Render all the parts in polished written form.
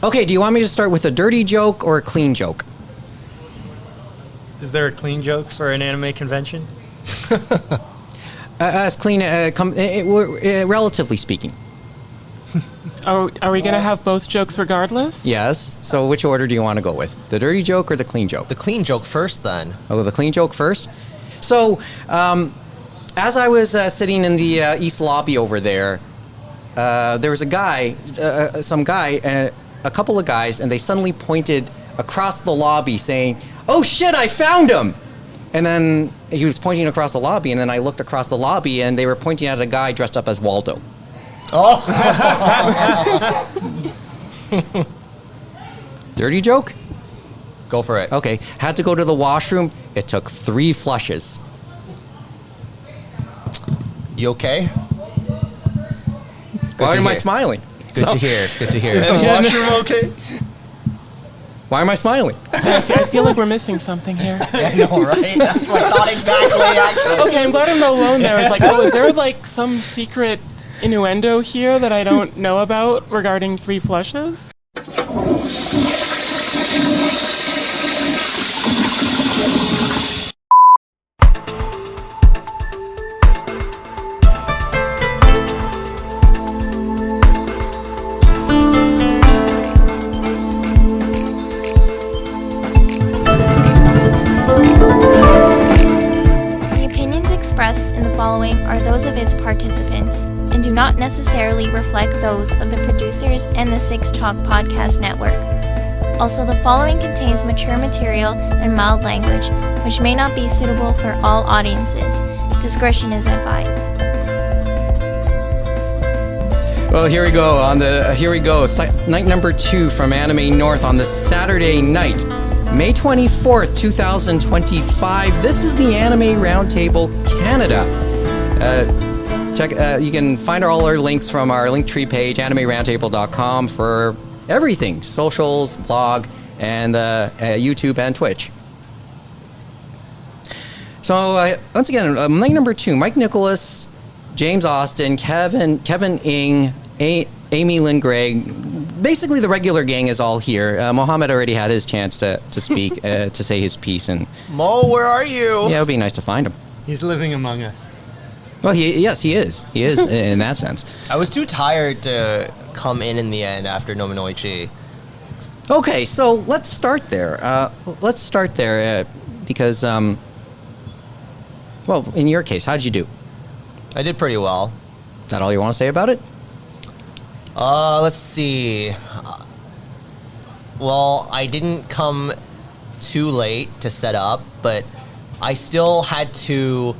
Okay, do you want me to start with a dirty joke or a clean joke? Is there a clean joke for an anime convention? As clean, relatively speaking. Are we going to have both jokes regardless? Yes. So which order do you want to go with? The dirty joke or the clean joke? The clean joke first, then. Oh, the clean joke first? So, as I was sitting in the East lobby over there, there was a guy, a couple of guys, and they suddenly pointed across the lobby saying, "Oh shit, I found him!" And then he was pointing across the lobby, and then I looked across the lobby, and they were pointing at a guy dressed up as Waldo. Oh! Dirty joke? Go for it. Okay. Had to go to the washroom. It took 3 flushes. You okay? Why am I smiling? Good to hear. Good to hear. Is the washroom okay? Why am I smiling? I feel like we're missing something here. I know, right? That's what I thought exactly, actually. Okay, I'm glad I'm not alone there. I was like, oh, is there like some secret innuendo here that I don't know about regarding 3 flushes? In the following are those of its participants and do not necessarily reflect those of the producers and the Six Talk Podcast Network. Also, the following contains mature material and mild language, which may not be suitable for all audiences. Discretion is advised. Well, here we go. Night number 2 from Anime North on the Saturday night, May 24th, 2025. This is the Anime Roundtable Canada. You can find all our links from our Linktree page, animeroundtable.com, for everything: socials, blog, and YouTube and Twitch. So once again, night number 2: Mike Nicolas, James Austin, Kevin Ng, Amy Lynn, Greig. Basically, the regular gang is all here. Mohammed already had his chance to speak, to say his piece, and Mo, where are you? yeah, it would be nice to find him. He's living among us. Well, he is. He is in that sense. I was too tired to come in the end after Nominoichi. Okay, so let's start there. Because, well, in your case, how did you do? I did pretty well. Is that all you want to say about it? Let's see. Well, I didn't come too late to set up, but I still had to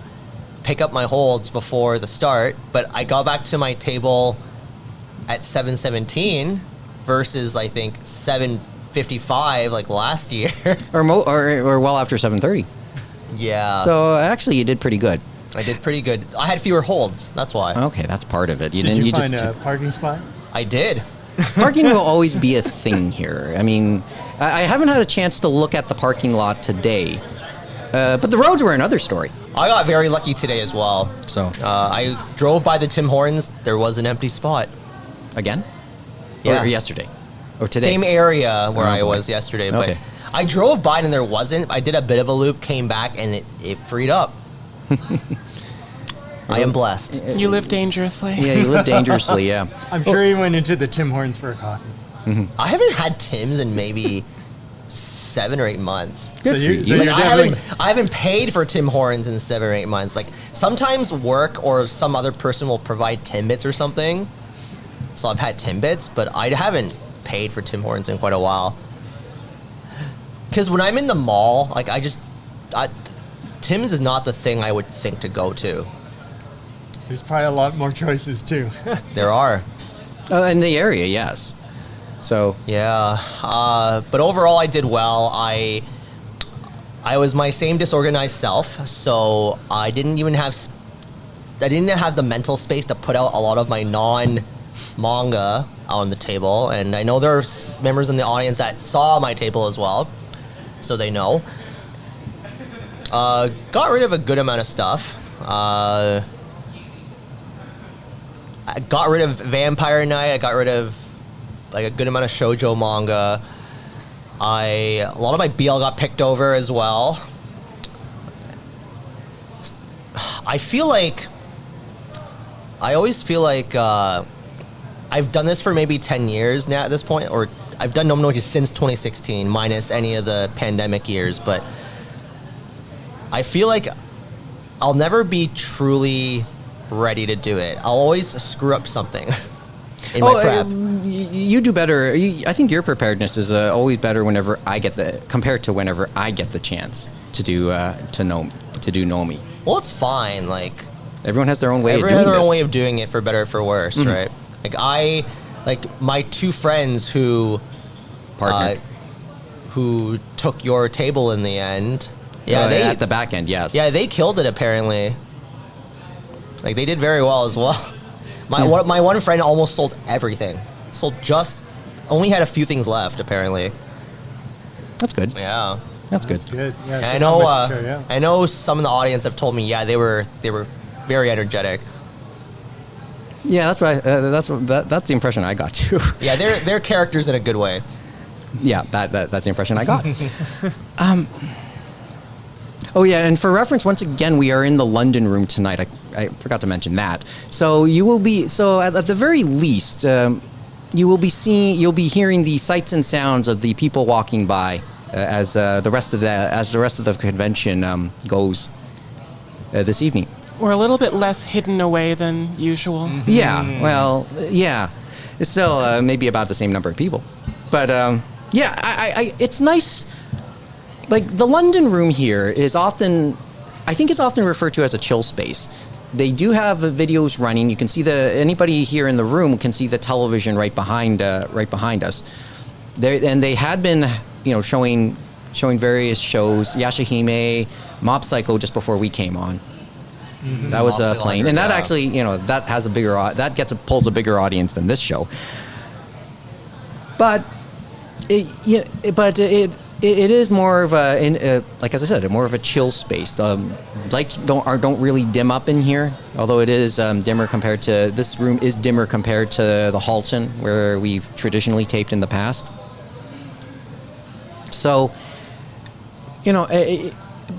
pick up my holds before the start, but I got back to my table at 7:17 versus, I think, 7:55 like last year. or well after 7:30. Yeah. So actually, you did pretty good. I did pretty good. I had fewer holds. That's why. Okay, that's part of it. Did you find a parking spot? I did. Parking will always be a thing here. I mean, I haven't had a chance to look at the parking lot today, but the roads were another story. I got very lucky today as well. So I drove by the Tim Hortons. There was an empty spot. Again? Yeah. Or yesterday? Or today? Same area where I boy. was yesterday, but Okay. I drove by and there wasn't. I did a bit of a loop, came back, and it freed up. I am blessed. You live dangerously. Yeah, you live dangerously, yeah. I'm sure he went into the Tim Hortons for a coffee. I haven't had Tim's in maybe 7 or 8 months. Good So for you- you. so Like, you're I haven't paid for Tim Hortons in 7 or 8 months. Like, sometimes work or some other person will provide Timbits or something. So I've had Timbits, but I haven't paid for Tim Hortons in quite a while. Because when I'm in the mall, like, Tim's is not the thing I would think to go to. There's probably a lot more choices too. There are. In the area, yes. So Yeah, but overall I did well. I was my same disorganized self, so I didn't have the mental space to put out a lot of my non-manga on the table, and I know there's members in the audience that saw my table as well, so they know. Got rid of a good amount of stuff. I got rid of Vampire Night. I got rid of like a good amount of shoujo manga. A lot of my BL got picked over as well. I always feel like I've done this for maybe 10 years now at this point, or I've done Nomonoki since 2016, minus any of the pandemic years, but I feel like I'll never be truly ready to do it. I'll always screw up something in my prep. You do better. I think your preparedness is always better whenever I get compared to whenever I get the chance to do Nomi. Well, it's fine. Like everyone has their own way. Everyone has their own way of doing it, for better or for worse, right? Like my two friends who took your table in the end. Yeah, they at the back end. Yes. Yeah, they killed it apparently. Like they did very well as well. My one friend almost sold everything. Only had a few things left apparently. That's good. Yeah. That's good. That's good. Yeah, And so I know some in the audience have told me, yeah, they were very energetic. Yeah, that's right. That's the impression I got too. Yeah, they're characters in a good way. Yeah, that's the impression I got. Oh yeah, and for reference, once again, we are in the London room tonight. I forgot to mention that. So you will be at the very least, you'll be hearing the sights and sounds of the people walking by as the rest of the convention goes this evening. We're a little bit less hidden away than usual. Yeah, well, yeah, it's still maybe about the same number of people, but yeah, I it's nice. Like the London room here is often, I think it's often referred to as a chill space. They do have videos running. You can see anybody here in the room can see the television right behind us. They had been, showing various shows. Yashahime, Mob Psycho just before we came on. Mm-hmm. That was playing, and that actually, that has pulls a bigger audience than this show. But it is more of like as I said, more of a chill space. Lights don't really dim up in here, although it is dimmer compared to this room is dimmer compared to the Halton where we've traditionally taped in the past. So,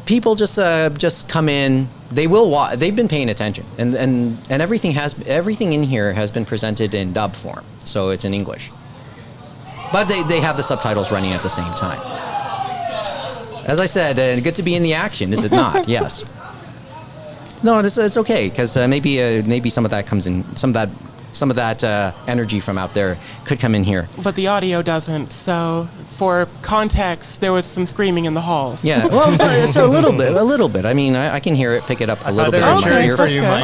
people just come in. They will watch. They've been paying attention, and everything in here has been presented in dub form, so it's in English. But they have the subtitles running at the same time. As I said, good to be in the action, is it not? Yes. No, it's okay because maybe some of that comes in. Some of that energy from out there could come in here. But the audio doesn't. So for context, there was some screaming in the halls. Yeah. Well, it's a little bit. I mean, I can hear it, pick it up a little bit on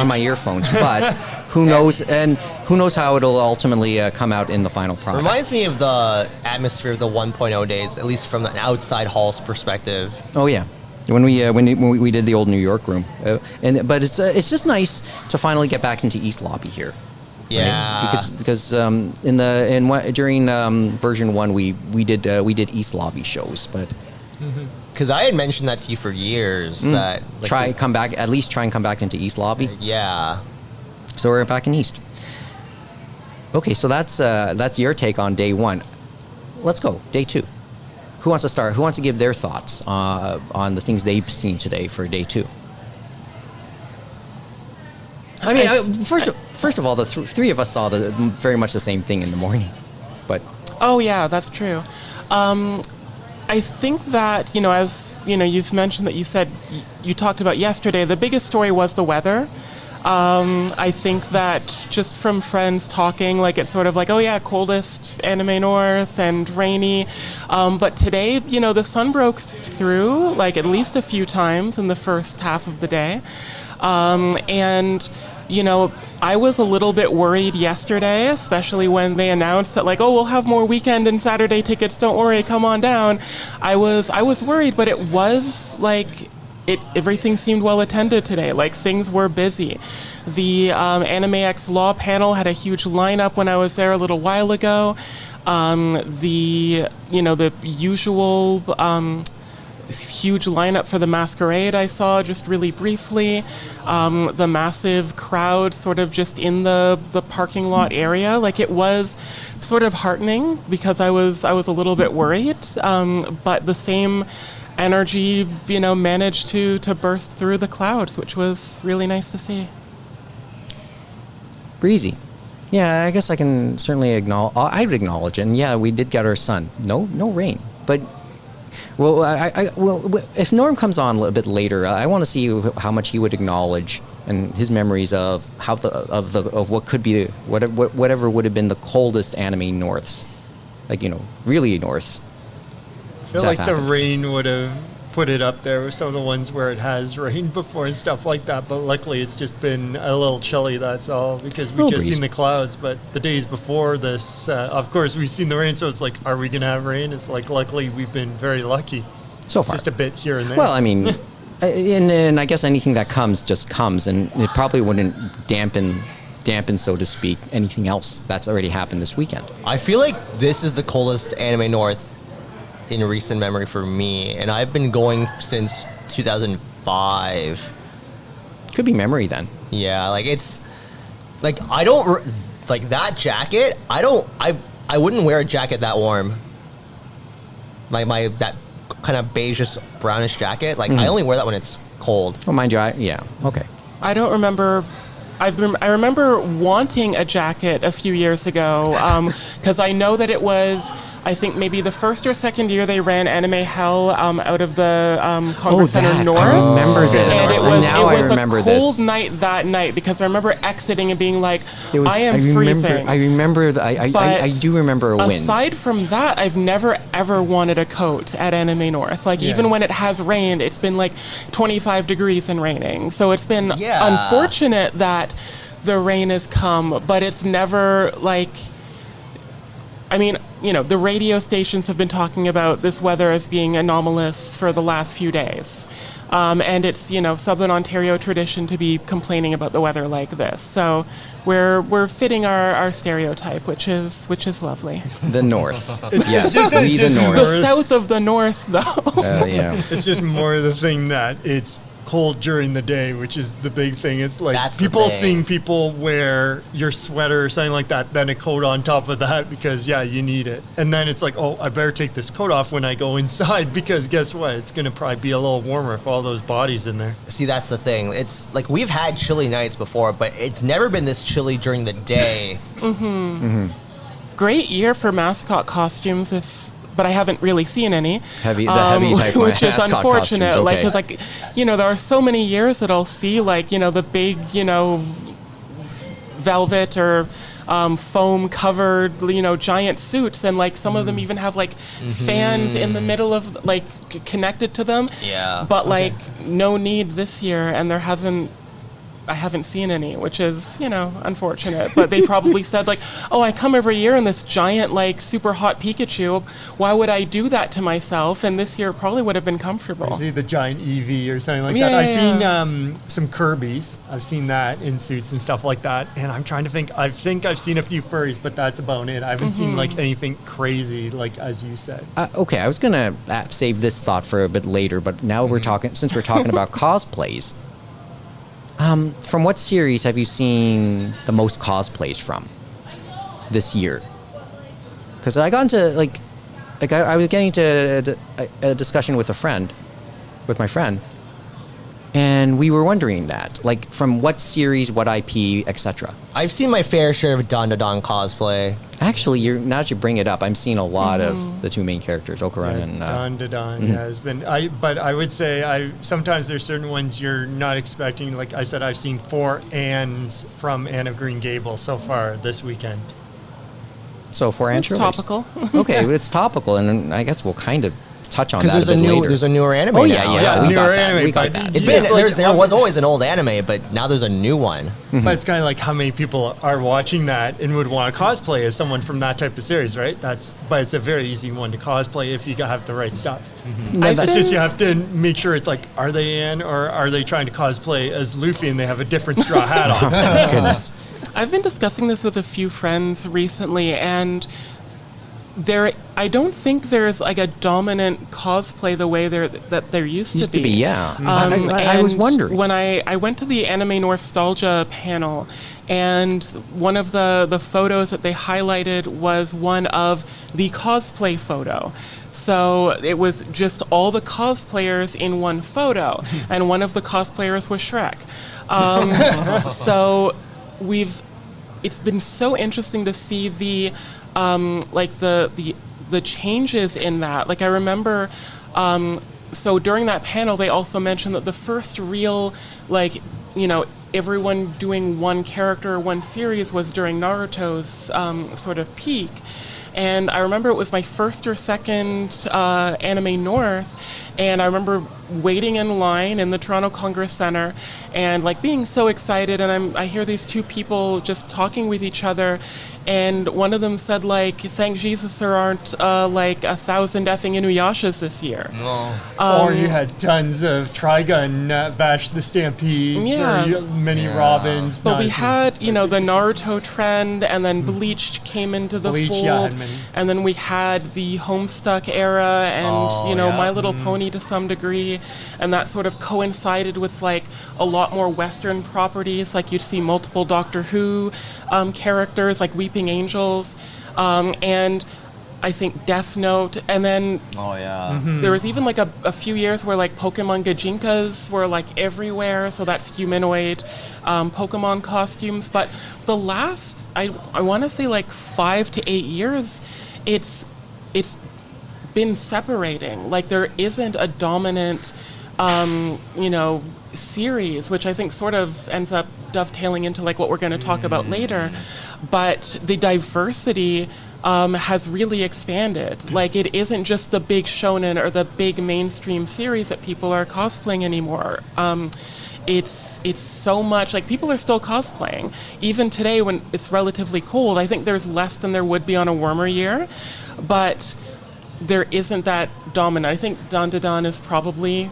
my earphones, but who knows? And who knows how it'll ultimately come out in the final product. Reminds me of the atmosphere of the 1.0 days, at least from an outside hall's perspective. Oh yeah, when we did the old New York room, but it's just nice to finally get back into East Lobby here. Yeah, right? Because during version 1 we did East Lobby shows, but because I had mentioned that to you for years that try and come back into East Lobby. Yeah. So we're back in East. Okay, so that's your take on day 1. Let's go, day 2. Who wants to start? Who wants to give their thoughts on the things they've seen today for day 2? I mean, first of all, the three of us saw very much the same thing in the morning, but. Oh yeah, that's true. I think that as you've mentioned that you said you talked about yesterday. The biggest story was the weather. I think that just from friends talking, like it's sort of like, oh yeah, coldest anime north and rainy. But today, the sun broke through like at least a few times in the first half of the day. And I was a little bit worried yesterday, especially when they announced that like, oh, we'll have more weekend and Saturday tickets. Don't worry, come on down. I was worried, but it was like, everything seemed well attended today. Like things were busy. The Anime X Law panel had a huge lineup when I was there a little while ago. The usual huge lineup for the masquerade I saw just really briefly. The massive crowd sort of just in the parking lot area. Like, it was sort of heartening because I was a little bit worried. But the same energy, managed to burst through the clouds, which was really nice to see. Breezy. Yeah, I guess I can certainly acknowledge. I'd acknowledge it. And yeah, we did get our sun. No rain. But well, if Norm comes on a little bit later, I want to see how much he would acknowledge and his memories of of what could be whatever would have been the coldest anime norths, like really norths. I feel like the rain would have put it up there with some of the ones where it has rained before and stuff like that, but luckily it's just been a little chilly, that's all, because we've just seen the clouds. But the days before this, of course, we've seen the rain, so it's like, are we going to have rain? It's like, luckily we've been very lucky. So far. Just a bit here and there. Well, I mean, and I guess anything that comes just comes, and it probably wouldn't dampen, so to speak, anything else that's already happened this weekend. I feel like this is the coldest anime north in recent memory for me, and I've been going since 2005. Could be memory then. Yeah, like it's like I don't like that jacket. I wouldn't wear a jacket that warm. My that kind of beigeish brownish jacket. Like I only wear that when it's cold. Oh, mind you, okay. I don't remember. I remember wanting a jacket a few years ago because I know that it was, I think maybe the first or second year they ran Anime Hell out of the Congress Center North. I remember this. And it was a cold this. night that night because I remember exiting and being like, I am freezing. I remember. I do remember a wind. Aside from that, I've never ever wanted a coat at Anime North. Like even when it has rained, it's been like 25 degrees and raining. So it's been unfortunate that the rain has come, but it's never like, I mean, the radio stations have been talking about this weather as being anomalous for the last few days. And it's, Southern Ontario tradition to be complaining about the weather like this. So we're fitting our stereotype, which is lovely. The North. Yes, we the North. The south of the North, though. Yeah. It's just more the thing that it's cold during the day, which is the big thing. It's like people seeing people wear your sweater or something like that, then a coat on top of that because you need it. And then it's like, oh, I better take this coat off when I go inside because guess what? It's going to probably be a little warmer for all those bodies in there. See, that's the thing. It's like we've had chilly nights before, but it's never been this chilly during the day. Great year for mascot costumes, but I haven't really seen any. Heavy type which is unfortunate. Costumes, okay. Like, there are so many years that I'll see, like, the big, velvet or foam covered, giant suits, and like some of them even have like fans in the middle of like connected to them. Yeah. But like no need this year, and I haven't seen any, which is, unfortunate. But they probably said, like, oh, I come every year in this giant, like, super hot Pikachu. Why would I do that to myself? And this year it probably would have been comfortable. I see the giant Eevee or something like that. I've seen some Kirby's. I've seen that in suits and stuff like that. And I'm trying to think. I think I've seen a few furries, but that's about it. I haven't seen, like, anything crazy, like, as you said. Okay, I was going to save this thought for a bit later, but now since we're talking about cosplays, from what series have you seen the most cosplays from this year? Because I got into I was getting into a discussion with my friend, and we were wondering that, like, from what series, what IP, etc. I've seen my fair share of Don cosplay. Actually, now that you bring it up, I'm seeing a lot of the two main characters, Okuran and Don has been. But I would say sometimes there's certain ones you're not expecting. Like I said, I've seen 4 Anns from Anne of Green Gables so far this weekend. So 4 Anns. It's topical. Okay, it's topical, and I guess we'll kind of touch on that because there's a newer anime. Oh now. We got that. It's been there was always an old anime, but now there's a new one. But it's kind of like how many people are watching that and would want to cosplay as someone from that type of series, right? But it's a very easy one to cosplay if you have the right stuff. That's just you have to make sure it's like, are they Anne or are they trying to cosplay as Luffy and they have a different straw hat on? Goodness. I've been discussing this with a few friends recently, and I don't think there's like a dominant cosplay the way there used to be. Yeah. I was wondering. When I went to the Anime Nostalgia panel, and one of the photos that they highlighted was one of the cosplay photo. So it was just all the cosplayers in one photo, and one of the cosplayers was Shrek. So it's been so interesting to see the changes in that. Like I remember, so during that panel, they also mentioned that the first real, everyone doing one character, one series was during Naruto's sort of peak. And I remember it was my first or second Anime North, and I remember waiting in line in the Toronto Congress Center and being so excited, and I hear these two people just talking with each other, and one of them said thank Jesus there aren't 1,000 effing Inuyashas this year. Or you had tons of Trigun Bash the Stampedes, or many Robins. But we had the Naruto trend, and then Bleach came into the fold, and then we had the Homestuck era, and My Little Pony to some degree, and that sort of coincided with a lot more Western properties. You'd see multiple Doctor Who characters like Weeping Angels, and I think Death Note, and then there was even a few years where Pokemon Gajinkas were everywhere, so that's humanoid Pokemon costumes. But the last, I want to say 5 to 8 years, it's been separating. There isn't a dominant series, which I think sort of ends up dovetailing into what we're going to talk about later. But the diversity has really expanded. It isn't just the big shonen or the big mainstream series that people are cosplaying anymore. It's so much, people are still cosplaying. Even today when it's relatively cold, I think there's less than there would be on a warmer year, but there isn't that dominant. I think Dan Dan is probably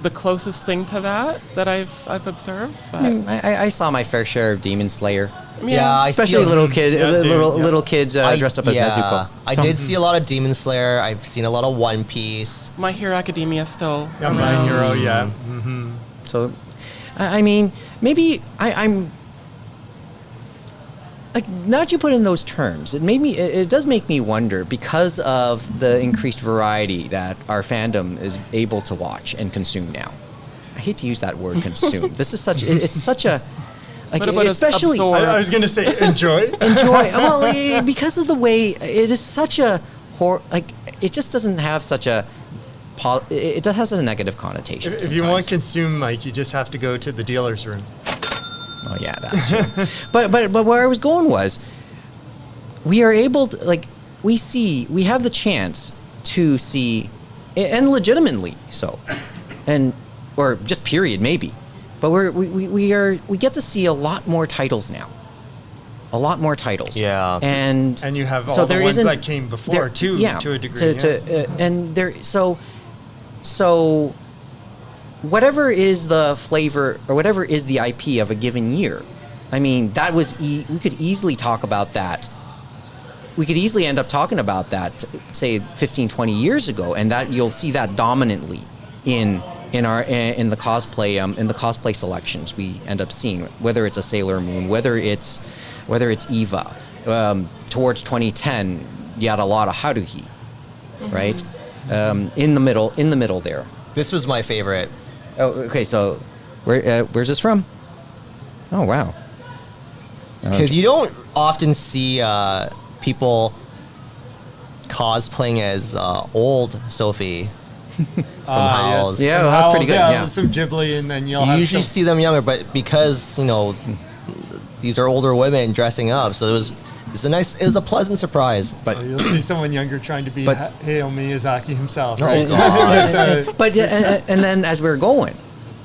the closest thing to that I've observed. But I saw my fair share of Demon Slayer. Yeah, especially little kids, little kids dressed up as Nezuko. I did see a lot of Demon Slayer. I've seen a lot of One Piece. My Hero Academia still. Yeah, My Hero. Yeah. Mm-hmm. So, I mean, maybe I'm. Now that you put in those terms, it does make me wonder, because of the increased variety that our fandom is able to watch and consume now. I hate to use that word, consume. It's such a, especially. I was going to say enjoy. Enjoy. Well, because of the way it is such a it just doesn't have such a. It has a negative connotation. If you want consume, Mike, you just have to go to the dealer's room. Oh yeah, that's true. but where I was going was, we are able to we have the chance to see, and legitimately so, or just period maybe, but we get to see a lot more titles now. A lot more titles. Yeah. And you have all the ones that came before too, to a degree. And there so. Whatever is the flavor or whatever is the IP of a given year, I mean, that was we could easily talk about that. We could easily end up talking about that, say 15, 20 years ago, and that you'll see that dominantly in the cosplay selections we end up seeing, whether it's a Sailor Moon, whether it's Eva. Towards 2010, you had a lot of Haruhi, right? In the middle there. This was my favorite. Oh, okay. So, where's this from? Oh, wow. Because you don't often see people cosplaying as old Sophie from Howl's. Yes. Yeah, that's pretty good. Yeah, some Ghibli, and then you usually see them younger, but because these are older women dressing up, so it was a pleasant surprise. But you'll see someone younger trying to be Hayao Miyazaki himself. Oh God! But and then as we're going,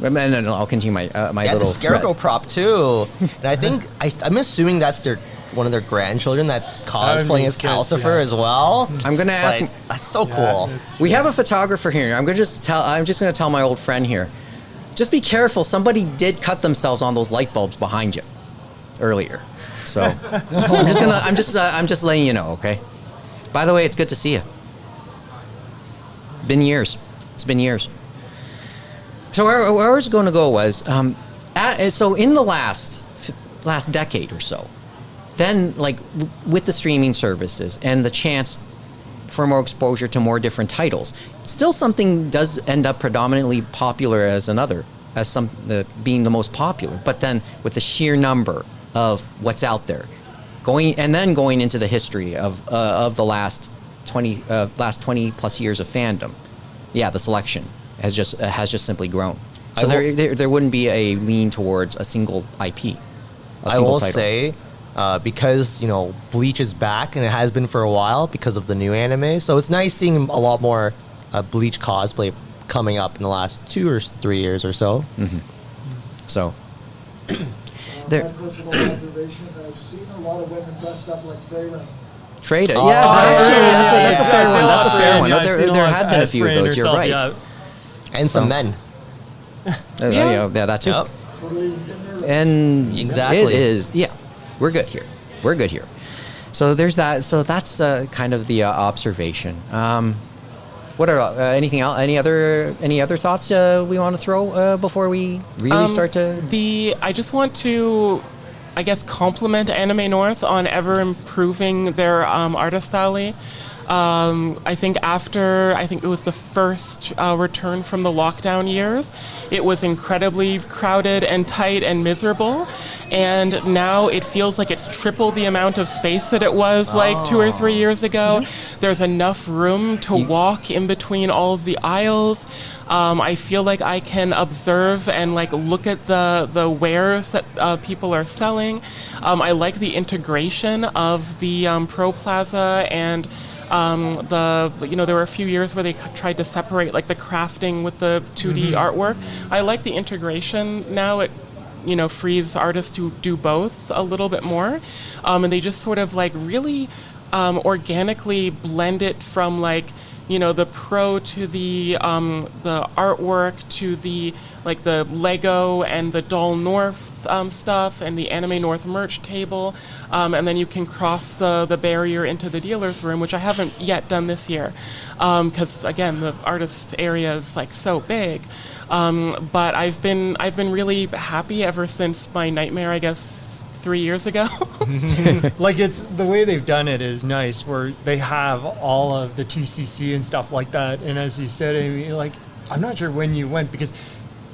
and then I'll continue my little. The Scarecrow thread. prop too, and I think I'm assuming that's one of their grandchildren that's cosplaying as Calcifer as well. I'm gonna ask. That's so cool. We have a photographer here. I'm just gonna tell my old friend here. Just be careful. Somebody did cut themselves on those light bulbs behind you earlier. So I'm just letting you know, okay? By the way, it's good to see you. Been years. It's been years. So where I was going to go was, so in the last decade or so, then like with the streaming services and the chance for more exposure to more different titles, still something does end up predominantly popular as being the most popular. But then with the sheer number of what's out there, going into the history of the last 20 plus years of fandom, yeah, the selection has just simply grown. So there wouldn't be a lean towards a single IP. I will say, because Bleach is back and it has been for a while because of the new anime. So it's nice seeing a lot more Bleach cosplay coming up in the last 2 or 3 years or so. Mm-hmm. So my personal observation, I've seen a lot of women dressed up like Freyra. Freyra, that's a fair one. That's a fair one. There had been a few of those. You're right. Yeah. And some men. Yeah, that too. Yep. Totally within their race. And exactly. It is. Yeah, we're good here. So there's that. So that's kind of the observation. What are anything else? Any other thoughts we want to throw before we really start to? I just want to, I guess, compliment Anime North on ever improving their artist alley. I think it was the first return from the lockdown years, it was incredibly crowded and tight and miserable. And now it feels like it's triple the amount of space that it was like 2 or 3 years ago. There's enough room to walk in between all of the aisles. I feel like I can observe and like look at the wares that people are selling. I like the integration of the Pro Plaza and there were a few years where they tried to separate like the crafting with the 2D artwork. I like the integration now. It frees artists to do both a little bit more, and they just sort of like really organically blend it from like the pro to the artwork to the like the Lego and the Doll North stuff and the Anime North merch table, and then you can cross the barrier into the dealer's room, which I haven't yet done this year, because again the artist area is like so big. But I've been really happy ever since my nightmare, I guess, 3 years ago. Like it's the way they've done it is nice, where they have all of the TCC and stuff like that. And as you said, Amy, like I'm not sure when you went, because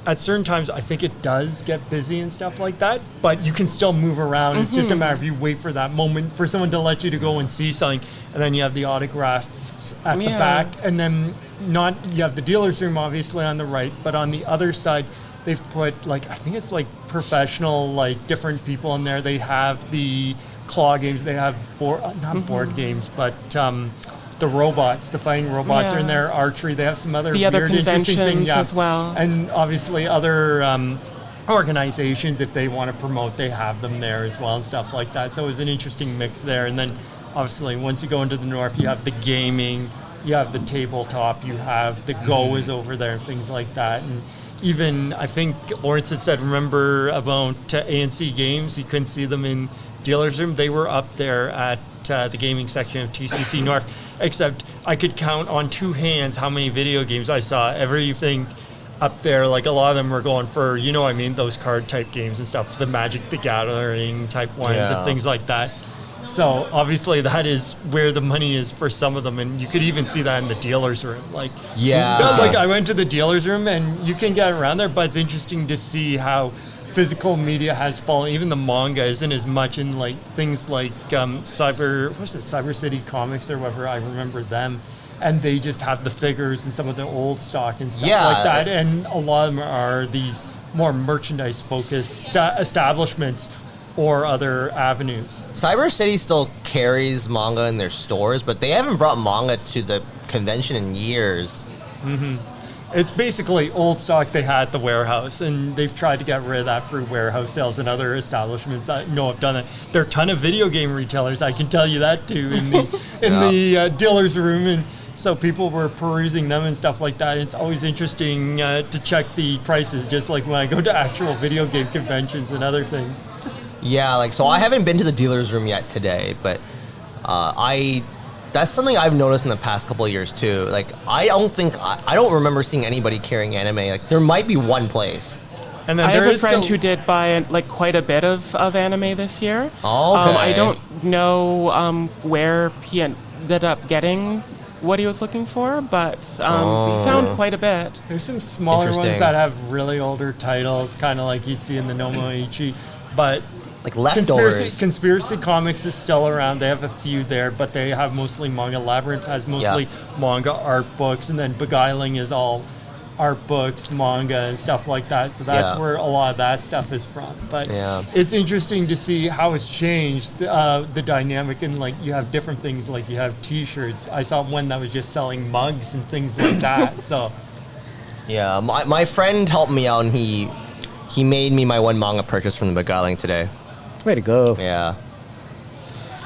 at certain times I think it does get busy and stuff like that, but you can still move around. It's just a matter of you wait for that moment for someone to let you to go and see something, and then you have the autographs at the back, and then you have the dealer's room obviously on the right, but on the other side they've put like, I think it's like professional, like different people in there. They have the claw games, they have board games, but the robots, the fighting robots are in there, archery, they have some other weird, interesting things as well. And obviously other organizations, if they want to promote, they have them there as well and stuff like that. So it was an interesting mix there. And then obviously once you go into the north, you have the gaming, you have the tabletop, you have the Go is over there and things like that. And even, I think Lawrence had said, remember about ANC Games, you couldn't see them in dealer's room. They were up there at the gaming section of TCC North, except I could count on 2 hands how many video games I saw. Everything up there, like a lot of them were going for, those card type games and stuff, the Magic the Gathering type ones and things like that. So obviously that is where the money is for some of them, and you could even see that in the dealer's room. Like I went to the dealer's room and you can get around there, but it's interesting to see how physical media has fallen. Even the manga isn't as much in like things like Cyber City Comics or whatever. I remember them, and they just have the figures and some of the old stock and stuff like that. And a lot of them are these more merchandise focused establishments or other avenues. Cyber City still carries manga in their stores, but they haven't brought manga to the convention in years. It's basically old stock they had at the warehouse, and they've tried to get rid of that through warehouse sales and other establishments. I know have done that. There are a ton of video game retailers, I can tell you that too, in the dealer's room, and so people were perusing them and stuff like that. It's always interesting to check the prices, just like when I go to actual video game conventions and other things. Yeah, so I haven't been to the dealer's room yet today, but I That's something I've noticed in the past couple of years too. Like, I don't remember seeing anybody carrying anime. Like, there might be one place. And then I have a friend who did buy like quite a bit of anime this year. Oh, okay. I don't know where he ended up getting what he was looking for, but he found quite a bit. There's some smaller ones that have really older titles, kind of like you'd see in the Nomoichi, but like leftovers. Conspiracy Comics is still around. They have a few there, but they have mostly manga. Labyrinth has mostly manga art books, and then Beguiling is all art books, manga, and stuff like that. So that's where a lot of that stuff is from. But it's interesting to see how it's changed the dynamic. And like you have different things, like you have T-shirts. I saw one that was just selling mugs and things like that. So yeah, my friend helped me out, and he made me my one manga purchase from the Beguiling today. Way to go. Yeah.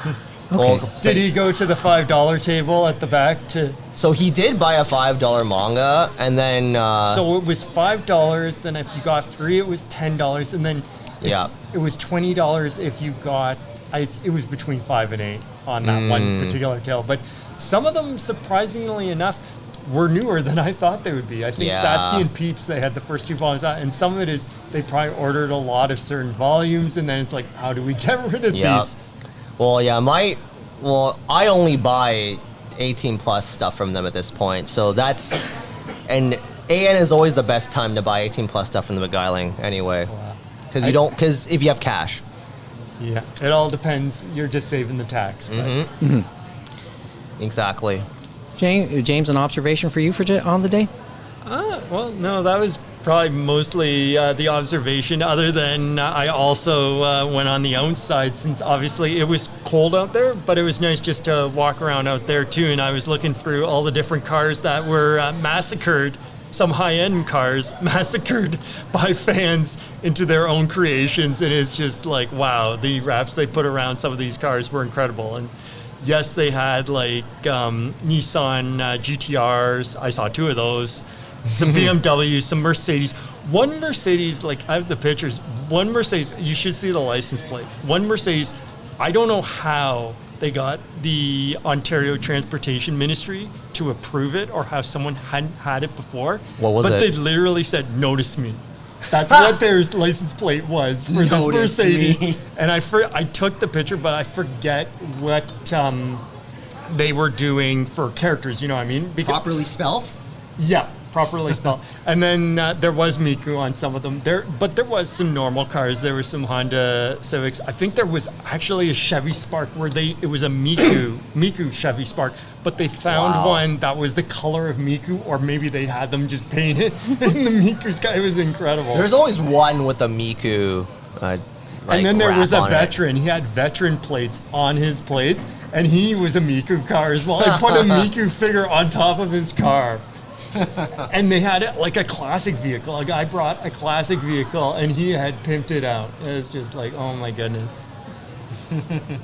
Okay. Well, did he go to the $5 table at the back to? So he did buy a $5 manga, and then so it was $5. Then if you got 3, it was $10, and then it was $20 if you got. It was between 5 and 8 on that one particular tale. But some of them, surprisingly enough, were newer than I thought they would be. I think Sasuke and Peeps, they had the first 2 volumes out, and some of it is they probably ordered a lot of certain volumes, and then it's like, how do we get rid of these? Well, I only buy 18 plus stuff from them at this point. So that's, and AN is always the best time to buy 18 plus stuff from the Beguiling anyway. Because if you have cash. Yeah, it all depends. You're just saving the tax. Exactly. James, an observation for you on the day? Well, no, that was probably mostly the observation, other than I also went on the outside, since obviously it was cold out there, but it was nice just to walk around out there too, and I was looking through all the different cars that were massacred, some high-end cars massacred by fans into their own creations, and it's just like, wow, the wraps they put around some of these cars were incredible. And yes, they had like Nissan GTRs, I saw 2 of those, some BMWs, some Mercedes. One Mercedes, like I have the pictures, one Mercedes, you should see the license plate. One Mercedes, I don't know how they got the Ontario Transportation Ministry to approve it, or how someone hadn't had it before. What was it? But they literally said, "Notice me." That's what their license plate was for this Mercedes. Me. And I took the picture, but I forget what they were doing for characters, you know what I mean? Properly spelt? Yeah, properly spelled. And then there was Miku on some of them. But there was some normal cars. There was some Honda Civics. I think there was actually a Chevy Spark where it was a Miku Chevy Spark, but they found one that was the color of Miku, or maybe they had them just painted in the Miku sky. It was incredible. There's always one with a Miku. And then there was a veteran. He had veteran plates on his plates, and he was a Miku car as well. He put a Miku figure on top of his car. And they had it like a classic vehicle. A guy brought a classic vehicle, and he had pimped it out. It was just like, oh my goodness.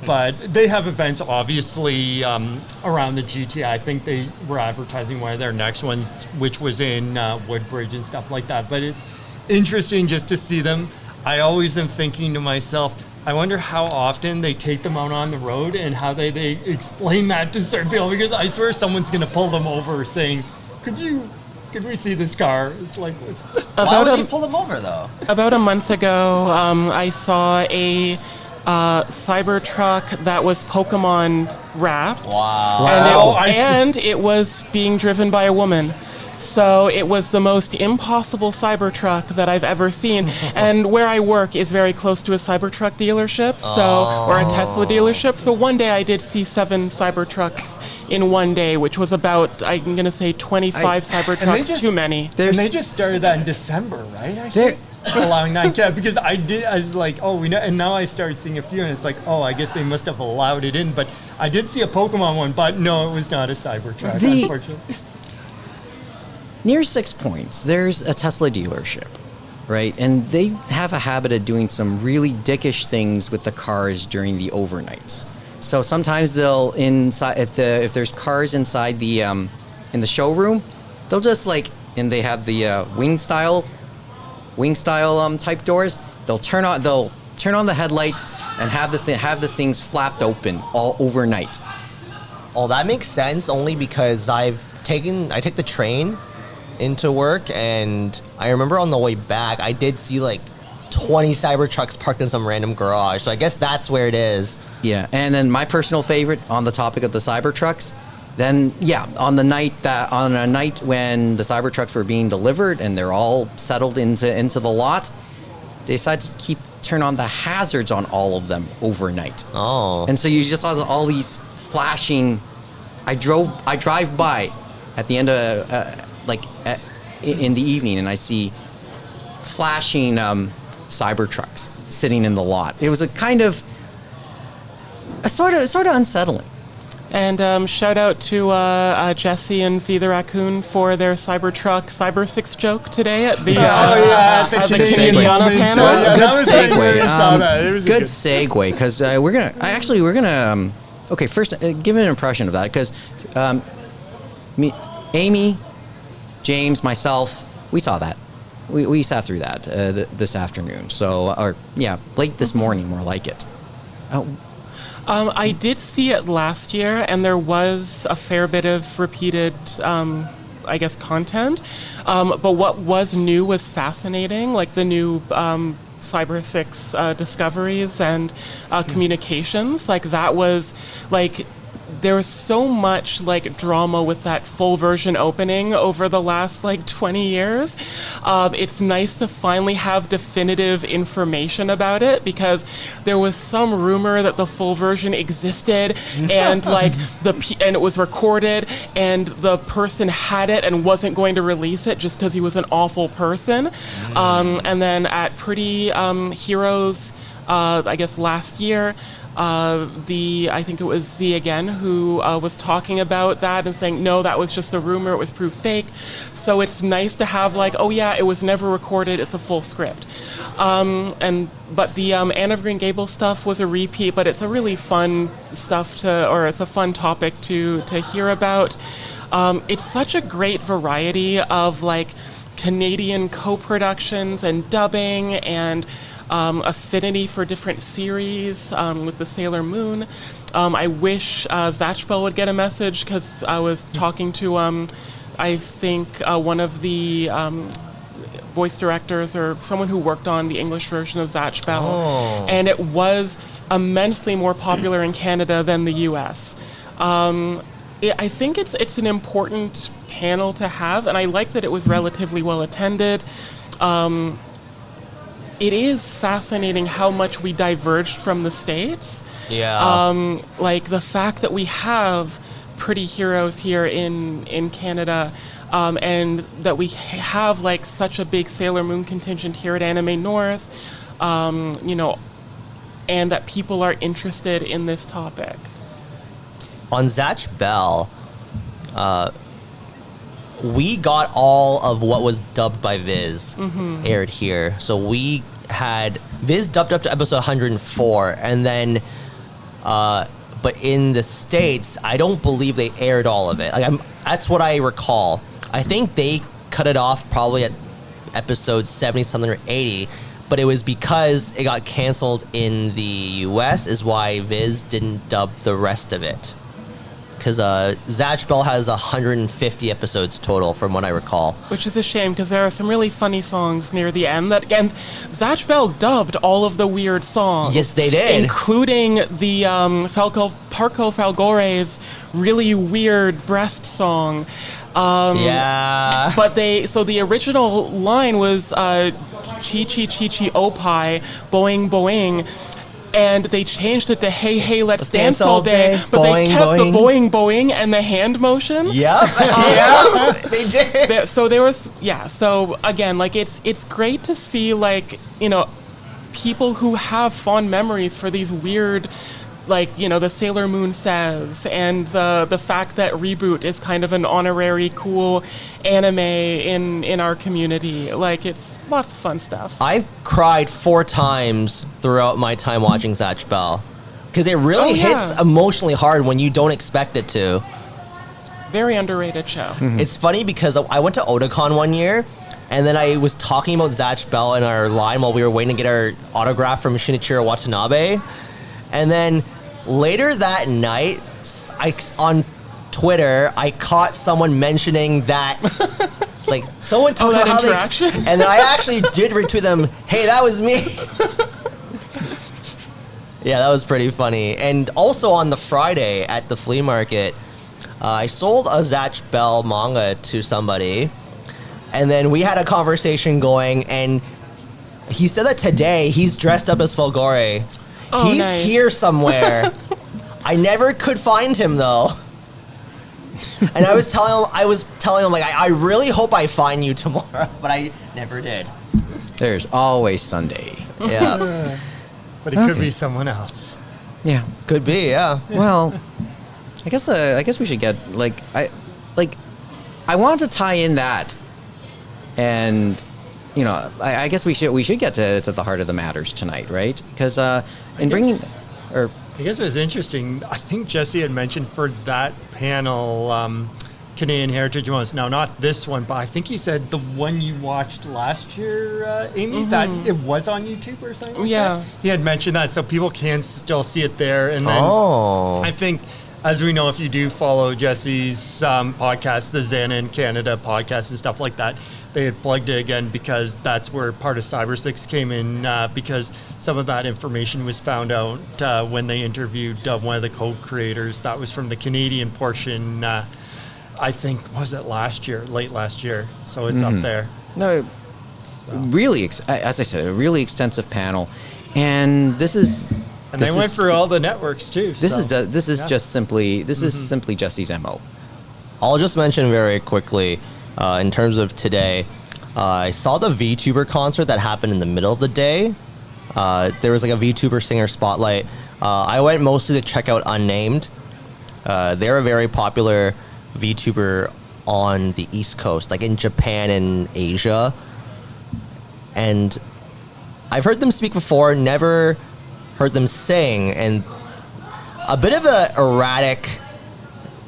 But they have events, obviously, around the GTA. I think they were advertising one of their next ones, which was in Woodbridge and stuff like that. But it's interesting just to see them. I always am thinking to myself, I wonder how often they take them out on the road and how they explain that to certain people, because I swear someone's going to pull them over saying, could we see this car? It's like, why would you pull them over, though? About a month ago, I saw a Cybertruck that was Pokemon wrapped. Wow. And it was being driven by a woman. So it was the most impossible Cybertruck that I've ever seen. And where I work is very close to a Cybertruck dealership, or a Tesla dealership. So one day I did see 7 Cybertrucks in one day, which was about, I'm going to say, 25 Cybertrucks too many. And they just started that in December, right? I think, allowing that cat, because I was like, oh, we know, and now I started seeing a few, and it's like, oh, I guess they must have allowed it in. But I did see a Pokemon one, but no, it was not a Cybertruck, unfortunately. Near 6 Points, there's a Tesla dealership, right? And they have a habit of doing some really dickish things with the cars during the overnights. So sometimes they'll if there's cars inside the in the showroom, they'll just and they have the wing style type doors. They'll turn on the headlights and have the things flapped open all overnight. Oh, that makes sense only because I take the train into work, and I remember on the way back, I did see like 20 Cybertrucks parked in some random garage. So I guess that's where it is. Yeah, and then my personal favorite on the topic of the Cybertrucks, then yeah, on a night when the Cybertrucks were being delivered and they're all settled into the lot, they decided to turn on the hazards on all of them overnight. Oh. And so you just saw all these flashing. I drive by at the end of in the evening, and I see flashing Cybertrucks sitting in the lot. It was a kind of sort of unsettling. And shout out to Jesse and Z the Raccoon for their Cybertruck Cyber 6 joke today at the Canadiana panel. Good segue. Good segue, because we're gonna. Okay, first give an impression of that, because Amy, James, myself, we saw that. We sat through that this afternoon. So, late this morning, more like it. I did see it last year, and there was a fair bit of repeated, content. But what was new was fascinating, like the new Cyber 6 discoveries and communications. Like, that was, like, there was so much, like, drama with that full version opening over the last, 20 years. It's nice to finally have definitive information about it, because there was some rumor that the full version existed and, and it was recorded and the person had it and wasn't going to release it just because he was an awful person. And then at Pretty Heroes, last year, I think it was Z again who was talking about that and saying, no, that was just a rumor, it was proof fake. So it's nice to have it was never recorded, it's a full script. But the Anne of Green Gables stuff was a repeat, but it's a really fun it's a fun topic to hear about. It's such a great variety of Canadian co-productions and dubbing and affinity for different series with the Sailor Moon. I wish Zatchbell would get a message, because I was talking to I think one of the voice directors or someone who worked on the English version of Zatchbell, and it was immensely more popular in Canada than the US. I think it's an important panel to have, and I like that it was relatively well attended. It is fascinating how much we diverged from the States. Yeah. The fact that we have Pretty Heroes here in Canada, and that we have such a big Sailor Moon contingent here at Anime North, and that people are interested in this topic. On Zatch Bell, we got all of what was dubbed by Viz aired here. So we had Viz dubbed up to episode 104, and then, but in the States, I don't believe they aired all of it. That's what I recall. I think they cut it off probably at episode 70 something or 80, but it was because it got canceled in the US is why Viz didn't dub the rest of it. Because Zatch Bell has 150 episodes total, from what I recall. Which is a shame, because there are some really funny songs near the end. And Zatch Bell dubbed all of the weird songs. Yes, they did. Including the Parco Falgore's really weird breast song. Yeah. But the original line was Chi Chi Chi Chi Opie, Boing Boing. And they changed it to Hey Hey Let's Dance All Day, but boing, they kept boing. the boing boing and the hand motion. Yep, they did. So there was, so again, it's great to see people who have fond memories for these weird, the Sailor Moon Says, and the fact that Reboot is kind of an honorary cool anime in our community. It's lots of fun stuff. I've cried 4 times throughout my time watching Zatch Bell, because it really hits emotionally hard when you don't expect it to. Very underrated show. Mm-hmm. It's funny because I went to Otakon one year, and then I was talking about Zatch Bell in our line while we were waiting to get our autograph from Shinichiro Watanabe. And then later that night, on Twitter, I caught someone mentioning that, like, someone talked about how interaction? and then I actually did retweet them, hey, that was me. Yeah, that was pretty funny. And also on the Friday at the flea market, I sold a Zatch Bell manga to somebody, and then we had a conversation going, and he said that today he's dressed up as Fulgore. Oh, He's nice. here somewhere. I never could find him though. And I was telling him like I really hope I find you tomorrow, but I never did. There's always Sunday. Yeah. But it could be someone else. Yeah. Could be, yeah. Well, I guess we should get I want to tie in that, and I guess we should get to the heart of the matters tonight, right? Because I guess it was interesting. I think Jesse had mentioned for that panel, Canadian Heritage ones. Now, not this one, but I think he said the one you watched last year, Amy, that it was on YouTube or something. Like Yeah. that. He had mentioned that, so people can still see it there. And then I think, as we know, if you do follow Jesse's podcast, the Zen in Canada podcast and stuff like that, they had plugged it again because that's where part of Cyber 6 came in, because some of that information was found out when they interviewed one of the co-creators. That was from the Canadian portion, I think, was it late last year? So it's up there. No, really, as I said, a really extensive panel, and this is. And they went through all the networks too. This is just simply Jesse's MO. I'll just mention very quickly, in terms of today, I saw the VTuber concert that happened in the middle of the day. There was like a VTuber singer spotlight. I went mostly to check out Unnamed. They're a very popular VTuber on the East Coast, like in Japan and Asia. And I've heard them speak before, never heard them sing, and a bit of a erratic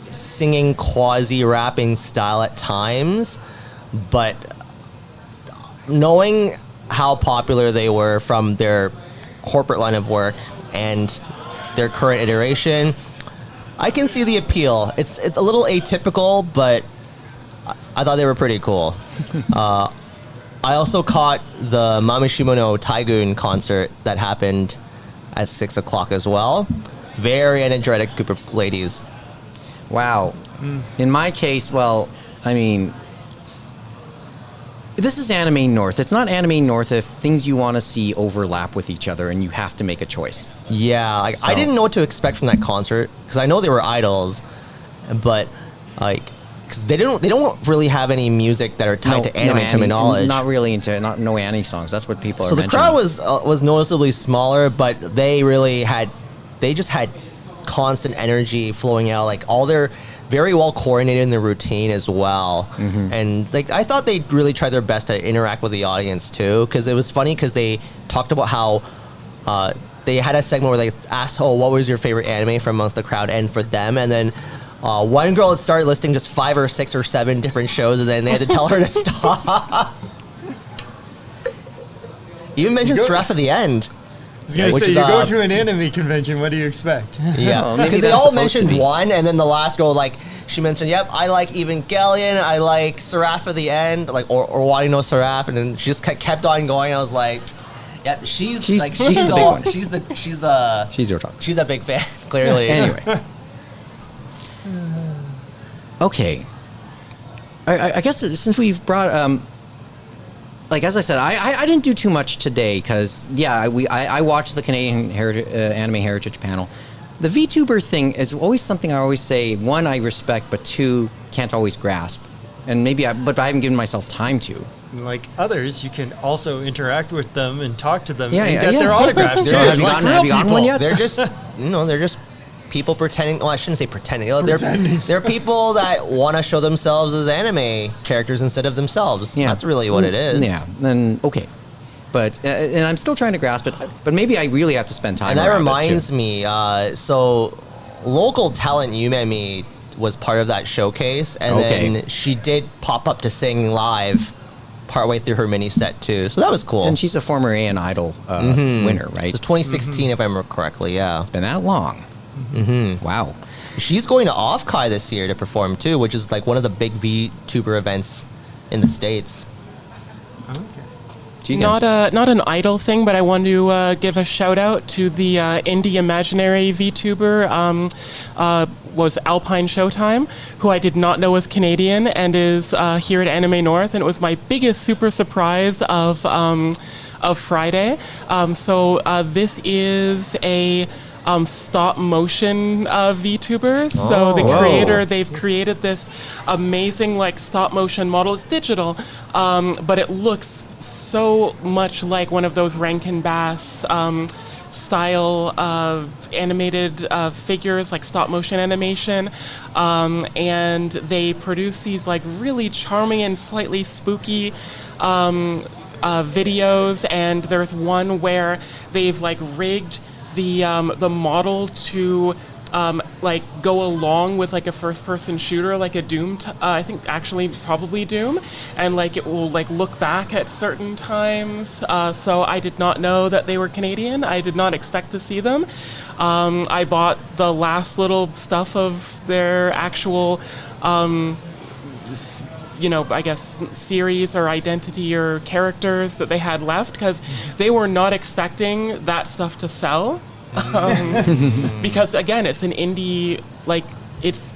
singing quasi-rapping style at times, but knowing how popular they were from their corporate line of work and their current iteration, I can see the appeal. It's a little atypical, but I thought they were pretty cool. I also caught the Mamishimo no Taigun concert that happened at 6 o'clock as well. Very energetic group of ladies. Wow. In my case, well, I mean, this is Anime North. It's not Anime North if things you want to see overlap with each other and you have to make a choice. Yeah, like I didn't know what to expect from that concert because I know they were idols, but like, cause they don't really have any music that are tied to anime to my knowledge. Not really into no anime songs. That's what people are. So the mentioning. crowd was noticeably smaller, but they just had constant energy flowing out. Like all their very well coordinated in their routine as well. And like I thought they really tried their best to interact with the audience too, because it was funny because they talked about how they had a segment where they asked, "Oh, what was your favorite anime from amongst the crowd?" And for them, and then one girl had started listing just 5 or 6 or 7 different shows, and then they had to tell her to stop. Even mentioned Seraph at the end. I was going to say, you go to an anime convention, what do you expect? Yeah, Well, maybe because they that's all supposed to mentioned be. one, and then the last girl, like, she mentioned, yep, I like Evangelion, I like Seraph at the end, like, or Wadi no Seraph, and then she just kept on going. I was like, yep, she's the big one. She's your talk. She's a big fan, clearly. Anyway. Okay. I guess since we've brought like as I said, I didn't do too much today because I watched the Canadian Anime Heritage panel. The VTuber thing is always something I always say. 1, I respect, but 2, can't always grasp, and but I haven't given myself time to. Like others, you can also interact with them and talk to them Yeah, and yeah, get yeah. their autographs. So too. have It's you like gotten- real have you gotten one people. yet? They're just, they're just people pretending. Well, I shouldn't say pretending. They're people that want to show themselves as anime characters instead of themselves. Yeah. That's really what it is. Yeah. Then okay, but and I'm still trying to grasp it. But maybe I really have to spend time. And that around reminds it too. me, so local talent Yumemi was part of that showcase, and then she did pop up to sing live partway through her mini set too. So that was cool. And she's a former AN Idol winner, right? It was 2016, if I remember correctly. Yeah. It's been that long. Wow. She's going to Offkai this year to perform too, which is like one of the big VTuber events in the States. Not an idol thing, but I want to give a shout out to the indie imaginary VTuber, was Alpine Showtime, who I did not know was Canadian and is here at Anime North, and it was my biggest super surprise of Friday. So this is a stop motion VTuber. So the creator, they've created this amazing like stop motion model. It's digital, but it looks so much like one of those Rankin Bass style animated figures, like stop motion animation, and they produce these like really charming and slightly spooky videos. And there's one where they've like rigged the model to like go along with like a first-person shooter, like a Doom. I think actually probably Doom, and like it will like look back at certain times. So I did not know that they were Canadian. I did not expect to see them. I bought the last little stuff of their actual, I guess series or identity or characters that they had left, because they were not expecting that stuff to sell. Because again, it's an indie, like it's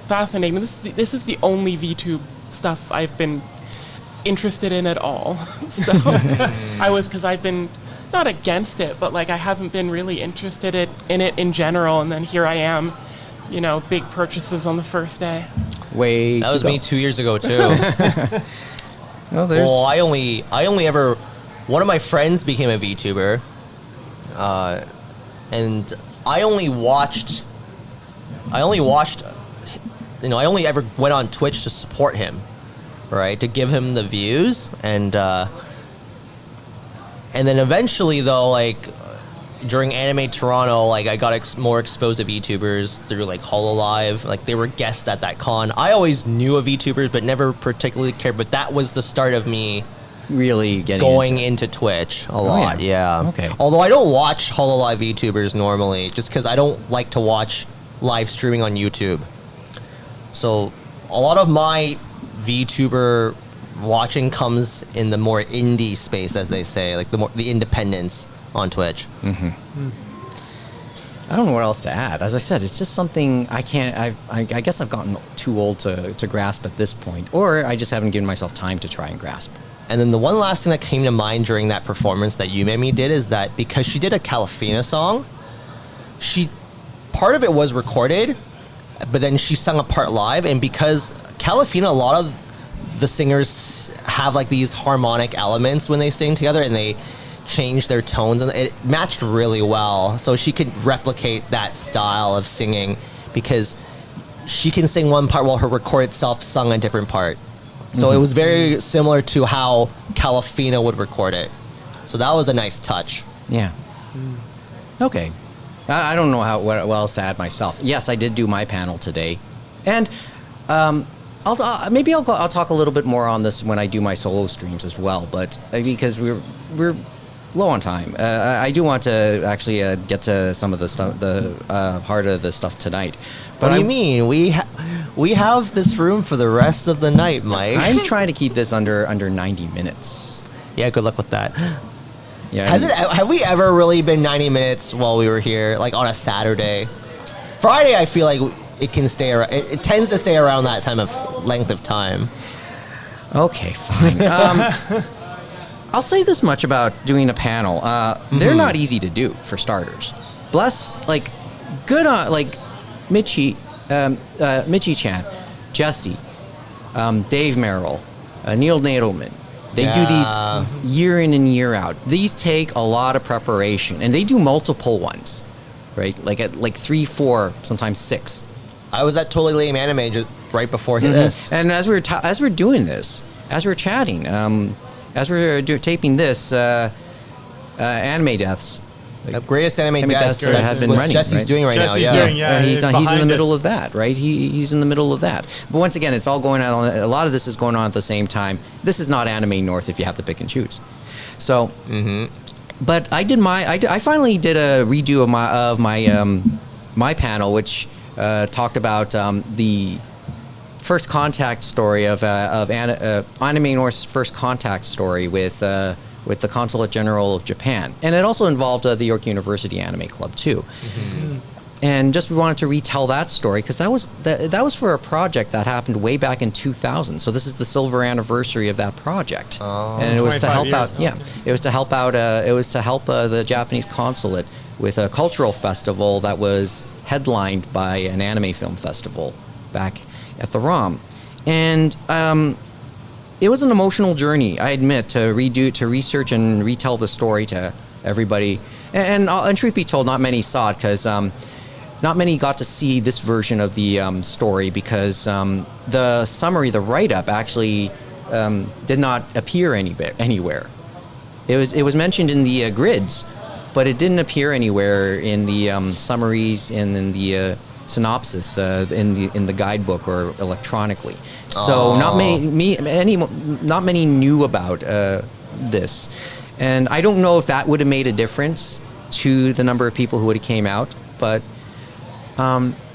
fascinating. This is the only VTube stuff I've been interested in at all. So because I've been not against it, but like I haven't been really interested in it in general. And then here I am, big purchases on the first day. That was me 2 years ago too. Well, I only ever, one of my friends became a VTuber. And I only ever went on Twitch to support him, right? To give him the views. And then eventually though, like during Anime Toronto, like I got more exposed to VTubers through like HoloLive. Like they were guests at that con. I always knew of VTubers, but never particularly cared. But that was the start of me really getting going into Twitch a lot. Yeah. Okay. Although I don't watch HoloLive VTubers normally, just because I don't like to watch live streaming on YouTube. So a lot of my VTuber watching comes in the more indie space, as they say, like the independence on Twitch. I don't know what else to add. As I said, it's just something I can't. I guess I've gotten too old to grasp at this point, or I just haven't given myself time to try and grasp. And then the one last thing that came to mind during that performance that Yumemi did is that because she did a Calafina song, part of it was recorded, but then she sung a part live. And because Calafina, a lot of the singers have like these harmonic elements when they sing together, and they change their tones, and it matched really well. So she could replicate that style of singing because she can sing one part while her record itself sung a different part. So it was very similar to how Calafina would record it. So that was a nice touch. Yeah. Okay. I don't know what else to add myself. Yes, I did do my panel today, and I'll talk a little bit more on this when I do my solo streams as well. But because we're low on time, I do want to actually get to some of the stuff, the heart of the stuff tonight. But what do you mean? We have this room for the rest of the night, Mike. I'm trying to keep this under 90 minutes. Yeah, good luck with that. Yeah. Have we ever really been 90 minutes while we were here, like on a Saturday? Friday, I feel like it can stay around. It tends to stay around that time of length of time. Okay, fine. I'll say this much about doing a panel. They're not easy to do, for starters. Good on, Michi-chan, Jesse, Dave Merrill, Neil Nadelman. They do these year in and year out. These take a lot of preparation, and they do multiple ones, right? Like 3, 4, sometimes 6. I was at Totally Lame Anime just right before this. And as we're doing this, as we're chatting, as we're taping this, Anime Deaths. Greatest anime deaths that have been running. Jesse's doing right now. He's in the middle of that, right? He's in the middle of that. But once again, it's all going on. A lot of this is going on at the same time. This is not Anime North if you have to pick and choose. So, but I finally did a redo of my panel, which talked about the first contact story of Anime North's first contact story with the Consulate General of Japan, and it also involved the York University Anime Club too. And just we wanted to retell that story because that was for a project that happened way back in 2000. So this is the silver anniversary of that project, and it was to help out. Yeah, it was to help out. It was to help the Japanese consulate with a cultural festival that was headlined by an anime film festival back at the ROM, and it was an emotional journey, I admit, to research and retell the story to everybody. And truth be told, not many saw it because not many got to see this version of the story because the summary, the write-up, actually did not appear anywhere. It was mentioned in the grids, but it didn't appear anywhere in the summaries and in the synopsis in the guidebook or electronically. So not many knew about this, and I don't know if that would have made a difference to the number of people who would have came out, but.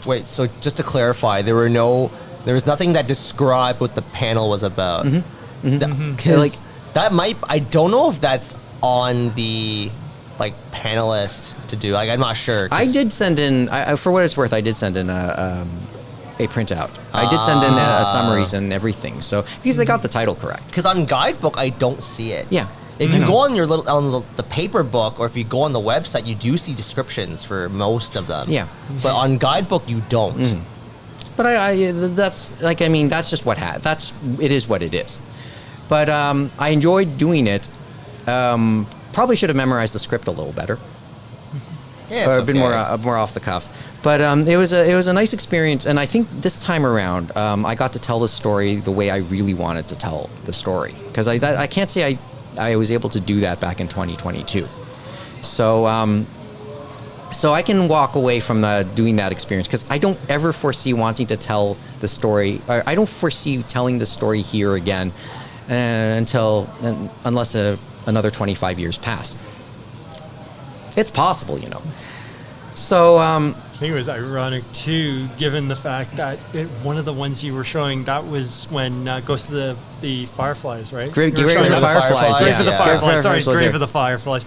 Wait, so just to clarify, there was nothing that described what the panel was about. Because that might, I don't know if that's on the panelist to do. I'm not sure. I did send in, for what it's worth, I did send in a printout. I did send in summaries and everything. So because they got the title correct. Because on guidebook, I don't see it. Yeah. If you go on the paper book, or if you go on the website, you do see descriptions for most of them. Yeah. But on guidebook, you don't. But that's just it is what it is. But I enjoyed doing it. Probably should have memorized the script a little better. Yeah, or a bit more off the cuff. But it was a nice experience, and I think this time around I got to tell the story the way I really wanted to tell the story, because I can't say I was able to do that back in 2022. So so I can walk away from doing that experience because I don't ever foresee wanting to tell the story. Or I don't foresee telling the story here again unless another 25 years pass. It's possible, you know. So I think it was ironic too, given the fact that one of the ones you were showing, that was when Ghost of the Fireflies, right? Grave of the Fireflies, Grave of the Fireflies, sorry, Grave Grave of the Fireflies.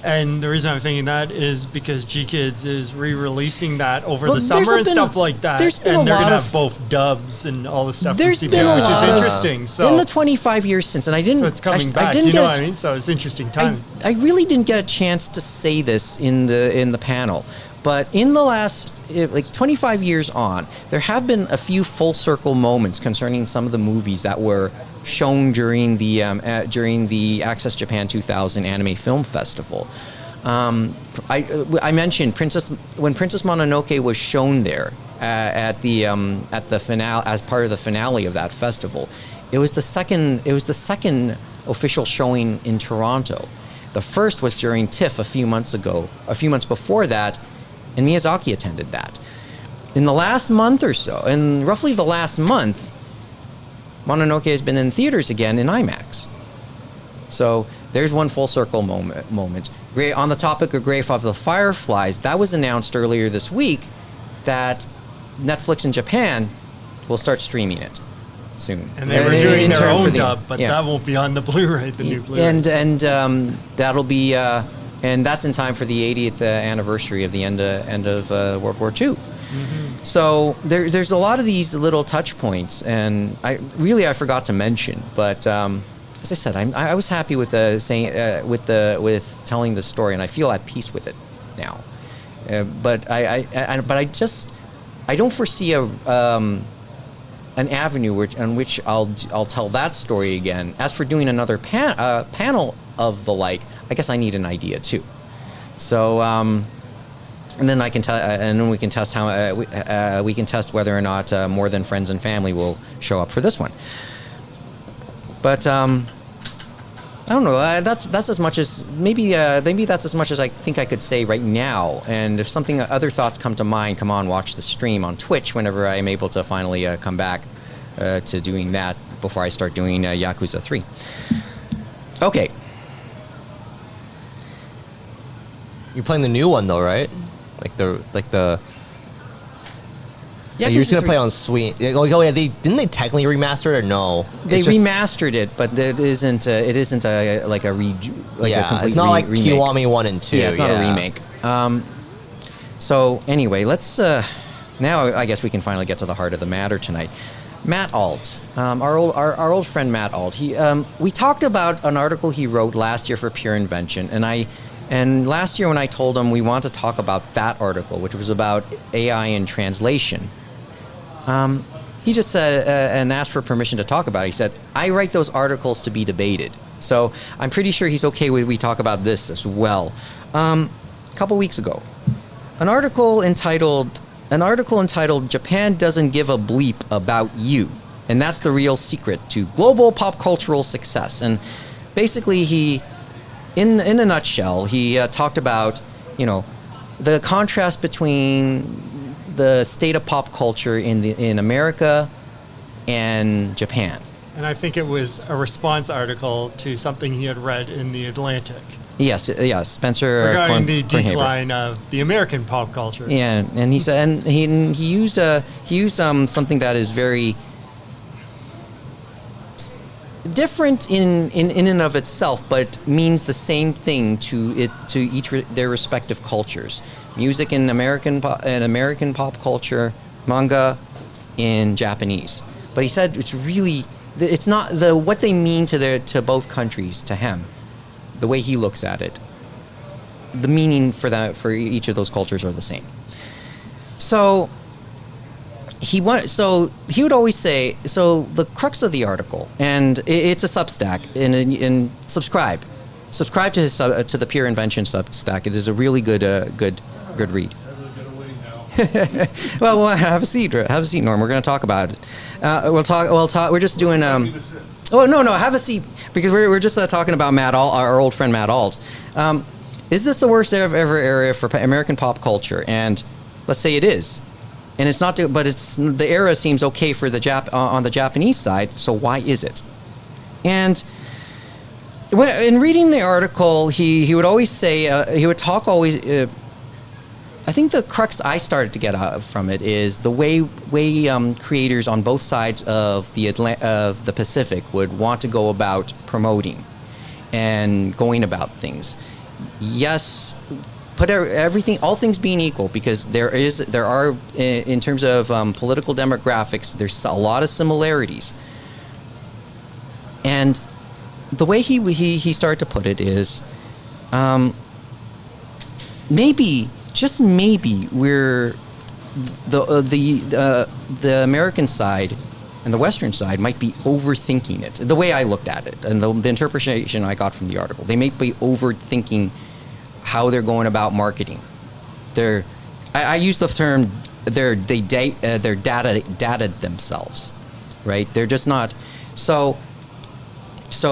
And the reason I'm thinking that is because GKids is re-releasing that over the summer and stuff like that. And they're going to have both dubs and all the stuff from CPM, which is interesting. So in the 25 years since, and I didn't... So it's coming back, you know what I mean? So it's interesting timing. I really didn't get a chance to say this in the panel. But in the last 25 years on, there have been a few full circle moments concerning some of the movies that were shown during the Access Japan 2000 Anime Film Festival. I mentioned when Princess Mononoke was shown there at the finale as part of the finale of that festival. It was the second official showing in Toronto. The first was during TIFF a few months before that. And Miyazaki attended that. In the last month or so, in roughly the last month, Mononoke has been in theaters again in IMAX. So there's one full circle moment. On the topic of Grave of the Fireflies, that was announced earlier this week that Netflix in Japan will start streaming it soon. And they were doing their own dub, but that won't be on the Blu-ray, the new Blu-ray. And that'll be... and that's in time for the 80th anniversary of the end of World War II. Mm-hmm. So there's a lot of these little touch points, and I forgot to mention. But as I said, I was happy with with telling the story, and I feel at peace with it now. But I don't foresee an avenue on which I'll tell that story again. As for doing another panel of the like, I guess I need an idea too. So, and then we can test how we can test whether or not More Than Friends and Family will show up for this one. But I don't know. That's as much as maybe that's as much as I think I could say right now. And if other thoughts come to mind, come on, watch the stream on Twitch whenever I'm able to finally come back to doing that before I start doing Yakuza 3. Okay. You're playing the new one though, right? Like the You're just gonna play on Swing. Oh yeah, didn't they technically remaster it or no? They remastered it, but it isn't a complete it's not like remake. Kiwami 1 and 2. Yeah, it's not a remake. So anyway, let's now I guess we can finally get to the heart of the matter tonight. Matt Alt, our old friend Matt Alt. We talked about an article he wrote last year for Pure Invention, and last year when I told him we want to talk about that article, which was about AI and translation, he just said and asked for permission to talk about it. He said, "I write those articles to be debated," so I'm pretty sure he's okay with we talk about this as well. A couple weeks ago, an article entitled "Japan Doesn't Give a Bleep About You," and that's the real secret to global pop cultural success. And basically, he, in a nutshell, he talked about the contrast between the state of pop culture in America and Japan. And I think it was a response article to something he had read in The Atlantic. Yes, Spencer. Regarding the decline of the American pop culture. Yeah, and he said, and he used something that is very different in and of itself, but means the same thing to their respective cultures. Music in American pop culture, manga in Japanese. But he said it's not what they mean to both countries to him. The way he looks at it, the meaning for each of those cultures are the same. So he would always say, so the crux of the article, and it's a Substack, and subscribe to his to the Pure Invention Substack. It is a really good read. Well, have a seat, Norm. We're going to talk about it. We'll talk. We're just doing. Oh no! Have a seat, because we're just talking about Matt Alt, our old friend Matt Alt. Is this the worst ever area for American pop culture? And let's say it is, and it's not. But the era seems okay for on the Japanese side. So why is it? And in reading the article, he would always say he would talk always. I think the crux I started to get out from it is the way creators on both sides of the Pacific would want to go about promoting and going about things. Yes, put everything, all things being equal, because there are in terms of political demographics, there's a lot of similarities. And the way he started to put it is, maybe. Just maybe we're the American side and the Western side might be overthinking it. The way I looked at it and the interpretation I got from the article, they may be overthinking how they're going about marketing. I use the term they're data themselves, right? They're just not so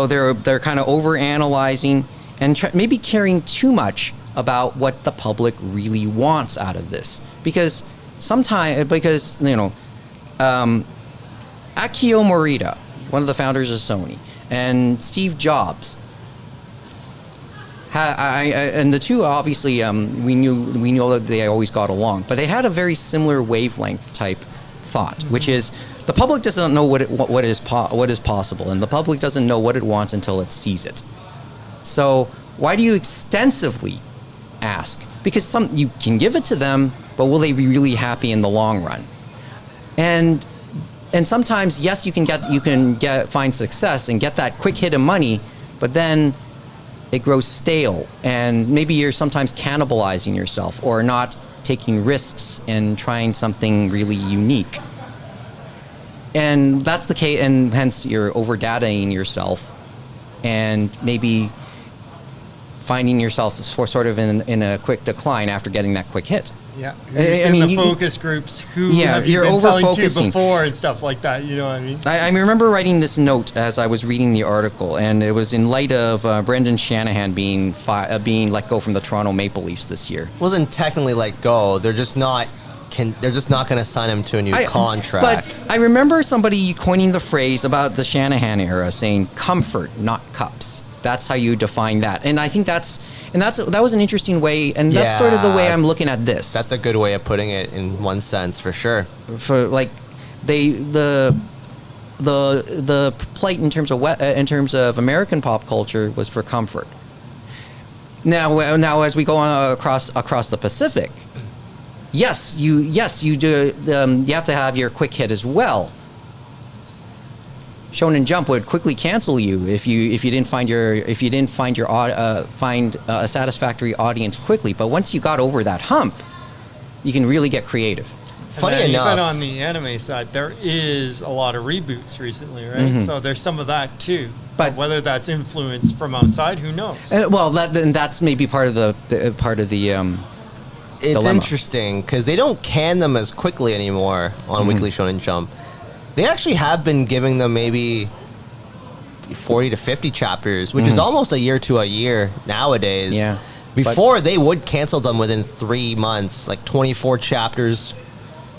they're kind of over analyzing and maybe caring too much about what the public really wants out of this, because Akio Morita, one of the founders of Sony, and Steve Jobs, and the two obviously we know that they always got along, but they had a very similar wavelength type thought, which is the public doesn't know what is possible, and the public doesn't know what it wants until it sees it. So why do you extensively ask? Because you can give it to them, but will they be really happy in the long run? And sometimes, yes, you can find success and get that quick hit of money, but then it grows stale, and maybe you're sometimes cannibalizing yourself or not taking risks and trying something really unique. And that's the case, and hence you're over-dataing yourself, and maybe finding yourself sort of in a quick decline after getting that quick hit. Yeah, the focus groups who have you been selling to before and stuff like that. You know what I mean? I remember writing this note as I was reading the article, and it was in light of Brendan Shanahan being let go from the Toronto Maple Leafs this year. Wasn't technically let go. They're just not going to sign him to a new contract. But I remember somebody coining the phrase about the Shanahan era, saying "comfort, not cups." That's how you define that, and I think that's And that was an interesting way, and that's sort of the way I'm looking at this. That's a good way of putting it in one sense, for sure. For like, the plight in terms of American pop culture was for comfort. Now as we go on across the Pacific, yes, you do. You have to have your quick hit as well. Shonen Jump would quickly cancel you if you didn't find a satisfactory audience quickly. But once you got over that hump, you can really get creative. Funny enough, even on the anime side, there is a lot of reboots recently, right? Mm-hmm. So there's some of that too. But whether that's influence from outside, who knows? Well, that's maybe part of the It's dilemma. Interesting because they don't can them as quickly anymore on Weekly Shonen Jump. They actually have been giving them maybe 40 to 50 chapters, which is almost a year to a year nowadays. Yeah. Before, they would cancel them within 3 months, like 24 chapters,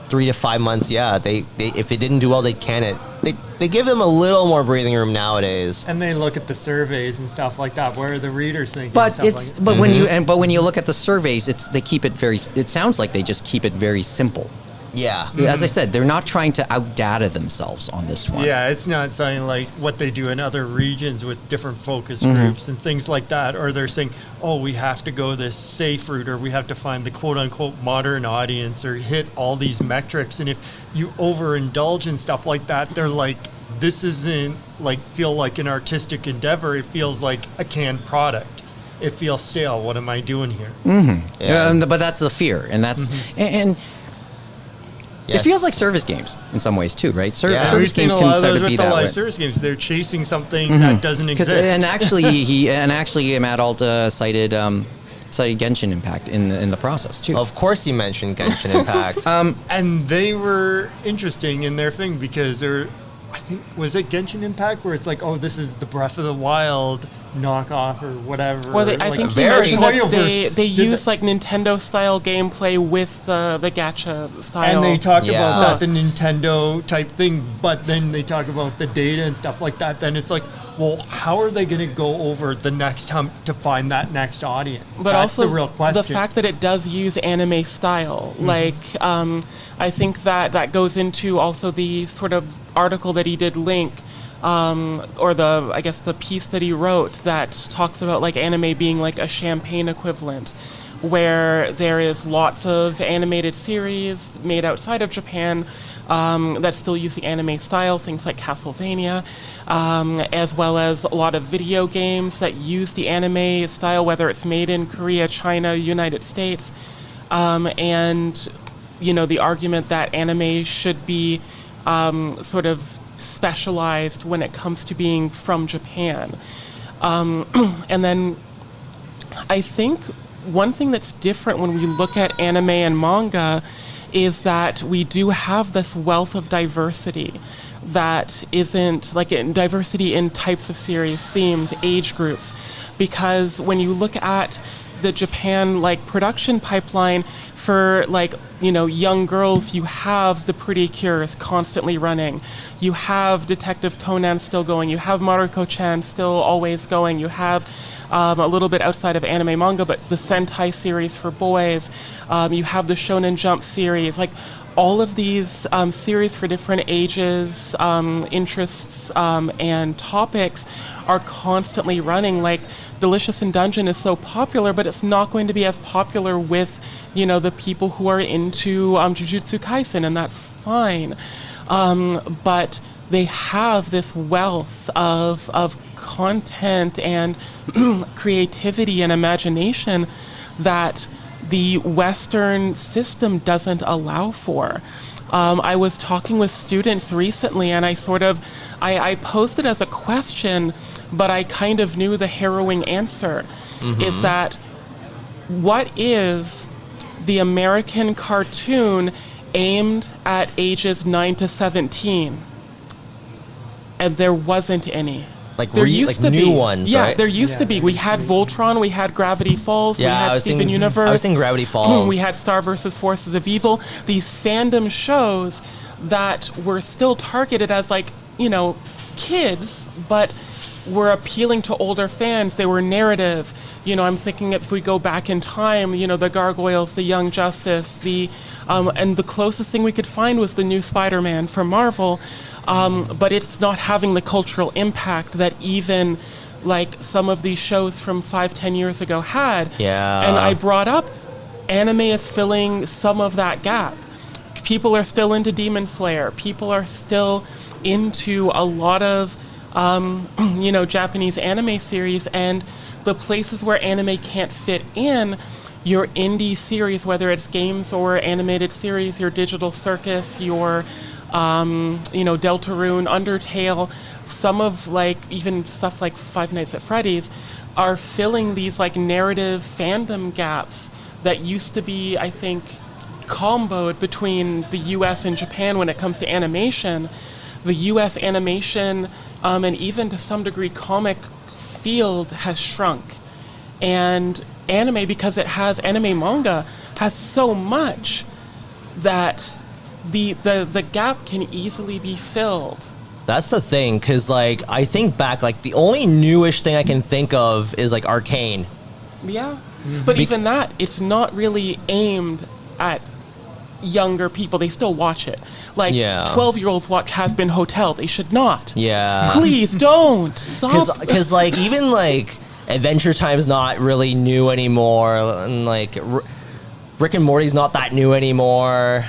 3 to 5 months. Yeah, they if it didn't do well, they'd can it. They give them a little more breathing room nowadays. And they look at the surveys and stuff like that. Where are the readers thinking? But when you look at the surveys, they keep it very. It sounds like they just keep it very simple. Yeah. As I said, they're not trying to outdata themselves on this one. Yeah, it's not saying like what they do in other regions with different focus groups and things like that. Or they're saying, oh, we have to go this safe route, or we have to find the quote-unquote modern audience, or hit all these metrics. And if you overindulge in stuff like that, they're like, this isn't feel like an artistic endeavor. It feels like a canned product. It feels stale. What am I doing here? Mm-hmm. Yeah. But that's the fear. And that's... and Yes. It feels like service games in some ways too, right? Service games can sort of be that way. Service games, they're chasing something that doesn't exist. And actually, Matt Alta cited Genshin Impact in the process too. Of course, he mentioned Genshin Impact. And they were interesting in their thing because they're, I think, was it Genshin Impact where it's like, oh, this is the Breath of the Wild knockoff or whatever. Well, I think you mentioned that they use Nintendo-style gameplay with the gacha style. And they talk about that, the Nintendo type thing, but then they talk about the data and stuff like that. Then it's like, well, how are they going to go over the next hump to find that next audience? But that's also the real question. The fact that it does use anime style. I think that goes into also the sort of article that he did link, or the piece that he wrote that talks about anime being like a champagne equivalent, where there is lots of animated series made outside of Japan that still use the anime style, things like Castlevania, as well as a lot of video games that use the anime style, whether it's made in Korea, China, United States, and the argument that anime should be sort of specialized when it comes to being from Japan. And then I think one thing that's different when we look at anime and manga is that we do have this wealth of diversity that isn't diversity in types of series, themes, age groups, because when you look at the Japan production pipeline for young girls, you have the Pretty Cures constantly running, you have Detective Conan still going, you have Maruko-chan still always going, you have a little bit outside of anime manga, but the Sentai series for boys, you have the Shonen Jump series, all of these series for different ages, interests, and topics are constantly running. Delicious in Dungeon is so popular, but it's not going to be as popular with, the people who are into Jujutsu Kaisen, and that's fine. But they have this wealth of content and creativity and imagination that the Western system doesn't allow for. I was talking with students recently, and I posed it as a question, but I kind of knew the harrowing answer, is that what is the American cartoon aimed at ages 9 to 17? And there wasn't any. There used to new be ones, yeah, right? There used to be. We had Voltron, we had Gravity Falls, we had Steven Universe. I was thinking Gravity Falls. We had Star vs. Forces of Evil. These fandom shows that were still targeted as kids, but were appealing to older fans. They were narrative. I'm thinking if we go back in time, the Gargoyles, the Young Justice, and the closest thing we could find was the new Spider-Man from Marvel. But it's not having the cultural impact that even like some of these shows from 5-10 years ago had. Yeah. And I brought up anime is filling some of that gap. People are still into Demon Slayer. People are still into a lot of Japanese anime series, and the places where anime can't fit in, your indie series, whether it's games or animated series, your Digital Circus, your Deltarune, Undertale, some of like even stuff like Five Nights at Freddy's are filling these like narrative fandom gaps that used to be, I think, comboed between the US and Japan when it comes to animation. The US animation and even to some degree comic field has shrunk. And anime, because it has anime manga, has so much that the gap can easily be filled. That's the thing, because like I think back, like the only newish thing I can think of is like Arcane. Yeah, but even that, it's not really aimed at younger people. They still watch it. Like 12-year-olds watch Has Been Hotel. They should not. Yeah. Please don't stop. Because like even like Adventure Time's not really new anymore, and like Rick and Morty's not that new anymore.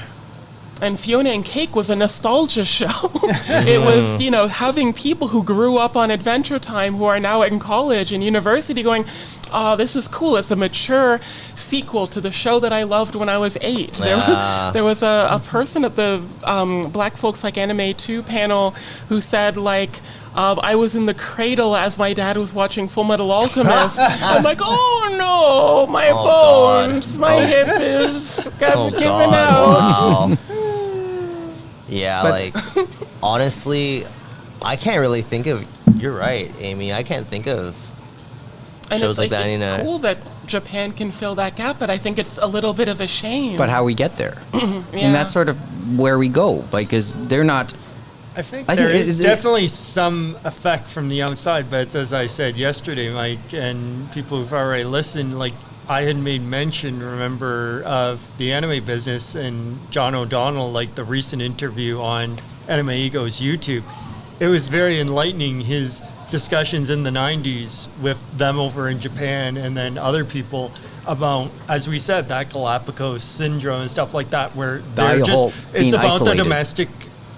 And Fiona and Cake was a nostalgia show. It was, having people who grew up on Adventure Time who are now in college and university going, oh, this is cool. It's a mature sequel to the show that I loved when I was 8. There was a person at the Black Folks Like Anime 2 panel who said, like, I was in the cradle as my dad was watching Full Metal Alchemist. I'm like, oh no, my bones, my hip is giving out. Wow. Yeah, like, honestly, I can't really think of... You're right, Amy. I can't think of shows like that. It's cool that Japan can fill that gap, but I think it's a little bit of a shame. But how we get there. And that's sort of where we go, because they're not... I think there is definitely some effect from the outside, but it's as I said yesterday, Mike, and people who've already listened, like, I had made mention, remember, of the anime business and John O'Donnell, like the recent interview on Anime Ego's YouTube. It was very enlightening, his discussions in the 90s with them over in Japan and then other people about, as we said, that Galapagos syndrome and stuff like that, where they're just, it's about isolated. The domestic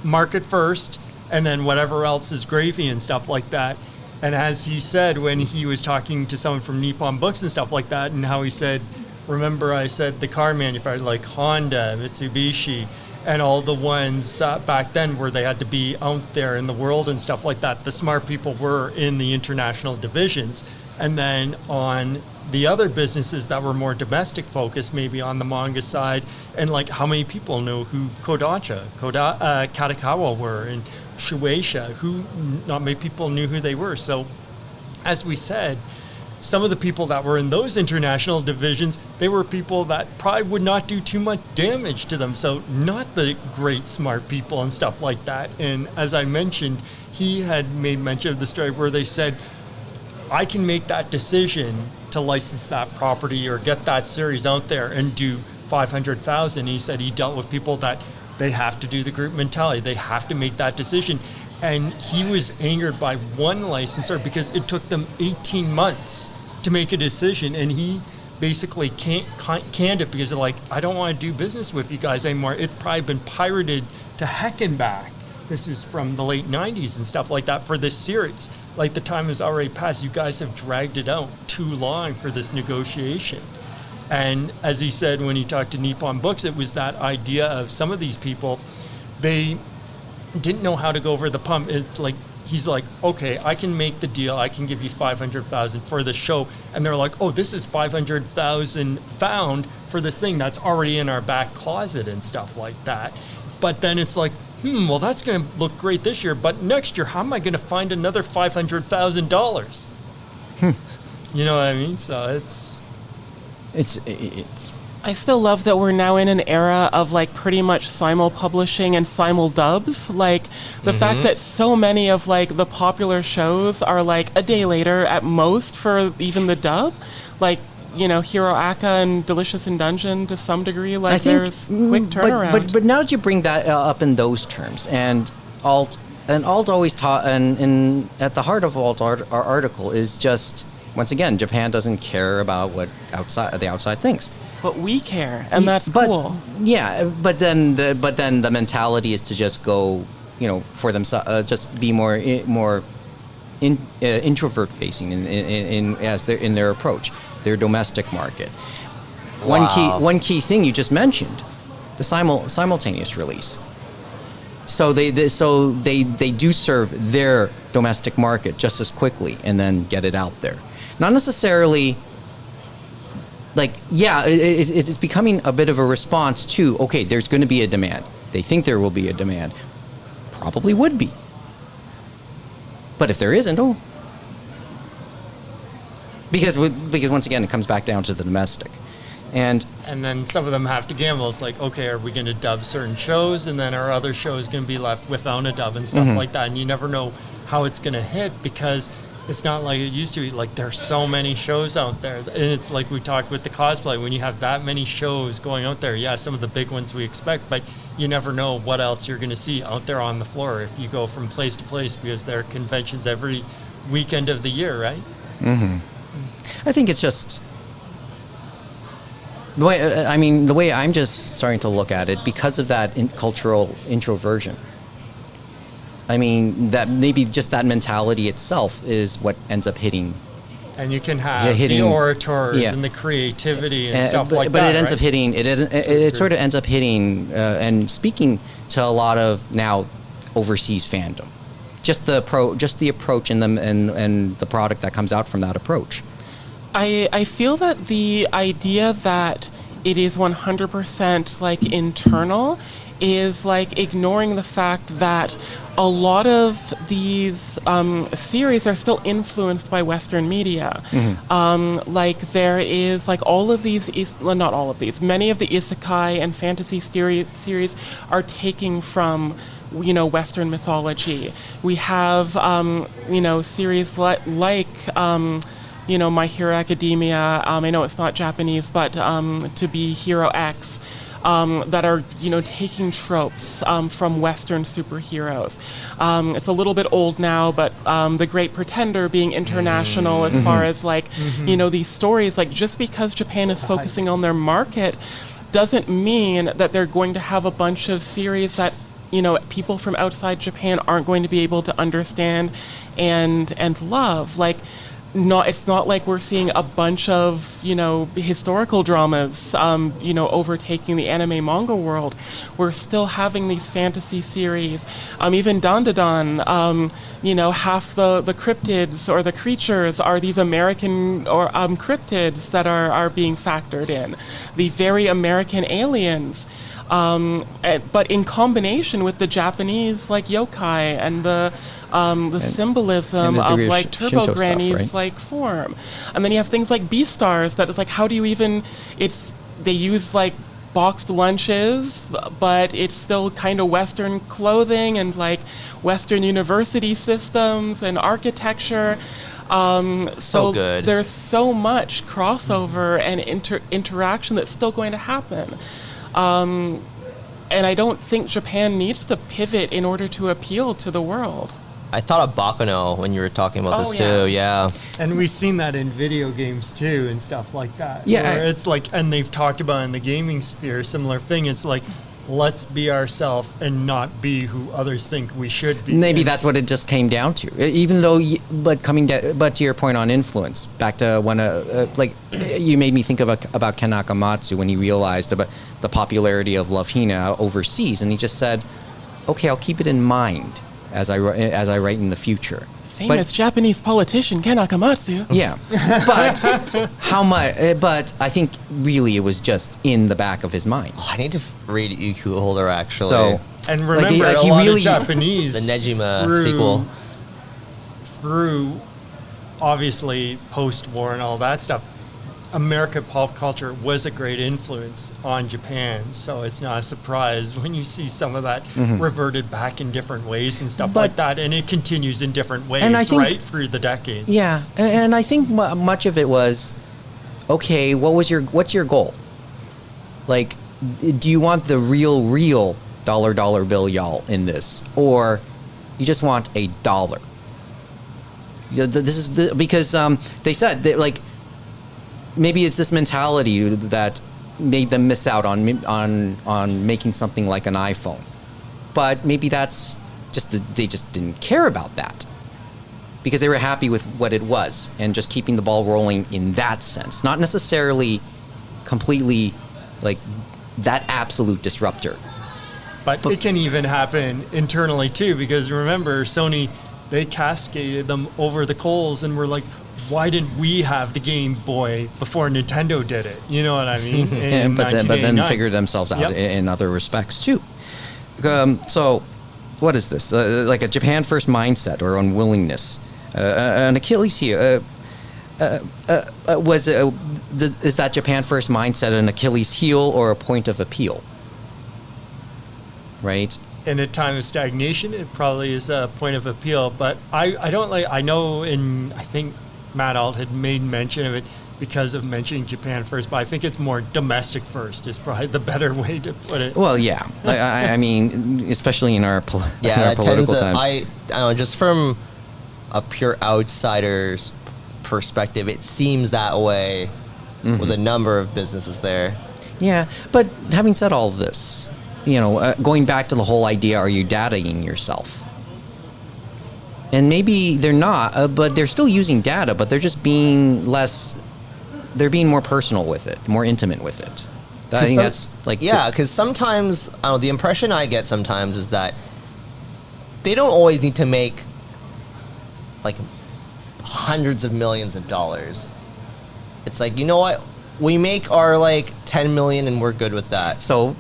market first and then whatever else is gravy and stuff like that. And as he said when he was talking to someone from Nippon Books and stuff like that, and how he said, remember I said the car manufacturers like Honda, Mitsubishi, and all the ones back then where they had to be out there in the world and stuff like that, the smart people were in the international divisions. And then on the other businesses that were more domestic focused, maybe on the manga side, and like how many people know who Kadokawa were, and Shueisha, who not many people knew who they were. So as we said, some of the people that were in those international divisions, they were people that probably would not do too much damage to them. So not the great smart people and stuff like that. And as I mentioned, he had made mention of the story where they said, I can make that decision to license that property or get that series out there and do 500,000. He said he dealt with people that they have to do the group mentality. They have to make that decision. And he was angered by one licensor because it took them 18 months to make a decision. And he basically canned it because they're like, I don't want to do business with you guys anymore. It's probably been pirated to heck and back. This was from the late 90s and stuff like that for this series. Like the time has already passed. You guys have dragged it out too long for this negotiation. And as he said when he talked to Nippon Books, it was that idea of some of these people, they didn't know how to go over the pump. It's like, he's like, okay, I can make the deal. I can give you 500,000 for the show. And they're like, oh, this is 500,000 found for this thing that's already in our back closet and stuff like that. But then it's like, well, that's going to look great this year. But next year, how am I going to find another $500,000? You know what I mean? So it's I still love that we're now in an era of like pretty much simul-publishing and simul-dubs. Like the fact that so many of like the popular shows are like a day later at most for even the dub. Like, you know, Hero Aka and Delicious in Dungeon to some degree. Like there's quick turnaround. But now that you bring that up in those terms, and Alt always taught, and at the heart of Alt our article is just, once again, Japan doesn't care about what the outside thinks. But we care, and that's cool. Yeah, but then the mentality is to just go, you know, for themselves, just be more introvert facing in their approach, their domestic market. Wow. One key thing you just mentioned, the simultaneous release. So they do serve their domestic market just as quickly and then get it out there. Not necessarily. Like, yeah, it's becoming a bit of a response to, okay, there's going to be a demand. They think there will be a demand. Probably would be. But if there isn't, because once again, it comes back down to the domestic. And then some of them have to gamble. It's like, okay, are we going to dub certain shows? And then our other show is going to be left without a dub and stuff like that. And you never know how it's going to hit because it's not like it used to be. Like, there's so many shows out there. And it's like we talked with the cosplay. When you have that many shows going out there, yeah, some of the big ones we expect, but you never know what else you're going to see out there on the floor if you go from place to place, because there are conventions every weekend of the year, right? I think it's just the way I'm just starting to look at it, because of that cultural introversion. I mean, that maybe just that mentality itself is what ends up hitting. And you can have the orators and the creativity and stuff like that. But it ends up hitting. It sort of ends up hitting and speaking to a lot of now overseas fandom. Just the approach and the product that comes out from that approach. I feel that the idea that it is 100% like internal is like ignoring the fact that a lot of these series are still influenced by Western media. Like there is like all of these, not all of these, many of the isekai and fantasy series are taking from, you know, Western mythology. We have, you know, series like you know, My Hero Academia, I know it's not Japanese, but to be Hero X, that are, you know, taking tropes from Western superheroes. It's a little bit old now, but The Great Pretender being international as far as like, you know, these stories, like just because Japan is focusing on their market doesn't mean that they're going to have a bunch of series that, you know, people from outside Japan aren't going to be able to understand and love. Like, it's not like we're seeing a bunch of, you know, historical dramas, you know, overtaking the anime manga world. We're still having these fantasy series. Even Dandadan, you know, half the cryptids or the creatures are these American or cryptids that are being factored in. The very American aliens. But in combination with the Japanese, like yokai and the symbolism of like Turbo Shinto Granny's stuff, right? like form, and then you have things like Beastars that is like, how do you even? They use like boxed lunches, but it's still kind of Western clothing and like Western university systems and architecture. So good. There's so much crossover and interaction that's still going to happen. And I don't think Japan needs to pivot in order to appeal to the world. I thought of Baccano when you were talking about this too. Yeah. And we've seen that in video games too and stuff like that. Yeah. Where it's like, and they've talked about in the gaming sphere, similar thing. It's like, let's be ourselves and not be who others think we should be. Maybe that's what it just came down to. Even though, but to your point on influence, back to when like you made me think of about Ken Akamatsu when he realized about the popularity of Love Hina overseas, and he just said, "Okay, I'll keep it in mind as I write in the future." Famous Japanese politician Ken Akamatsu. Yeah, but how much? But I think really it was just in the back of his mind. Oh, I need to read EQ Holder actually. So, and remember, like a he lot really, of Japanese, the Nejima sequel. Through obviously post-war and all that stuff, American pop culture was a great influence on Japan, so it's not a surprise when you see some of that reverted back in different ways and stuff like that, and it continues in different ways, right, through the decades. Yeah, and I think much of it was, okay, what's your goal? Like, do you want the real dollar bill y'all in this, or you just want a dollar? This is because they said that, like, maybe it's this mentality that made them miss out on making something like an iPhone, but maybe that's just they just didn't care about that because they were happy with what it was and just keeping the ball rolling in that sense, not necessarily completely like that absolute disruptor. But it can even happen internally too, because remember, Sony, they cascaded them over the coals and were like, why didn't we have the Game Boy before Nintendo did it? You know what I mean? But then figured themselves out in other respects too. So, what is this? Like a Japan first mindset or unwillingness? An Achilles heel? Is that Japan first mindset an Achilles heel or a point of appeal? Right. In a time of stagnation, it probably is a point of appeal. But I don't like. I know I think Matt Alt had made mention of it because of mentioning Japan first, but I think it's more domestic first is probably the better way to put it. Well, yeah. I mean, especially in our political times. I don't know, just from a pure outsider's perspective, it seems that way with a number of businesses there. Yeah, but having said all of this, going back to the whole idea, are you dataing yourself? And maybe they're not, but they're still using data, but they're just being they're being more personal with it, more intimate with it. I think that's like... Yeah, because sometimes, I don't know, the impression I get sometimes is that they don't always need to make, like, hundreds of millions of dollars. It's like, you know what? We make our, like, 10 million and we're good with that. So,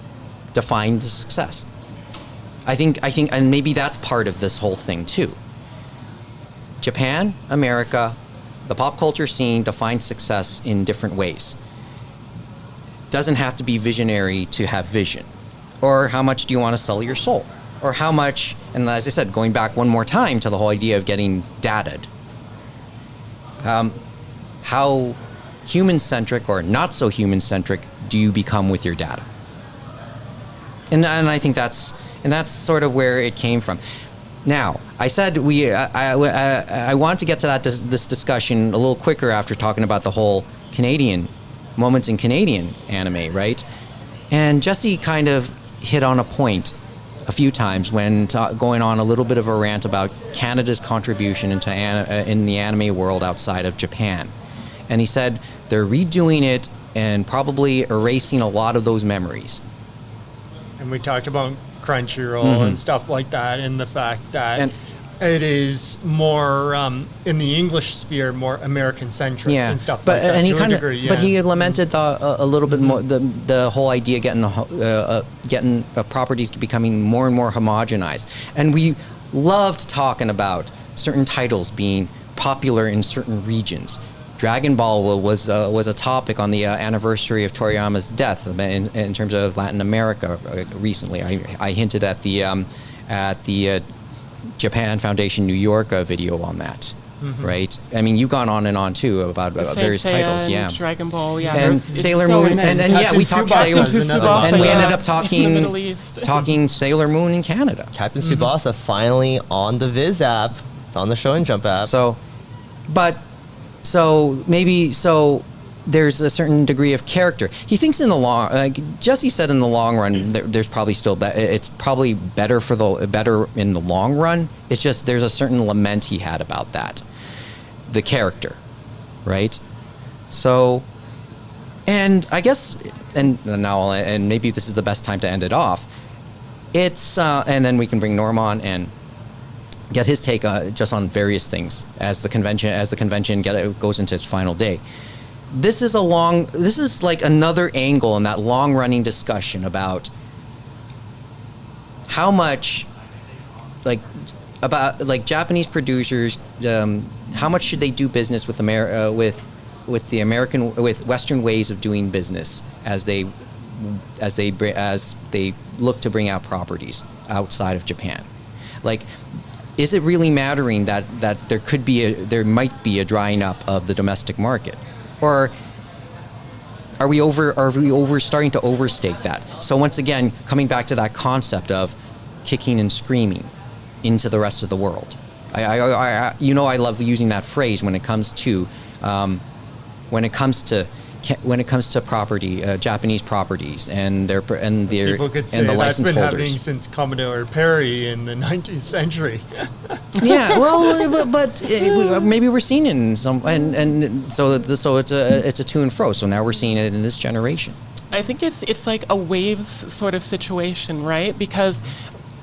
define the success. I think, and maybe that's part of this whole thing, too. Japan, America, the pop culture scene defines success in different ways. Doesn't have to be visionary to have vision. Or how much do you want to sell your soul? Or how much, and as I said, going back one more time to the whole idea of getting dated. How human-centric or not so human-centric do you become with your data? And I think that's sort of where it came from. Now, I said I want to get to this discussion a little quicker after talking about the whole Canadian moments in Canadian anime, right? And Jesse kind of hit on a point a few times when going on a little bit of a rant about Canada's contribution in the anime world outside of Japan. And he said they're redoing it and probably erasing a lot of those memories. And we talked about Crunchyroll and stuff like that, and the fact that it is more in the English sphere, more American-centric and stuff like that. And but he lamented a little bit more the whole idea getting properties becoming more and more homogenized. And we loved talking about certain titles being popular in certain regions. Dragon Ball was a topic on the anniversary of Toriyama's death in terms of Latin America recently. I hinted at the Japan Foundation New York video on that, right? I mean, you've gone on and on too about various titles, Dragon Ball, and Sailor Moon, and we talked Sailor, and we ended up talking Sailor Moon in Canada. Captain Tsubasa finally on the Viz app. It's on the Show and Jump app. So there's a certain degree of character. He thinks in the long, Jesse said in the long run, there's probably still it's probably better in the long run. It's just there's a certain lament he had about that, the character, right? So, and I guess, and maybe this is the best time to end it off. It's and then we can bring Norm on and get his take just on various things as the convention goes into its final day. This is like another angle in that long-running discussion about how much, about Japanese producers, how much should they do business with Western ways of doing business as they look to bring out properties outside of Japan. Like, is it really mattering that there might be a drying up of the domestic market, or are we starting to overstate that? So once again, coming back to that concept of kicking and screaming into the rest of the world. I love using that phrase when it comes to property, Japanese properties and their People could say and the that's license been holders. happening since Commodore Perry in the 19th century. Yeah, well, but maybe we're seeing it in some, and so it's a to and fro. So now we're seeing it in this generation. I think it's like a waves sort of situation, right? Because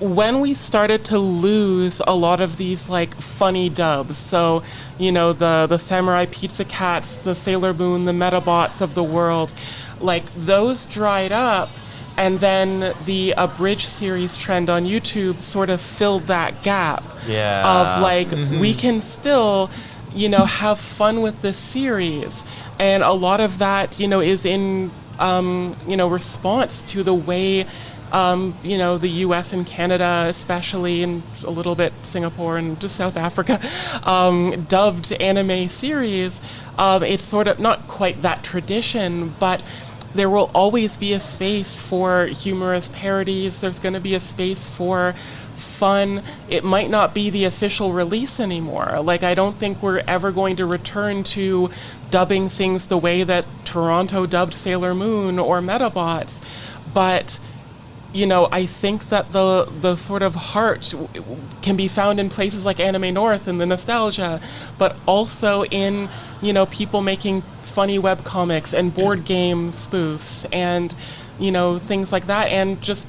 when we started to lose a lot of these like funny dubs, so the Samurai Pizza Cats, the Sailor Moon, the Metabots of the world, like those dried up, and then the abridged series trend on YouTube sort of filled that gap of like we can still have fun with this series, and a lot of that is in response to the way the U.S. and Canada, especially, and a little bit Singapore and just South Africa, dubbed anime series. It's sort of not quite that tradition, but there will always be a space for humorous parodies. There's going to be a space for fun. It might not be the official release anymore. Like, I don't think we're ever going to return to dubbing things the way that Toronto dubbed Sailor Moon or Metabots, but I think that the sort of heart can be found in places like Anime North and the nostalgia, but also in, people making funny webcomics and board game spoofs and, things like that, and just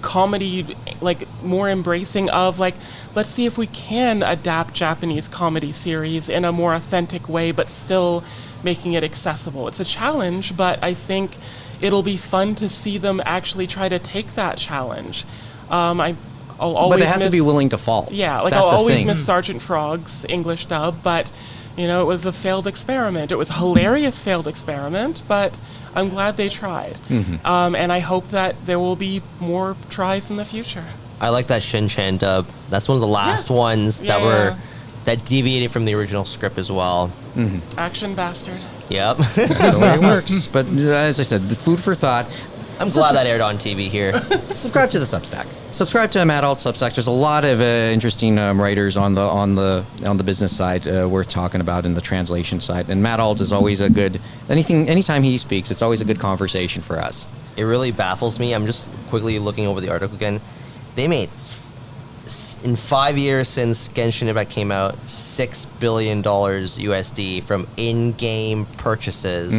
comedy, like more embracing of like, let's see if we can adapt Japanese comedy series in a more authentic way, but still making it accessible. It's a challenge, but I think it'll be fun to see them actually try to take that challenge. I'll always but they have to be willing to fall. Yeah, like That's I'll always thing. miss Sergeant Frog's English dub, but it was a failed experiment. It was a hilarious failed experiment, but I'm glad they tried. And I hope that there will be more tries in the future. I like that Shin-Chan dub. That's one of the last ones that deviated from the original script as well. Action bastard. Yep. The way it works. But as I said, the food for thought. I'm glad that aired on TV here. Subscribe to the Substack. Subscribe to Adult Substack. There's a lot of interesting writers on the business side worth talking about, in the translation side. And Matt Alt is always a good anytime he speaks, it's always a good conversation for us. It really baffles me. I'm just quickly looking over the article again. They made, in 5 years since Genshin Impact came out, $6 billion USD from in-game purchases.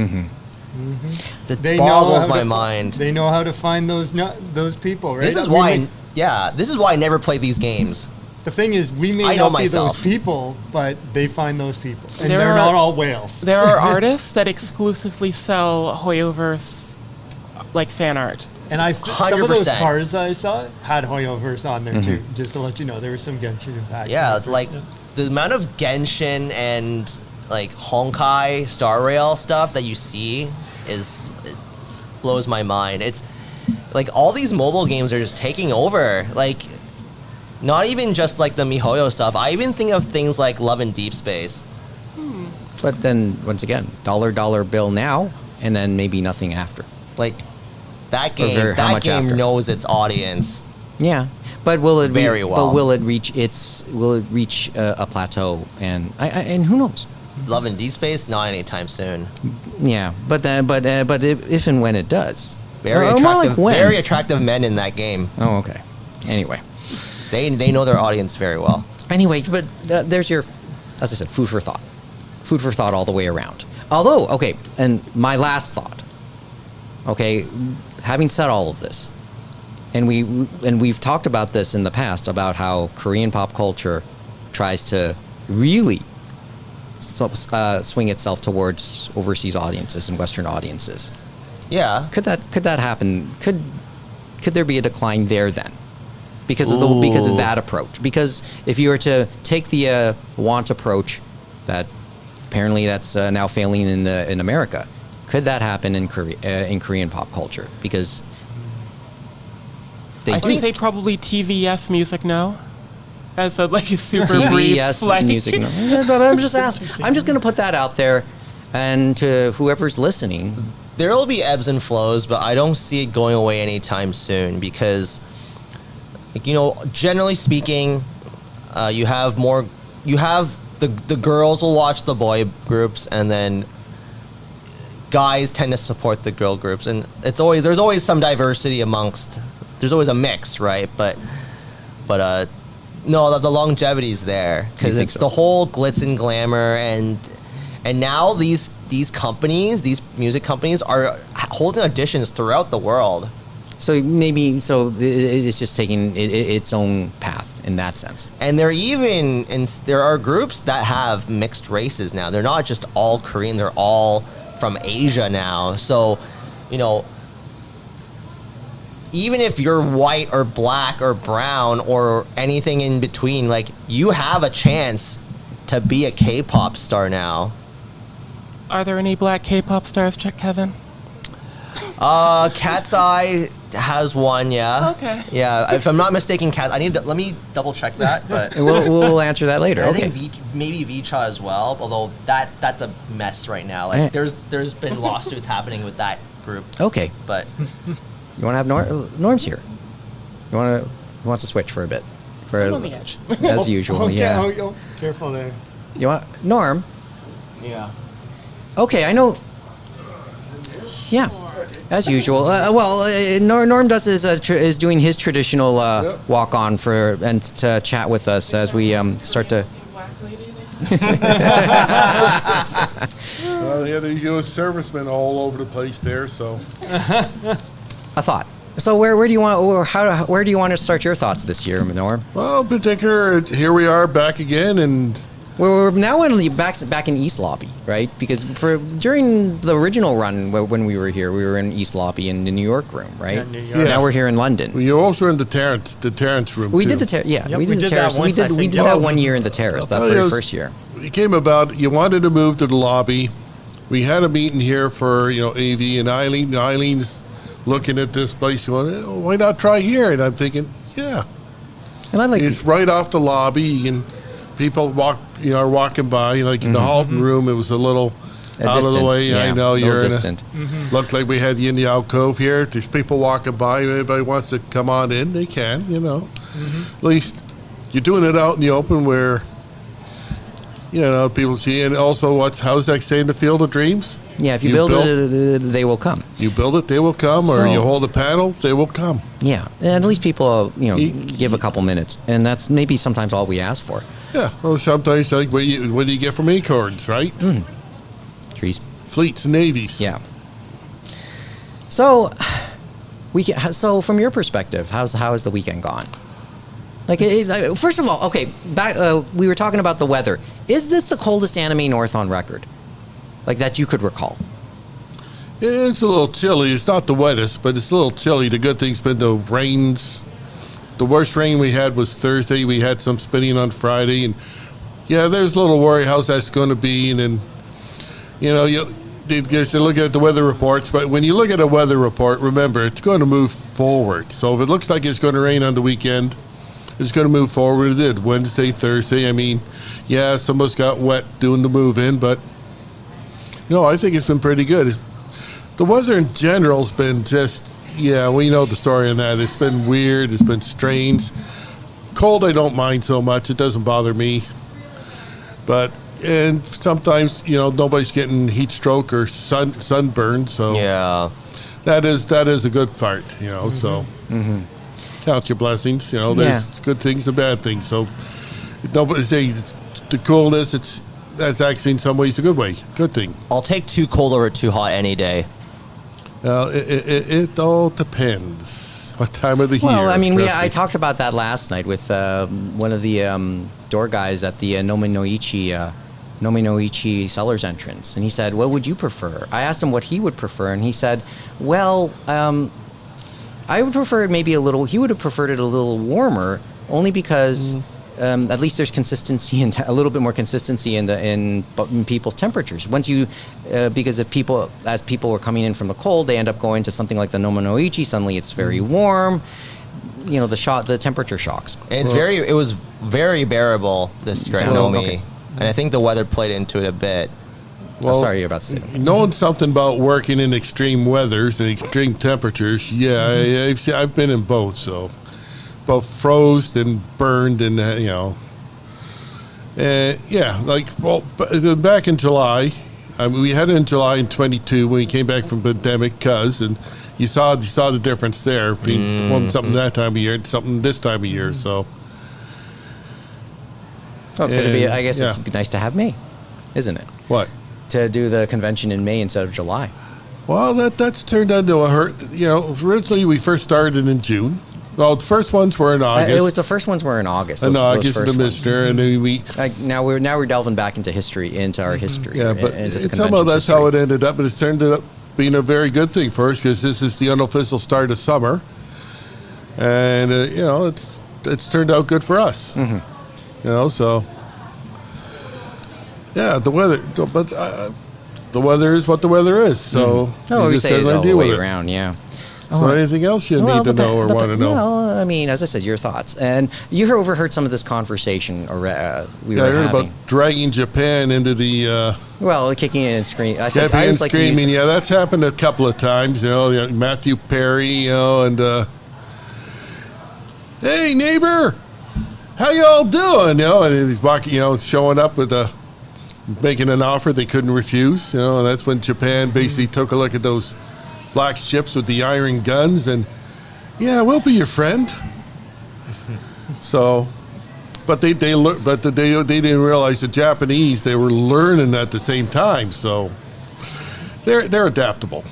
That boggles my mind. They know how to find those people, right? This is why I never play these games. The thing is, we may not be those people, but they find those people, and they're not all whales. There are artists that exclusively sell Hoyoverse like fan art. And some of those cars I saw had Hoyoverse on there too. Just to let you know, there was some Genshin Impact. Yeah, the amount of Genshin and like Honkai Star Rail stuff that you see it blows my mind. It's like all these mobile games are just taking over. Like, not even just like the MiHoYo stuff. I even think of things like Love and Deep Space. But then once again, dollar bill now, and then maybe nothing after. Like that game knows its audience. Yeah, but will it very well? But will it reach a plateau? And who knows? Love and Deep Space, not anytime soon. Yeah, but if and when it does, very attractive men in that game. Oh, okay. Anyway, they know their audience very well. Anyway, but there's your, as I said, food for thought all the way around. Although, okay, and my last thought. Okay, having said all of this, and we've talked about this in the past about how Korean pop culture tries to really swing itself towards overseas audiences and Western audiences. Yeah. Could that happen? Could there be a decline there then? Because of that approach. Because if you were to take the want approach that apparently that's now failing in America. Could that happen in Korean pop culture? Because I would say probably TVS music, no? As a super brief music. No. But I'm just asking. I'm just going to put that out there, and to whoever's listening, there will be ebbs and flows, but I don't see it going away anytime soon because, generally speaking, you have the girls will watch the boy groups, and then guys tend to support the girl groups, and there's always some diversity amongst. There's always a mix, right? But no, the longevity's there because it's the whole glitz and glamour, and now these music companies are holding auditions throughout the world. So it's just taking its own path in that sense. And there are groups that have mixed races now. They're not just all Korean; they're all from Asia now. So, even if you're white or black or brown or anything in between, you have a chance to be a K-pop star now. Are there any black K-pop stars, Kevin? Cat's Eye has one, yeah. Okay. Yeah, if I'm not mistaken, let me double check that, but we'll answer that later. I think maybe Vicha as well, although that's a mess right now. There's been lawsuits happening with that group. Okay. But you want to have Norm's here. Who wants to switch for a bit? I'm on the edge. As usual, yeah. Oh, careful there. You want Norm? Yeah. Okay, I know. Yeah, as usual. Norm is doing his traditional walk on and to chat with us as we start to. Well, yeah, there's servicemen all over the place there, so. A thought. So where do you want where do you want to start your thoughts this year, Norm? Well, in particular, here we are back again, and we're now back in East Lobby, right? Because during the original run when we were here, we were in East Lobby in the New York room, right? Yeah, New York. Now we're here in London. Well, you're also in the Terrace room. We too. did the Terrace. Yeah, yep, we did the Terrace. We did that 1 year in the Terrace. That very first year. It came about. You wanted to move to the lobby. We had a meeting here for AV and Eileen. Eileen's looking at this place, going, why not try here? And I'm thinking, yeah. And I like it's right off the lobby, and people are walking by. In the Halton room, it was a little out of the way. Yeah, I know you're distant. Looked like we had you in the alcove here. There's people walking by. If anybody wants to come on in, they can. At least you're doing it out in the open where people see. And also, how's that say in the Field of Dreams? Yeah, if you build it, they will come. You build it, they will come, or you hold a panel, they will come. Yeah, and at least people, give a couple minutes, and that's maybe sometimes all we ask for. Yeah, well, sometimes what do you get from acorns, right? Trees, fleets, navies. Yeah. So, so from your perspective, how has the weekend gone? First of all, okay, back we were talking about the weather. Is this the coldest anime north on record? That you could recall? It's a little chilly. It's not the wettest, but it's a little chilly. The good thing's been the rains. The worst rain we had was Thursday. We had some spinning on Friday, and there's a little worry how's that's going to be. And then, you guys look at the weather reports, but when you look at a weather report, remember it's going to move forward. So if it looks like it's going to rain on the weekend, it's going to move forward. It did Wednesday, Thursday. I mean, some of us got wet doing the move in, but. No, I think it's been pretty good. The weather in general's been just, we know the story on that. It's been weird. It's been strange. Cold, I don't mind so much. It doesn't bother me. And sometimes, nobody's getting heat stroke or sunburn. So that is a good part, so count your blessings. There's good things and bad things. So nobody say the coolness, that's actually in some ways a good thing. I'll take too cold over too hot any day. It all depends what time of the year. Well, I mean, I talked about that last night with one of the door guys at the Nominoichi Sellers entrance, and he said, "What would you prefer?" I asked him what he would prefer, and he said, "Well, I would prefer it maybe a little." He would have preferred it a little warmer, only because at least there's consistency and a little bit more consistency in people's temperatures. Once you, because as people were coming in from the cold, they end up going to something like the Nomonoichi. Suddenly, it's very warm. The temperature shocks. And it was very bearable, this Nomi, okay. And I think the weather played into it a bit. Well, sorry, you're about to say that. Knowing something about working in extreme weathers and extreme temperatures, I've been in both, so both froze and burned, and back in July. We had it in July in 22 when we came back from pandemic, and you saw the difference there between something that time of year and something this time of year. So, well, it's going to be. I guess it's nice to have May, isn't it? What? To do the convention in May instead of July. Well, that's turned into a hurt. Originally we first started in June. Well, the first ones were in August. The first ones were in August. In August, the Mister, and then we. Now we're delving back into history, into our history. Yeah, but somehow that's how it ended up, and it turned out being a very good thing for us because this is the unofficial start of summer, and it's turned out good for us. So. Yeah, the weather, but the weather is what the weather is. So we say it all the way around. Yeah. So anything else you need to know or want to know? Well, I mean, as I said, your thoughts, and you overheard some of this conversation, or I heard about dragging Japan into the. Kicking in and screaming. I was screaming. Yeah, that's happened a couple of times. Matthew Perry. And hey, neighbor, how y'all doing? And he's walking. Showing up with making an offer they couldn't refuse. And that's when Japan basically took a look at those black ships with the iron guns, and we'll be your friend. So, but they didn't realize the Japanese, they were learning at the same time. So they're adaptable.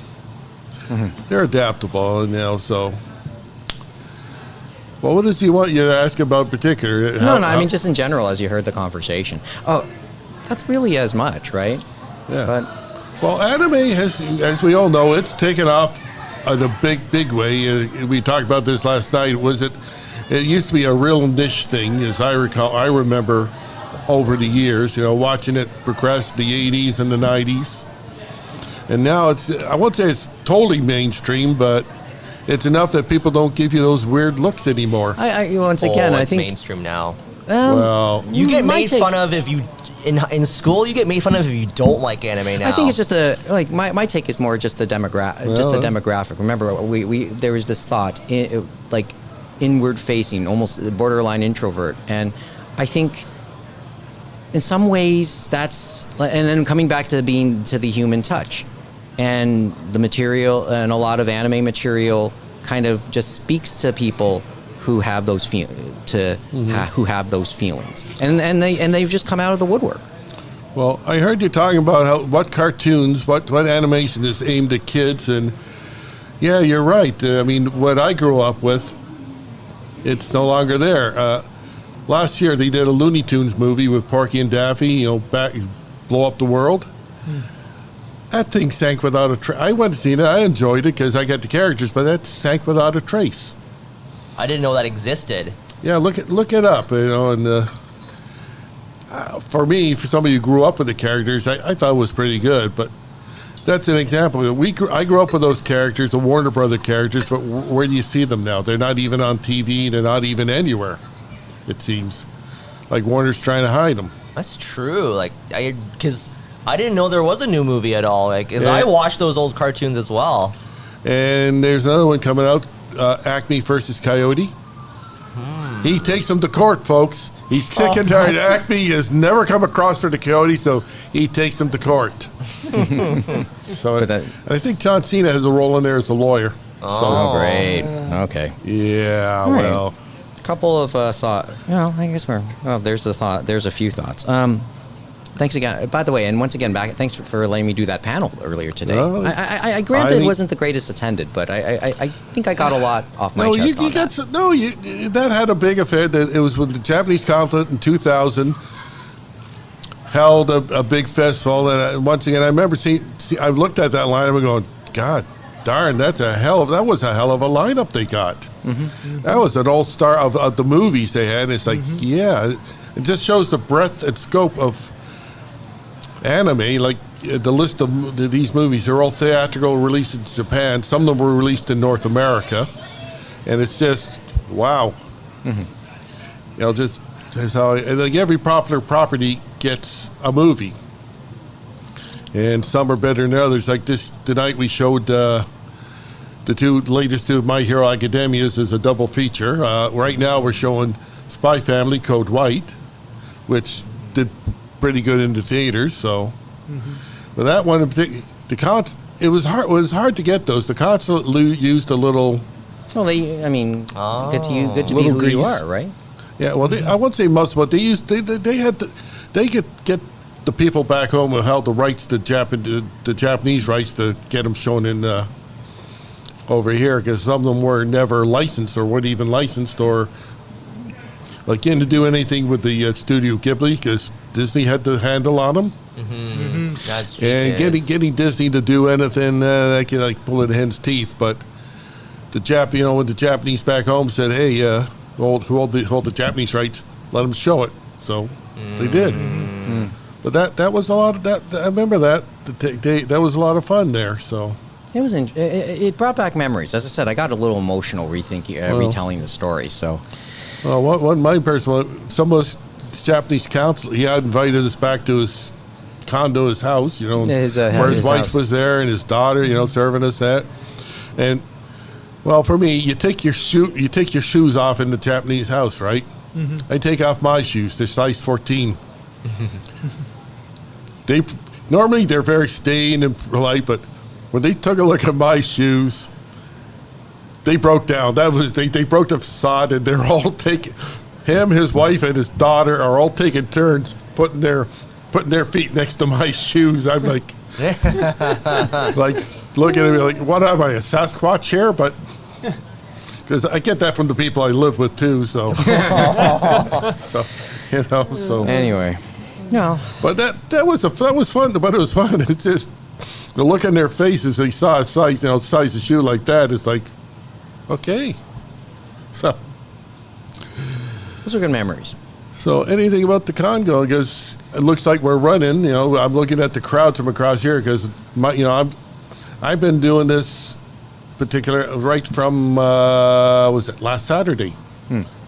They're adaptable, and so. Well, what does he want you to ask about in particular? I mean just in general, as you heard the conversation. Oh, that's really as much, right? Yeah. Well, anime has, as we all know, it's taken off in a big way. We talked about this last night. It used to be a real niche thing, as I recall. I remember over the years, watching it progress the 80s and the 90s. And now I won't say it's totally mainstream, but it's enough that people don't give you those weird looks anymore. I think mainstream now. Well, you get made fun of if you in school. You get made fun of if you don't like anime now. I think it's just my take is more just the demographic. Remember, there was this thought inward facing, almost borderline introvert, and I think in some ways that's, and then coming back to the human touch, and the material, and a lot of anime material kind of just speaks to people who have those who have those feelings, and they've just come out of the woodwork. Well, I heard you talking about what cartoons, what animation is aimed at kids, and yeah, you're right. I mean, what I grew up with, it's no longer there. Last year they did a Looney Tunes movie with Porky and Daffy, blow up the world. That thing sank without a trace. I went to see it. I enjoyed it because I got the characters, but that sank without a trace. I didn't know that existed. Yeah, look it up. And for me, for somebody who grew up with the characters, I thought it was pretty good. But that's an example. I grew up with those characters, the Warner Brother characters, but where do you see them now? They're not even on TV. They're not even anywhere. It seems like Warner's trying to hide them. That's true. Because I didn't know there was a new movie at all. I watched those old cartoons as well. And there's another one coming out, Acme versus Coyote. He takes them to court, folks. He's sick and tired. Acme has never come across for the Coyote, so he takes them to court. I think John Cena has a role in there as a lawyer. Oh, great. Okay. Yeah, right. Well. Couple of thoughts. I guess there's a thought. There's a few thoughts. Thanks again. By the way, and once again, thanks for letting me do that panel earlier today. I granted it wasn't the greatest attended, but I think I got a lot off my chest on that. That had a big effect. It was when the Japanese consulate in 2000 held a big festival, and once again, I remember I looked at that line and I'm going, God, darn, that was a hell of a lineup they got. That was an all-star of the movies they had. It's like, yeah, it just shows the breadth and scope of anime. Like the list of these movies, they're all theatrical released in Japan. Some of them were released in North America, and it's just wow. You know, just that's how. Like every popular property gets a movie, and some are better than others. Like tonight we showed the latest two My Hero Academias as a double feature. Right now we're showing Spy Family Code White, which did pretty good in the theaters. So, but that one in particular, it was hard. It was hard to get those. The console used a little. Well, good to be who you are, right? Yeah. Well, I wouldn't say most, but they could get the people back home who held the rights, the Japanese rights, to get them shown in over here, because some of them were never licensed or weren't even licensed, or like to do anything with the Studio Ghibli, because Disney had the handle on them. That's true. And getting Disney to do anything, that could like pull in hen's teeth. But when the Japanese back home said, "Hey, hold the Japanese rights, let them show it," so they did. But that was a lot of that. I remember that that was a lot of fun there. So it was. It brought back memories. As I said, I got a little emotional retelling the story. So, well, one my personal, some of the Japanese council, he had invited us back to his condo, his house, where his wife house was there and his daughter, serving us that. And well, for me, you take your shoes off in the Japanese house, right? I take off my shoes. They're size 14. Normally they're very stained and polite, but when they took a look at my shoes, they broke down. They broke the facade, and they're all taking. Him, his wife, and his daughter are all taking turns putting their feet next to my shoes. I'm like, looking at me like, what am I, a Sasquatch here? But because I get that from the people I live with too. So, so anyway, no. But that was fun. But it was fun. It's just the look on their faces. They saw a size, size of shoe like that. It's like, okay, so. Those are good memories. So anything about the Congo? Because it looks like we're running. I'm looking at the crowds from across here because I've been doing this particular right from was it last Saturday,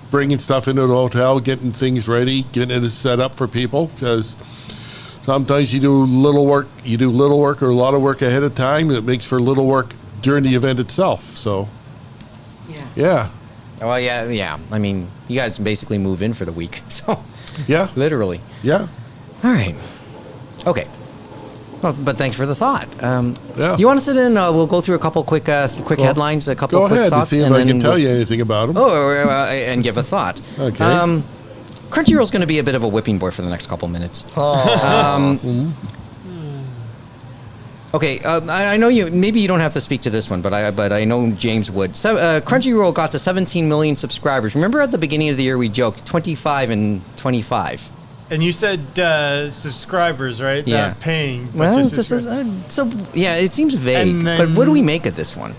bringing stuff into the hotel, getting things ready, getting it set up for people. Because sometimes you do little work or a lot of work ahead of time. It makes for little work during the event itself. So yeah. Well, yeah. I mean, you guys basically move in for the week, so yeah, literally. Yeah. All right. Okay. Well, but thanks for the thought. Yeah. You want to sit in? We'll go through a couple quick headlines, a couple quick thoughts, to see if I can tell you anything about them. And give a thought. Okay. Crunchyroll's going to be a bit of a whipping boy for the next couple minutes. Okay, I know maybe you don't have to speak to this one, but I know James would. Crunchyroll got to 17 million subscribers. Remember at the beginning of the year we joked 25 and 25. And you said subscribers, right? Yeah. Not paying. But Well, just it seems vague. But what do we make of this one?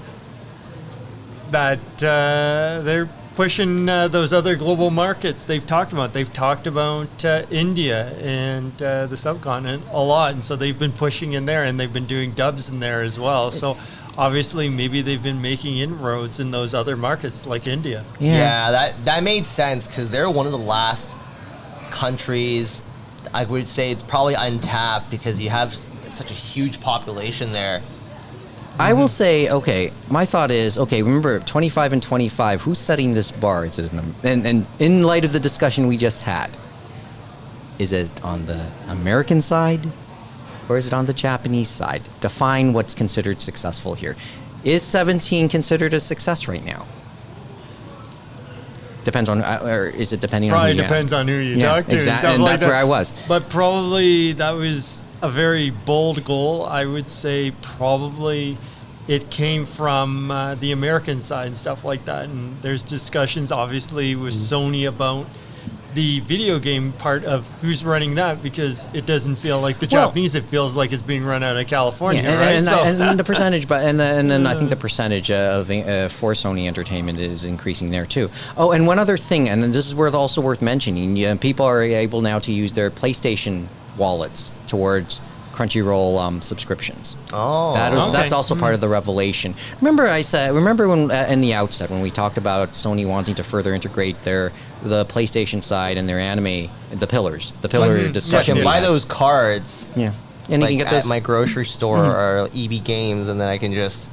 That they're pushing those other global markets they've talked about. They've talked about India and the subcontinent a lot, and so they've been pushing in there, and they've been doing dubs in there as well. So obviously, maybe they've been making inroads in those other markets like India. Yeah, that made sense because they're one of the last countries. I would say it's probably untapped because you have such a huge population there. I will say, okay, my thought is, okay, remember 25 and 25, who's setting this bar? Is it and in light of the discussion we just had, is it on the American side or is it on the Japanese side? Define what's considered successful here. Is 17 considered a success right now? Depends on, or is it depending on who you depends ask? on who you talk to. Exactly, and that's where I was. But probably that was a very bold goal. I would say probably it came from the American side and stuff like that. And there's discussions, obviously, with Sony about the video game part of who's running that, because it doesn't feel like the Japanese. It feels like it's being run out of California, right? And the percentage, and then I think the percentage of for Sony Entertainment is increasing there too. Oh, and one other thing, and this is also worth mentioning. People are able now to use their PlayStation wallets towards Crunchyroll subscriptions. Oh, that's also part of the revelation. Remember when in the outset when we talked about Sony wanting to further integrate the PlayStation side and their anime, the pillar discussion. I can buy those cards. Yeah, and like you can get at those my grocery store or EB Games, and then I can just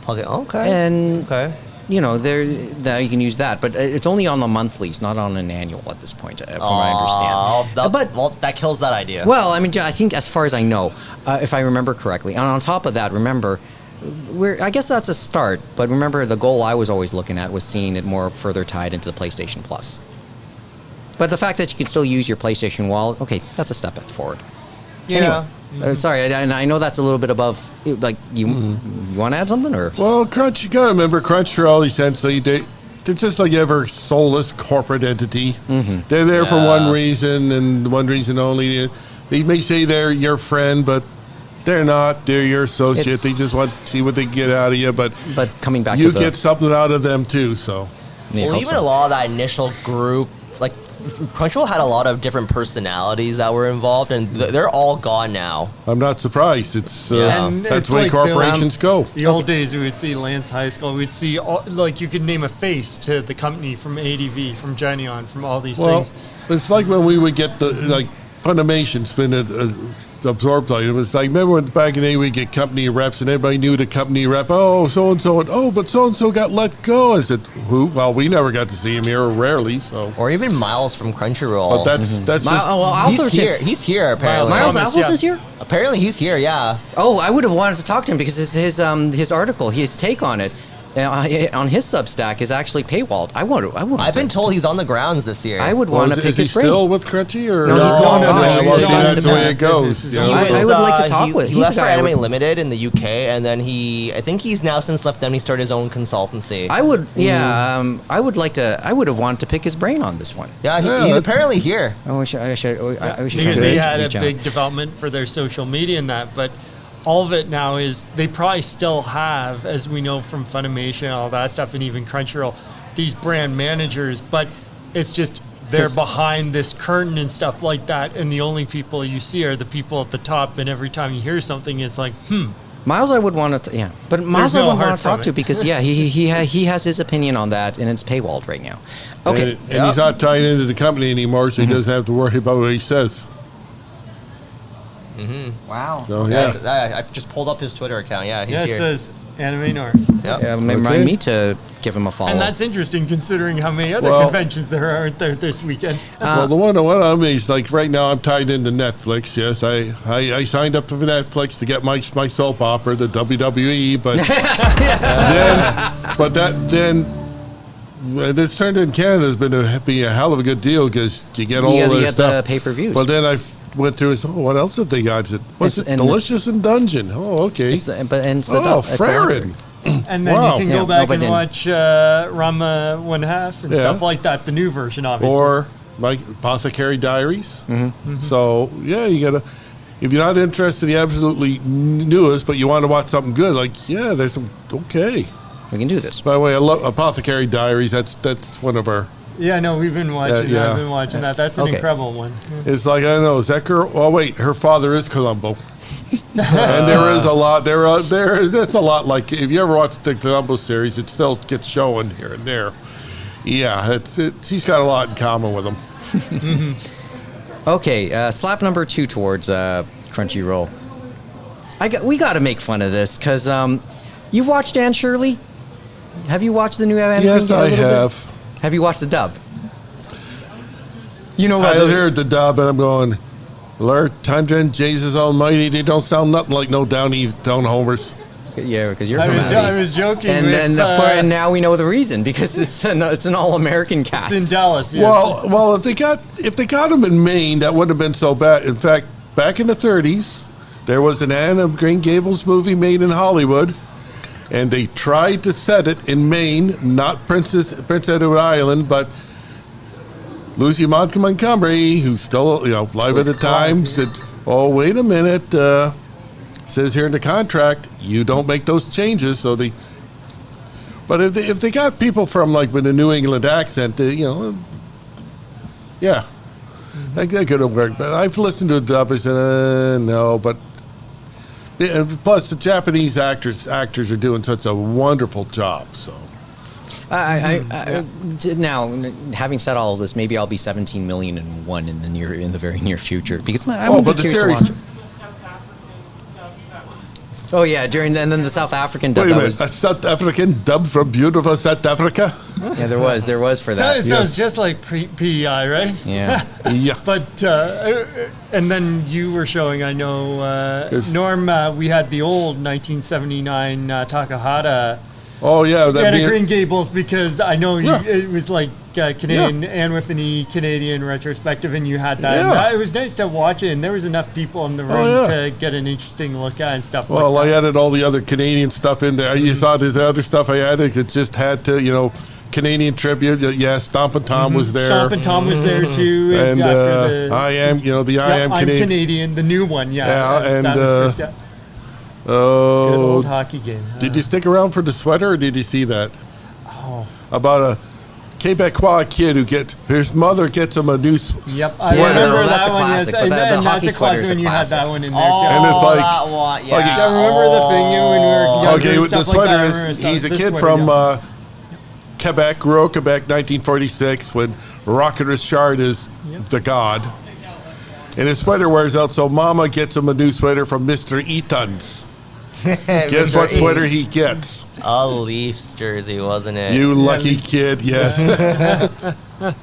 plug it. Okay. There you can use that, but it's only on the monthlies, not on an annual at this point, from what I understand. That kills that idea. Well, I mean, I think as far as I know, if I remember correctly, and on top of that, remember, I guess that's a start. But remember, the goal I was always looking at was seeing it more further tied into the PlayStation Plus. But the fact that you can still use your PlayStation wallet, okay, that's a step forward. Yeah. Anyway, sorry, and I know that's a little bit above. Like, you want to add something, or? Well, you gotta remember, Crunchyroll essentially they're just like every soulless corporate entity. Mm-hmm. They're there for one reason and one reason only. They may say they're your friend, but they're not. They're your associate. They just want to see what they can get out of you. But coming back, you get something out of them too. So, well, even a lot of that initial group, like Crunchyroll had a lot of different personalities that were involved, and they're all gone now. I'm not surprised. It's that's it's the way like corporations go. The old days, we would see Lance High School. We'd see like you could name a face to the company from ADV, from Geneon, from all these things. It's like when we would get the Funimation spin absorbed like it was like, remember when back in the day we get company reps and everybody knew the company rep, so and so, but so and so got let go. I said, who? Well, we never got to see him here, or rarely. So, or even Miles from Crunchyroll. But that's he's here. He's here apparently. Miles Alphonse is here. Apparently he's here. Yeah. Oh, I would have wanted to talk to him because his article, his take on it. On his Substack is actually paywalled. I've been told he's on the grounds this year. I would want to pick his brain. Is he still with Crunchy or no? He's not. No, that's the way it goes. I would like to talk with. He left for Anime Limited in the UK, and then I think he's now since left them. He started his own consultancy. I would have wanted to pick his brain on this one. Yeah, he's apparently here. I wish because they had a big development for their social media and that, but. All of it now is they probably still have, as we know from Funimation and all that stuff, and even Crunchyroll, these brand managers, but it's just they're behind this curtain and stuff like that, and the only people you see are the people at the top, and every time you hear something, it's like, Miles, I would want to, but Miles, I would want to talk to because, he has his opinion on that, and it's paywalled right now. Okay, and he's not tied into the company anymore, so he doesn't have to worry about what he says. Mm-hmm. Wow. So, I just pulled up his Twitter account. Yeah, he's here. It says Anime North. Remind me to give him a follow. And that's interesting considering how many other conventions there aren't there this weekend. Well, the one I'm amazed, like right now I'm tied into Netflix. Yes, I signed up for Netflix to get my soap opera, the WWE, but then it's turned in Canada has been a hell of a good deal because you get all this stuff. The pay-per-views. Well, then I went through and what else have they got? What's it? Delicious and Dungeon. Oh, okay. Farron. And then you can go back and watch Rama 1/2 and stuff like that, the new version, obviously. Or like Apothicary Diaries. Mm-hmm. Mm-hmm. So, you got to, if you're not interested in the absolutely newest, but you want to watch something good, there's some, okay. We can do this. By the way, I love Apothecary Diaries. That's one of our... Yeah, no, we've been watching that. I've been watching that. That's an incredible one. It's like, I don't know, is that girl... Oh, wait, her father is Columbo. And there is a lot... That's a lot like... If you ever watched the Columbo series, it still gets shown here and there. Yeah, he's got a lot in common with him. Mm-hmm. Okay, slap number 2 towards Crunchyroll. We got to make fun of this, because you've watched Anne Shirley? Have you watched the new anime? Yes, I have. Have you watched the dub? I heard the dub, and I'm going, Lord, Tundra and Jesus Almighty, they don't sound nothing like no down homers. Yeah, because you're from I was joking. And now we know the reason, because it's an all-American cast. It's in Dallas. Yes. Well, if they got them in Maine, that wouldn't have been so bad. In fact, back in the 30s, there was an Anne of Green Gables movie made in Hollywood. And they tried to set it in Maine, not Prince Edward Island, but Lucy Montgomery, who's still live at the time, said, "Oh, wait a minute. Says here in the contract, you don't make those changes." So but if they got people from with a New England accent, yeah, that could have worked. But I've listened to a dub. I said, no. But plus, the Japanese actors are doing such a wonderful job. So. Now, having said all of this, maybe I'll be 17 million and one in the very near future because I'm but the curious series. to watch it. Oh yeah, and then the South African dub. Wait a minute, a South African dub from beautiful South Africa? Yeah, there was for that. So it sounds just like PEI, right? Yeah. Yeah. But and then you were showing, I know, Norm. We had the old 1979 Takahata. Oh yeah, Green Gables, because I know it was like Canadian and with an Canadian retrospective, and you had that. Yeah. And it was nice to watch it, and there was enough people in the room to get an interesting look at and stuff. Well, like that. I added all the other Canadian stuff in there. You saw this other stuff I added. It just had to, Canadian tribute. Yeah, Stompin' Tom was there. Stompin' Tom was there too. And after I am, the I am I'm Canadian. Canadian, the new one. Yeah. Yeah, and that was just, good old hockey game. Did you stick around for the sweater, or did you see that? Oh. About a Quebecois kid his mother gets him a new Yep, I sweater. remember that's that a one. classic, Yes, but the and hockey that's a sweater classic is a when you had classic. that one in there Oh, too. And it's like- that one, yeah. I remember the thing when we were younger. Okay, and the stuff like sweater that. I is, remember he's a this kid sweater, from yeah. Quebec, rural Quebec, 1946, when Rocket Richard is the god. And his sweater wears out, so Mama gets him a new sweater from Mr. Eaton's. Guess what sweater he gets? A Leafs jersey, wasn't it? You lucky kid, yes. And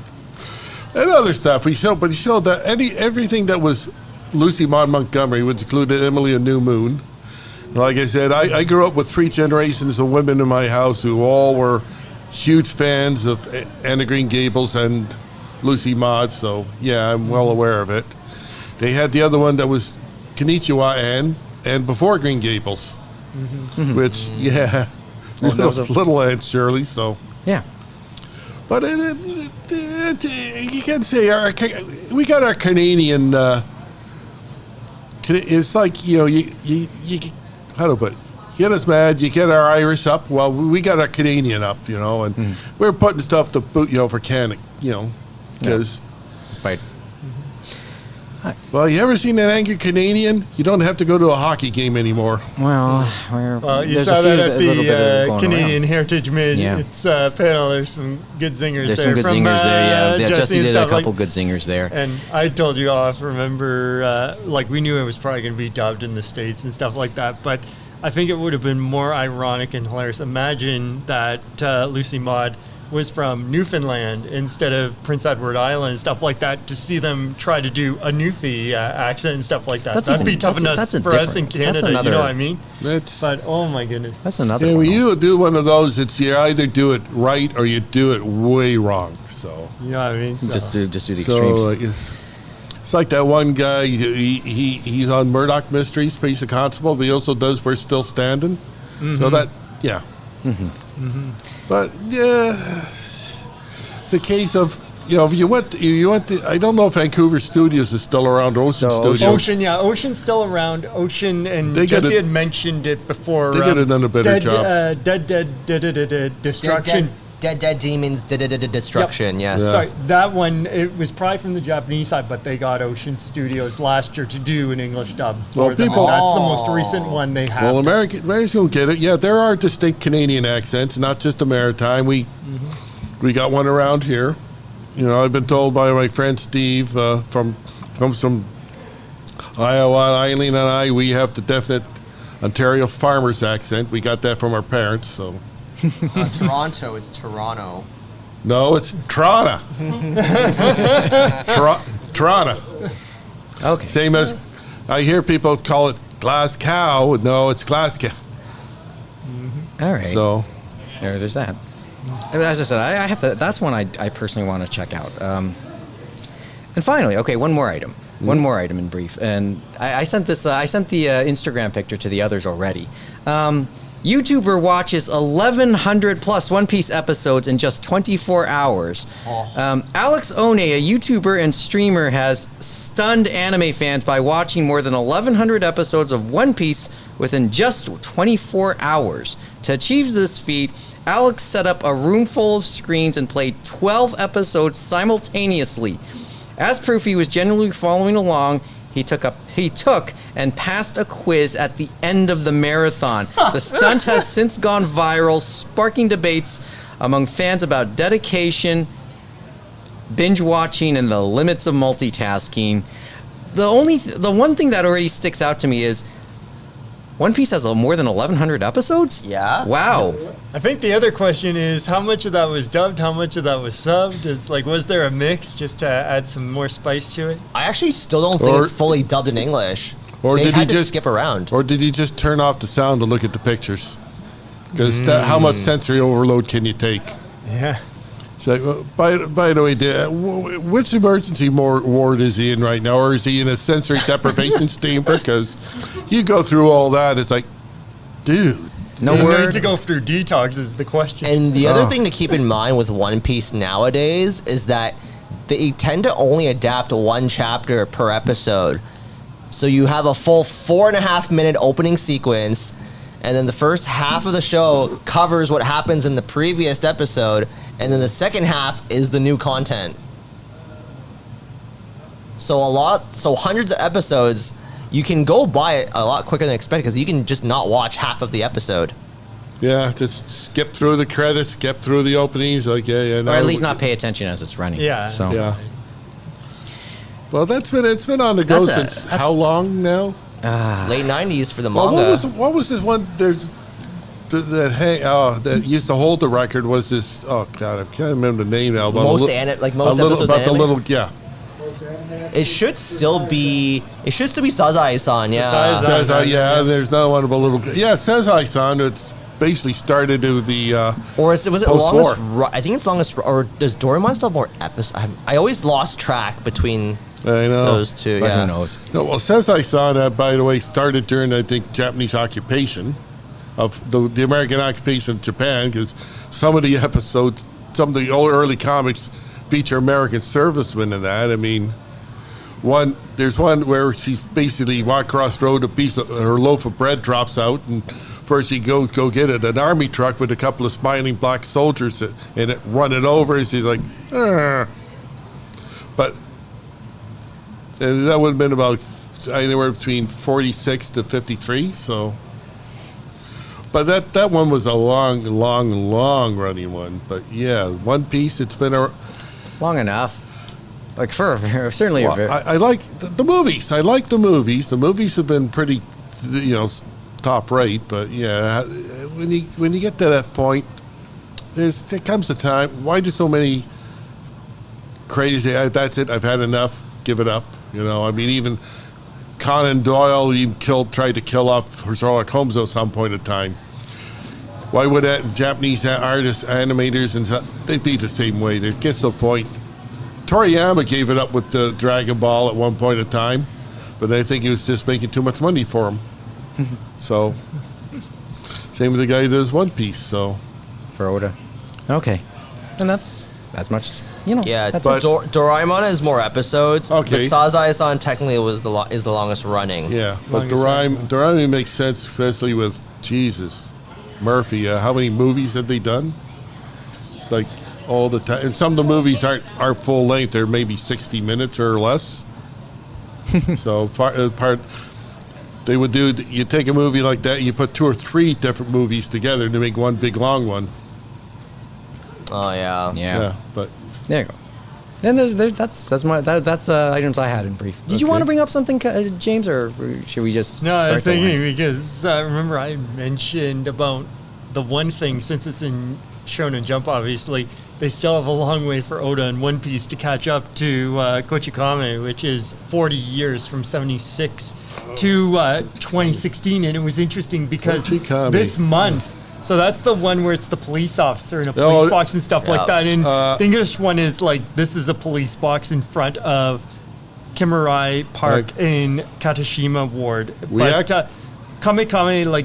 other stuff he showed that everything that was Lucy Maud Montgomery, which included Emily and New Moon. Like I said, I grew up with 3 generations of women in my house who all were huge fans of Anna Green Gables and Lucy Maud, so yeah, I'm well aware of it. They had the other one that was Konnichiwa Anne, and before Green Gables, which, little Aunt Shirley, so. Yeah. But you can say we got our Canadian, it's like, you how to put it? You get us mad, you get our Irish up, well, we got our Canadian up, and we're putting stuff to boot, for Canada, because. Despite. Well, you ever seen an angry Canadian? You don't have to go to a hockey game anymore. Well, you there's saw a few, that at a little bit of the going Canadian around. Heritage Mid. Yeah. It's panel. There's some good zingers There's there. some good from, zingers there, yeah. Jesse and did a stuff couple like, good zingers there. And I told you off, remember, we knew it was probably going to be dubbed in the States and stuff like that, but I think it would have been more ironic and hilarious. Imagine that Lucy Maud was from Newfoundland instead of Prince Edward Island and stuff like that, to see them try to do a Newfie accent and stuff like that. That'd be tough enough for us in Canada, you know what I mean? But oh my goodness. That's another one. one. When you do one of those, it's you either do it right or you do it way wrong. So you know what I mean? So. Just do the extremes. It's like that one guy, he's on Murdoch Mysteries, he's a constable, but he also does We're Still Standing. So that, yeah. But yeah, it's a case of you went to, I don't know if Vancouver Studios is still around. Ocean Studios. Ocean's still around. Ocean, and Jesse had mentioned it before. They could have done a better job. Destruction. Dead Demons Destruction, yes. Yeah. Sorry, that one, it was probably from the Japanese side, but they got Ocean Studios last year to do an English dub for them. And that's the most recent one they have. Well, Americans don't get it. Yeah, there are distinct Canadian accents, not just a maritime. We got one around here. I've been told by my friend Steve comes from Iowa, Eileen and I, we have the definite Ontario farmer's accent. We got that from our parents, so. Toronto, it's Toronto. No, it's Toronto. Toronto. Okay. Same as I hear people call it Glasgow. No, it's Glasgow. All right. So there's that. As I said, I have to. That's one I personally want to check out. And finally, okay, one more item. One more item in brief. And I sent this. I sent the Instagram picture to the others already. YouTuber watches 1,100 plus One Piece episodes in just 24 hours. Alex One, a YouTuber and streamer, has stunned anime fans by watching more than 1,100 episodes of One Piece within just 24 hours. To achieve this feat, Alex set up a room full of screens and played 12 episodes simultaneously. As proof he was genuinely following along, he took and passed a quiz at the end of the marathon. The stunt has since gone viral, sparking debates among fans about dedication, binge watching, and the limits of multitasking. The one thing that already sticks out to me is One Piece has more than 1,100 episodes? Yeah. Wow. I think the other question is how much of that was dubbed, how much of that was subbed? Was there a mix just to add some more spice to it? I actually still don't think it's fully dubbed in English. Or They've did had he to just skip around? Or did he just turn off the sound to look at the pictures? Because how much sensory overload can you take? Yeah. So, by the way, which emergency ward is he in right now? Or is he in a sensory deprivation chamber? Because you go through all that, it's like, dude. No you word. need to go through detox is the question. And the other thing to keep in mind with One Piece nowadays is that they tend to only adapt one chapter per episode. So you have a full 4.5 minute opening sequence, and then the first half of the show covers what happens in the previous episode, and then the second half is the new content. So hundreds of episodes, you can go by it a lot quicker than expected because you can just not watch half of the episode. Yeah, just skip through the credits, skip through the openings, like Or at least not pay attention as it's running. Yeah. So. Yeah. Well, it's been on the go since how long now? Late 90s for the Well, manga. what was this one? There's that used to hold the record was this. Oh God, I can't remember the name now. About most episodes about the anime? little It should still be Sazai-san, yeah. Sazai, yeah. There's another one about little. Yeah, Sazai-san. It's basically started with the. Was it post-war. longest? I think it's longest. Or does Doraemon still have more episodes? I always lost track between I know. those two. But Yeah. who knows? No, well, Sazai-san, by the way, started during I think Japanese occupation of the American occupation of Japan, because some of the episodes, some of the early comics feature American servicemen in that. I mean, there's one where she basically walked across the road, her loaf of bread drops out, and first she go get it, an army truck with a couple of smiling black soldiers in it, run it over, and she's like, But and that would have been about anywhere between 46 to 53, so. But that one was a long running one. But yeah, One Piece, it's been long enough. Like for certainly. I like the movies. I like the movies. The movies have been pretty, top rate. But yeah, when you get to that point, there comes a time. Why do so many crazy? That's it. I've had enough. Give it up. I mean, even Conan Doyle tried to kill off Sherlock Holmes at some point in time. Why would Japanese artists, animators, and they'd be the same way? It gets to a point. Toriyama gave it up with the Dragon Ball at one point in time, but I think he was just making too much money for him. So, same with the guy who does One Piece. So, for Oda. Okay, and that's as much as Yeah, that's but Doraemon has more episodes. Okay. But Sazai-san technically is the longest running. yeah, but Doraemon makes sense, especially with Jesus. Murphy, how many movies have they done? It's like all the time, and some of the movies aren't full length; they're maybe 60 minutes or less. So part they would do. You take a movie like that, you put 2 or 3 different movies together to make one big long one. Oh yeah. yeah. But There you go. And that's items I had in brief. Did you want to bring up something, James, or should we just? No, start I was the thinking line? because remember I mentioned about the one thing, since it's in Shonen Jump, obviously they still have a long way for Oda and One Piece to catch up to Kochikame, which is 40 years from 76 to 2016, and it was interesting because Kochikame. this month. So that's the one where it's the police officer in a police box and stuff like that. And the English one is like, this is a police box in front of Kimurai Park in Katashima Ward. But Kame, like,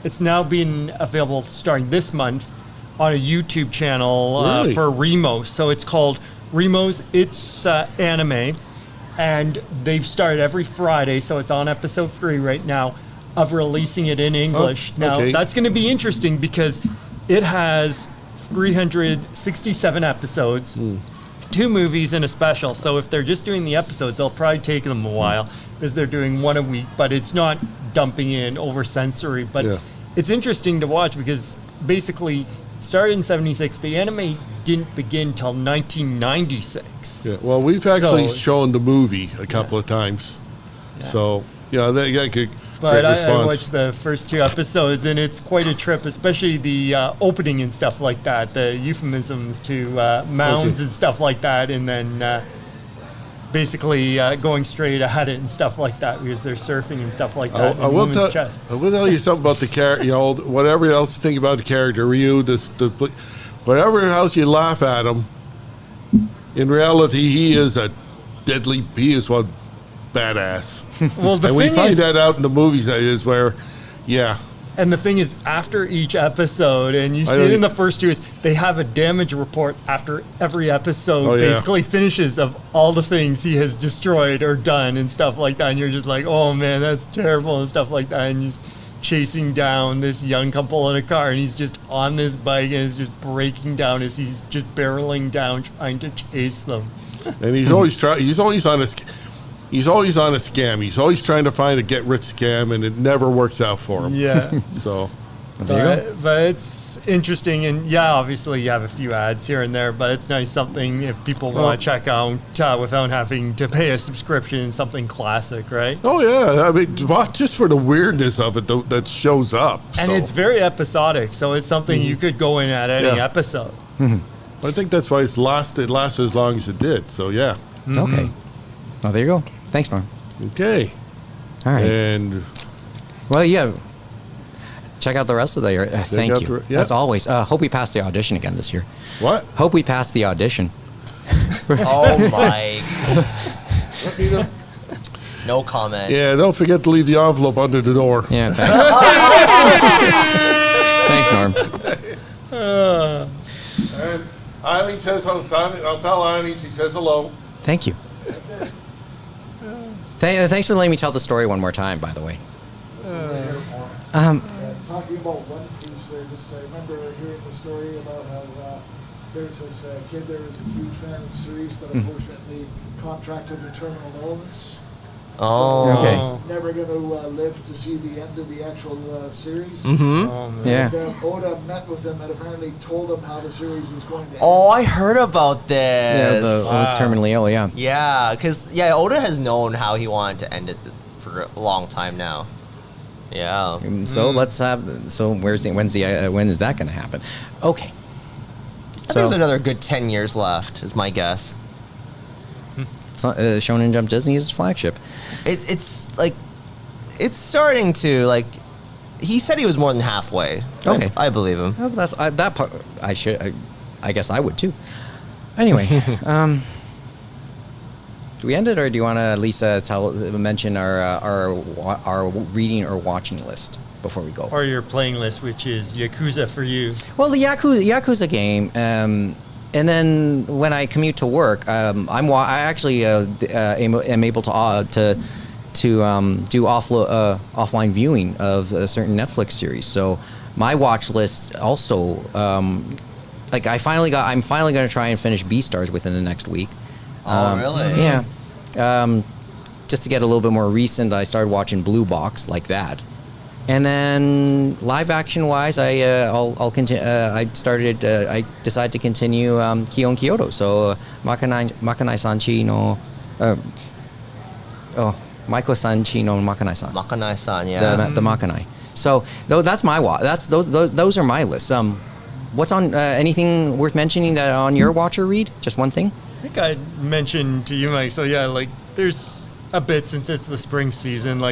it's now been available starting this month on a YouTube channel Really? for Remos. So it's called Remos. It's anime, and they've started every Friday. So it's on episode 3 right now of releasing it in English. Now that's going to be interesting because it has 367 episodes, 2 movies and a special. So if they're just doing the episodes, they'll probably take them a while because they're doing 1 a week, but it's not dumping in over sensory. But it's interesting to watch because basically started in 76. The anime didn't begin till 1996. Yeah, well, we've actually shown the movie a couple of times. Yeah. So, yeah, that could. But I watched the first 2 episodes, and it's quite a trip, especially the opening and stuff like that, the euphemisms to mounds and stuff like that, and then basically going straight at it and stuff like that because they're surfing and stuff like that. I will tell you something about the character. You know, whatever else you think about the character, Ryu, whatever else you laugh at him, in reality, he is one badass. Well, and we find that out in the movies is where, And the thing is, after each episode, and you see it in the first 2, is they have a damage report after every episode basically finishes of all the things he has destroyed or done and stuff like that. And you're just like, oh man, that's terrible and stuff like that. And he's chasing down this young couple in a car, and he's just on this bike and is just breaking down as he's just barreling down trying to chase them. And he's always on a scam. He's always trying to find a get-rich scam, and it never works out for him. Yeah. So, but it's interesting, and obviously you have a few ads here and there, but it's nice something if people want to check out without having to pay a subscription, something classic, right? Oh yeah, I mean, just for the weirdness of it that shows up. And it's very episodic, so it's something you could go in at any episode. Mm-hmm. I think that's why it lasted as long as it did. So yeah. Mm-hmm. Okay. Oh, there you go. Thanks, Norm. Okay. All right. And check out the rest of the year. Thank you. As always. Hope we pass the audition again this year. What? Hope we pass the audition. Oh my. No comment. Yeah, don't forget to leave the envelope under the door. Yeah, thanks. Thanks, Norm. And Eileen says, I'll tell Eileen, she says hello. Thank you. Thanks for letting me tell the story one more time, by the way. Talking about One Piece, I remember hearing the story about how there's this kid there who's a huge fan of the series, but unfortunately contracted a terminal illness. Oh. So Okay. he's never going to live to see the end of the actual series. Mm-hmm. Oh, man. Yeah. And Oda met with him and apparently told him how the series was going to end. Oh, I heard about this. Yeah, with terminally ill, yeah. Yeah, because Oda has known how he wanted to end it for a long time now. Yeah. So let's have. So when is that going to happen? Okay. I think there's another good 10 years left, is my guess. Shonen Jump Disney's flagship. It's like, it's starting to, like, he said he was more than halfway. Okay. I believe him. Oh, that part. I guess I would too. Anyway, do we end it, or do you want to at least mention our reading or watching list before we go? Or your playing list, which is Yakuza for you. Well, the Yakuza game. And then when I commute to work, I actually am able to do offline viewing of a certain Netflix series. So my watch list also, I'm finally going to try and finish Beastars within the next week. Really? Yeah. Just to get a little bit more recent, I started watching Blue Box like that. And then live action wise, I'll continue. I decided to continue Kyo and Kyoto. So Makanai Sanchi no, Maiko Sanchi no Makanai-san. Makanai-san, yeah. The Makanai. So that's my those are my lists. What's on anything worth mentioning that on your watch or read? Just one thing. I think I mentioned to you, Mike. So there's a bit since it's the spring season.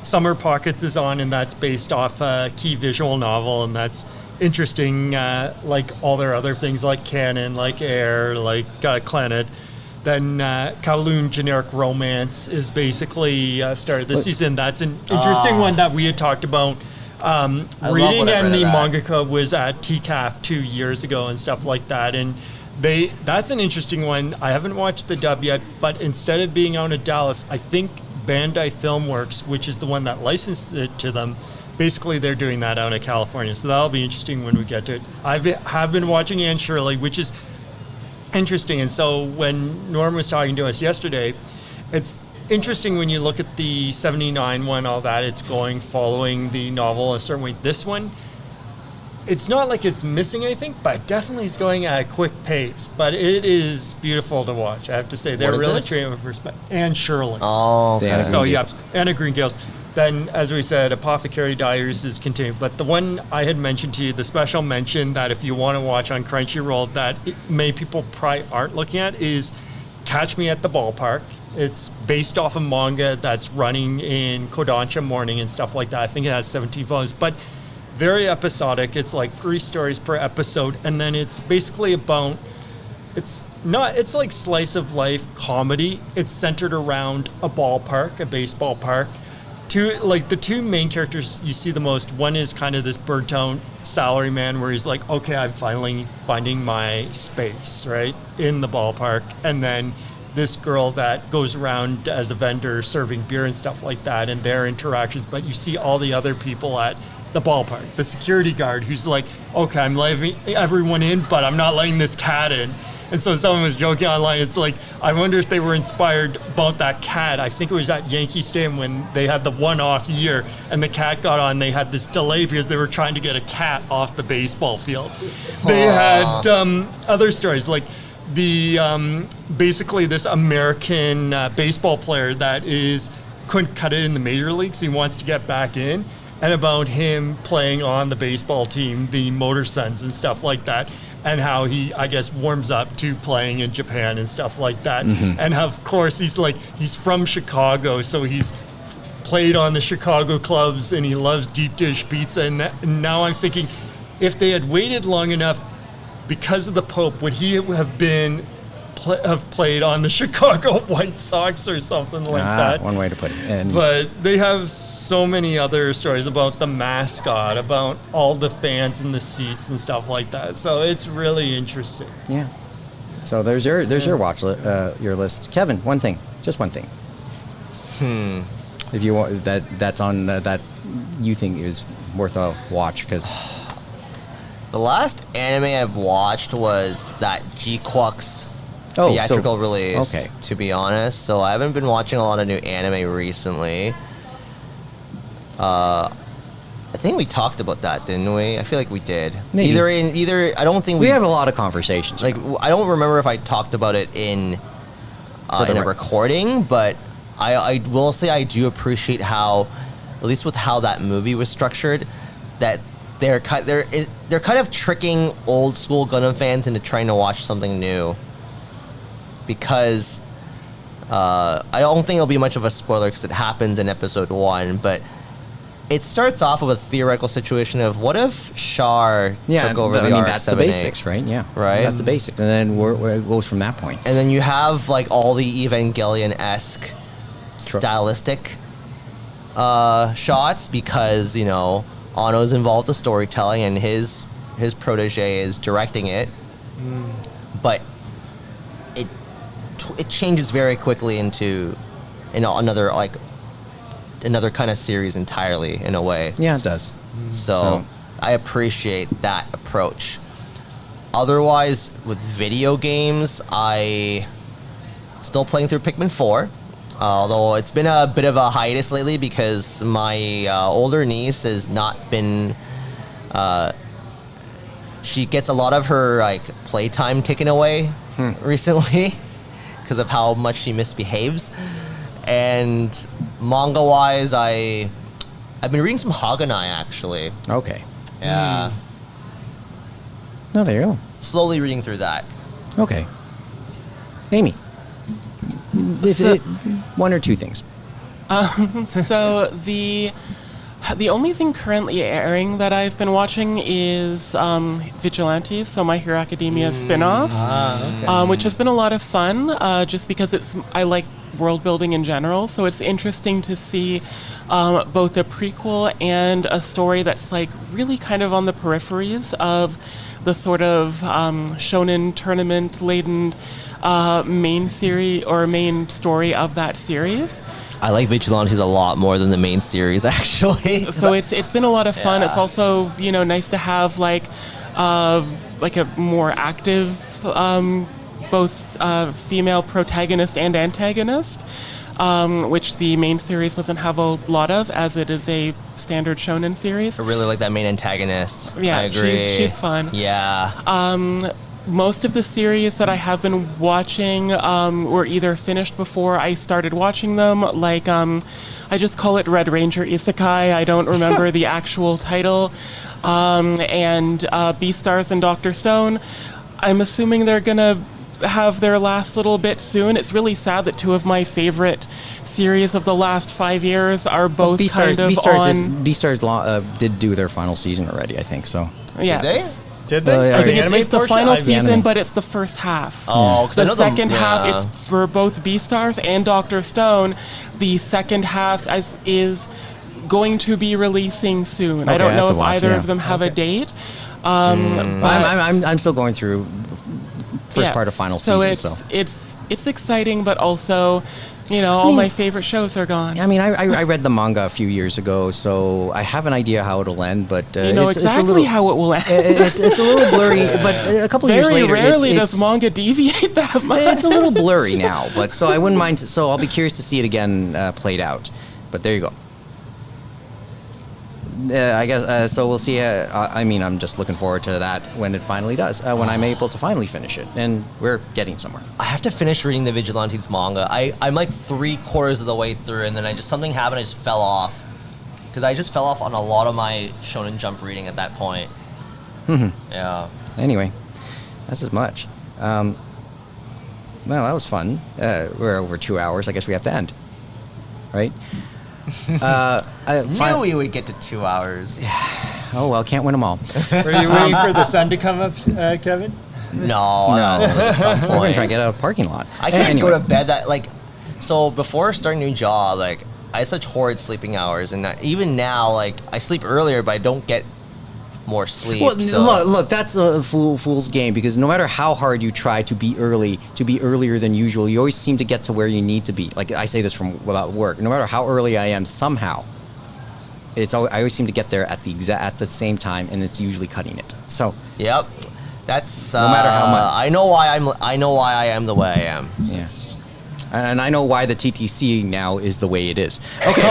Summer Pockets is on, and that's based off a key visual novel, and that's interesting. Like all their other things, like Canon, like Air, like Clannad. Then Kowloon Generic Romance is basically started this season. That's an interesting one that we had talked about love reading what I've and read the of that. mangaka was at TCAF 2 years ago and stuff like that. And that's an interesting one. I haven't watched the dub yet, but instead of being out of Dallas, I think Bandai Filmworks, which is the one that licensed it to them, basically they're doing that out of California. So that'll be interesting when we get to it. I have been watching Anne Shirley, which is interesting. And so when Norm was talking to us yesterday, it's interesting when you look at the 79 one, all that, it's going following the novel a certain way. This one, it's not like it's missing anything, but definitely is going at a quick pace. But it is beautiful to watch, I have to say. They're What is really this? treating it with respect. Anne Shirley. Oh, okay. Yeah. So Green yeah, Gables. Anna Green Gables. Then, as we said, Apothecary Diaries is continuing. But the one I had mentioned to you, the special mention that if you want to watch on Crunchyroll that many people probably aren't looking at is Catch Me at the Ballpark. It's based off a manga that's running in Kodansha Morning and stuff like that. I think it has 17 volumes, but very episodic. It's like 3 stories per episode, and then it's basically about, it's like slice of life comedy. It's centered around a ballpark, a baseball park. The two main characters you see the most, one is kind of this Birdtown salaryman where he's like, okay, I'm finally finding my space, right, in the ballpark. And then this girl that goes around as a vendor serving beer and stuff like that, and their interactions. But you see all the other people at the ballpark, the security guard who's like, okay, I'm letting everyone in, but I'm not letting this cat in. And so someone was joking online, it's like, I wonder if they were inspired about that cat. I think it was at Yankee Stadium when they had the one-off year and the cat got on, they had this delay because they were trying to get a cat off the baseball field. They had other stories, like the basically this American baseball player that couldn't cut it in the major leagues. He wants to get back in, and about him playing on the baseball team, the Motor Sons and stuff like that, and how he, I guess, warms up to playing in Japan and stuff like that. Mm-hmm. And of course, he's from Chicago, so he's played on the Chicago clubs, and he loves deep dish pizza. And now I'm thinking, if they had waited long enough, because of the Pope, would he have played on the Chicago White Sox or something like that? One way to put it. And But they have so many other stories about the mascot, about all the fans in the seats and stuff like that. So it's really interesting. yeah. So there's your watch your list. Kevin, one thing, just one thing. If you want that's on that you think is worth a watch, because The last anime I've watched was that GQuuax theatrical release, okay. to be honest. So I haven't been watching a lot of new anime recently. I think we talked about that, didn't we? I feel like we did. Maybe. Either I don't think we have a lot of conversations. like I don't remember if I talked about it in a recording, but I will say I do appreciate how, at least with how that movie was structured, that they're kind of tricking old school Gundam fans into trying to watch something new. Because I don't think it'll be much of a spoiler because it happens in episode 1, but it starts off with a theoretical situation of what if Char took over the RX-78? That's the basics, right? Yeah, Right? That's the basics, and then where it goes from that point. And then you have like all the Evangelion-esque stylistic shots because, you know, Anno's involved with the storytelling and his protege is directing it. But it changes very quickly into another kind of series entirely in a way. Yeah, it does. So I appreciate that approach. Otherwise, with video games, I still playing through Pikmin 4. Although it's been a bit of a hiatus lately because my older niece has not been. She gets a lot of her like playtime taken away recently because of how much she misbehaves. And manga-wise, I've been reading some Haganai actually. Okay. Yeah. No, there you go. Slowly reading through that. Okay. Amy. One or two things. So the only thing currently airing that I've been watching is Vigilantes, so My Hero Academia spin-off, which has been a lot of fun, just because I like world building in general. So it's interesting to see both a prequel and a story that's like really kind of on the peripheries of the sort of shonen tournament laden main series or main story of that series. I like Vigilantes a lot more than the main series, actually. So it's been a lot of fun. Yeah. It's also nice to have like a more active both female protagonist and antagonist, which the main series doesn't have a lot of, as it is a standard shonen series. I really like that main antagonist. Yeah, I agree. She's fun. Yeah. Most of the series that I have been watching were either finished before I started watching them. Like, I just call it Red Ranger Isikai. I don't remember the actual title. And Beastars and Dr. Stone. I'm assuming they're going to have their last little bit soon. It's really sad that two of my favorite series of the last 5 years are both Beastars did do their final season already, I think, so. Yeah. Did they? Did they? Yeah. I think it's the final The season, anime. but it's the first half. Oh, because I The know second yeah. half is for both Beastars and Dr. Stone. The second half is going to be releasing soon. I Okay, don't I know have if to watch, either yeah. of them have a date. But I'm still going through first part of final season, so. It's exciting, but also, all my favorite shows are gone. I mean, I read the manga a few years ago, so I have an idea how it'll end, but You know exactly how it will end. It's a little blurry, but a couple years Very later, rarely it's does manga deviate that much. it's a little blurry now, but so I wouldn't mind. So I'll be curious to see it again played out. But there you go. I guess so. We'll see. I mean, I'm just looking forward to that when it finally does. When I'm able to finally finish it, and we're getting somewhere. I have to finish reading the Vigilantes manga. I'm like 3/4 of the way through, and then something happened. I just fell off because I just fell off on a lot of my Shonen Jump reading at that point. Yeah. Anyway, that's as much. Well, that was fun. We're over 2 hours. I guess we have to end, right? Knew we would get to 2 hours. Oh well, can't win them all. Were you waiting for the sun to come up, Kevin? No. At some point. We're gonna try to get out of the parking lot. I can't Anyway. go to bed so before starting a new job, I had such horrid sleeping hours, and even now, I sleep earlier, but I don't get more sleep. Well, so. look, that's a fool's game, because no matter how hard you try to be earlier than usual, you always seem to get to where you need to be. Like I say this from about work. No matter how early I am, somehow, I always seem to get there at the same time, and it's usually cutting it. So. Yep. That's No matter how much. I know why I am the way I am. Yeah. And I know why the TTC now is the way it is. Okay.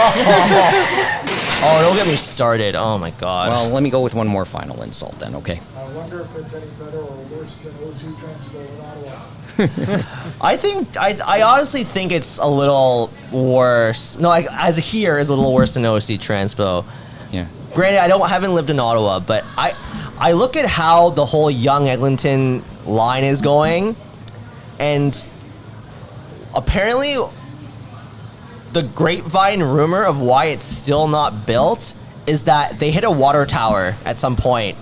Oh, don't get me started. Oh my god. Well, let me go with one more final insult then, okay? I wonder if it's any better or worse than OC Transpo in Ottawa. I honestly think it's a little worse. No, as here is a little worse than OC Transpo. Yeah. Granted, haven't lived in Ottawa, but I look at how the whole Young Eglinton line is going, and apparently the grapevine rumor of why it's still not built is that they hit a water tower at some point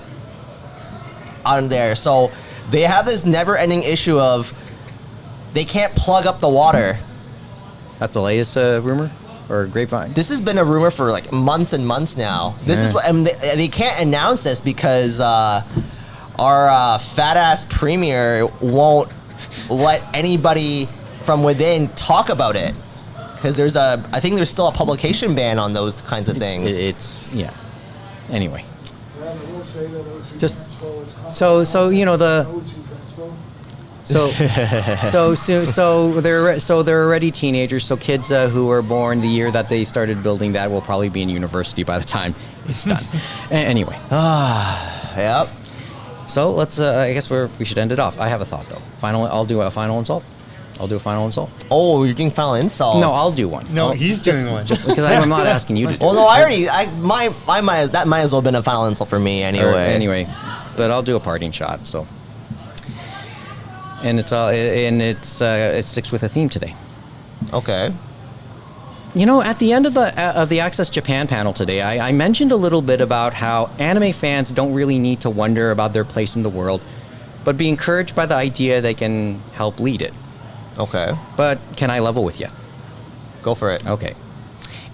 on there. So they have this never-ending issue of they can't plug up the water. That's the latest rumor? Or grapevine? This has been a rumor for months and months now. This is what, and they can't announce this because our fat-ass premier won't let anybody from within talk about it. Because I think there's still a publication ban on those kinds of things. Yeah. Anyway. Yeah, I will say that OC Just- Transpo is so the OC Transpo. so they're already teenagers. So kids who were born the year that they started building that will probably be in university by the time it's done. Anyway. Yep. So let's. I guess we should end it off. I have a thought though. I'll do a final insult. Oh, you're doing final insults. No, I'll do one. No, he's doing one. Just because I'm not asking you to do. Well, no, that might as well have been a final insult for me anyway. Anyway, but I'll do a parting shot. So, and it sticks with a theme today. Okay. At the end of the Access Japan panel today, I mentioned a little bit about how anime fans don't really need to wonder about their place in the world, but be encouraged by the idea they can help lead it. Okay. But can I level with you? Go for it. Okay.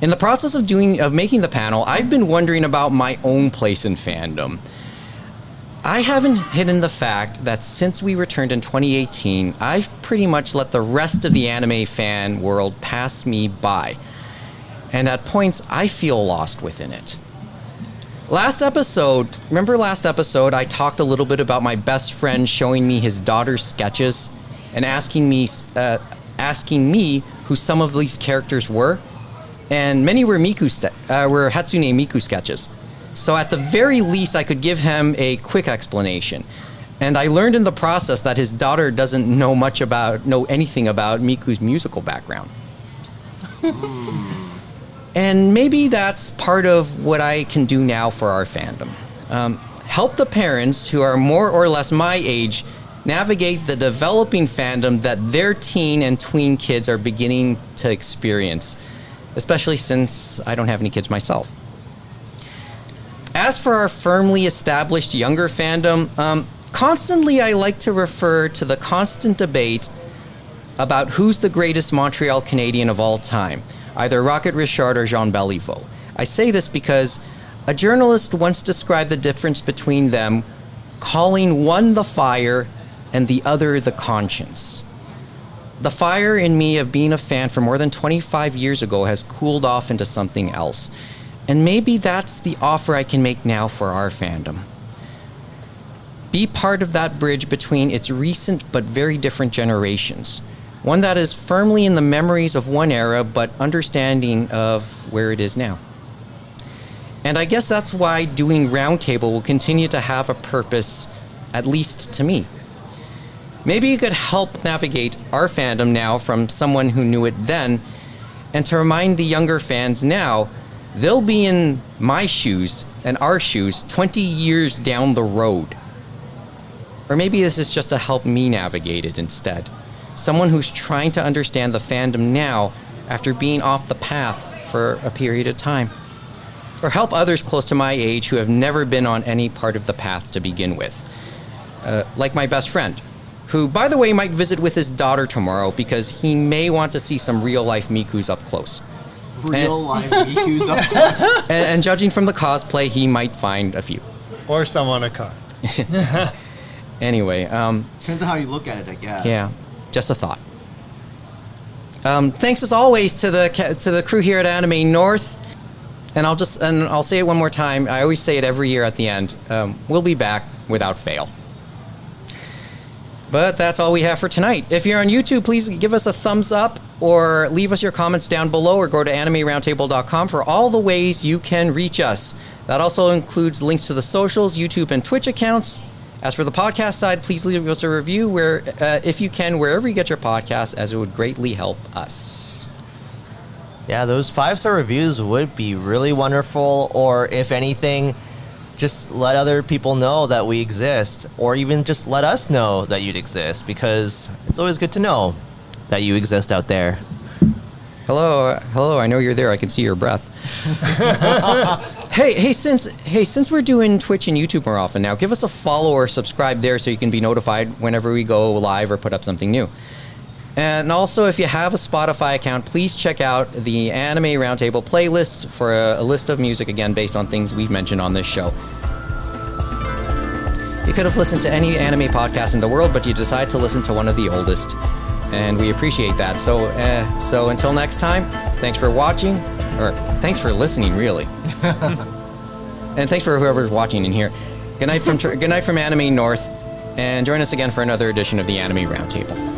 In the process of making the panel, I've been wondering about my own place in fandom. I haven't hidden the fact that since we returned in 2018, I've pretty much let the rest of the anime fan world pass me by. And at points, I feel lost within it. Remember last episode, I talked a little bit about my best friend showing me his daughter's sketches and asking me who some of these characters were? And many were Hatsune Miku sketches. So at the very least, I could give him a quick explanation. And I learned in the process that his daughter doesn't know anything about Miku's musical background. And maybe that's part of what I can do now for our fandom. Help the parents who are more or less my age navigate the developing fandom that their teen and tween kids are beginning to experience, especially since I don't have any kids myself. As for our firmly established younger fandom, constantly I like to refer to the constant debate about who's the greatest Montreal Canadian of all time, either Rocket Richard or Jean Beliveau. I say this because a journalist once described the difference between them, calling one the fire and the other the conscience. The fire in me of being a fan for more than 25 years ago has cooled off into something else. And maybe that's the offer I can make now for our fandom. Be part of that bridge between its recent but very different generations. One that is firmly in the memories of one era, but understanding of where it is now. And I guess that's why doing Roundtable will continue to have a purpose, at least to me. Maybe you could help navigate our fandom now from someone who knew it then, and to remind the younger fans now, they'll be in my shoes and our shoes 20 years down the road. Or maybe this is just to help me navigate it instead. Someone who's trying to understand the fandom now after being off the path for a period of time. Or help others close to my age who have never been on any part of the path to begin with. Like my best friend, who, by the way, might visit with his daughter tomorrow because he may want to see some real-life Mikus up close. Real-life Mikus up close? And judging from the cosplay, he might find a few. Or some on a car. Anyway. Depends on how you look at it, I guess. Yeah, just a thought. Thanks as always to the crew here at Anime North. And I'll say it one more time. I always say it every year at the end. We'll be back without fail. But that's all we have for tonight. If you're on YouTube, please give us a thumbs up or leave us your comments down below or go to animeroundtable.com for all the ways you can reach us. That also includes links to the socials, YouTube, and Twitch accounts. As for the podcast side, please leave us a review if you can, wherever you get your podcasts, as it would greatly help us. Yeah, those 5-star reviews would be really wonderful, or if anything, just let other people know that we exist, or even just let us know that you'd exist, because it's always good to know that you exist out there. Hello, I know you're there. I can see your breath. Hey, since we're doing Twitch and YouTube more often now, give us a follow or subscribe there so you can be notified whenever we go live or put up something new. And also, if you have a Spotify account, please check out the Anime Roundtable playlist for a list of music, again, based on things we've mentioned on this show. You could have listened to any anime podcast in the world, but you decided to listen to one of the oldest, and we appreciate that. So until next time, thanks for watching, or thanks for listening, really. And thanks for whoever's watching in here. Good night from Anime North, and join us again for another edition of the Anime Roundtable.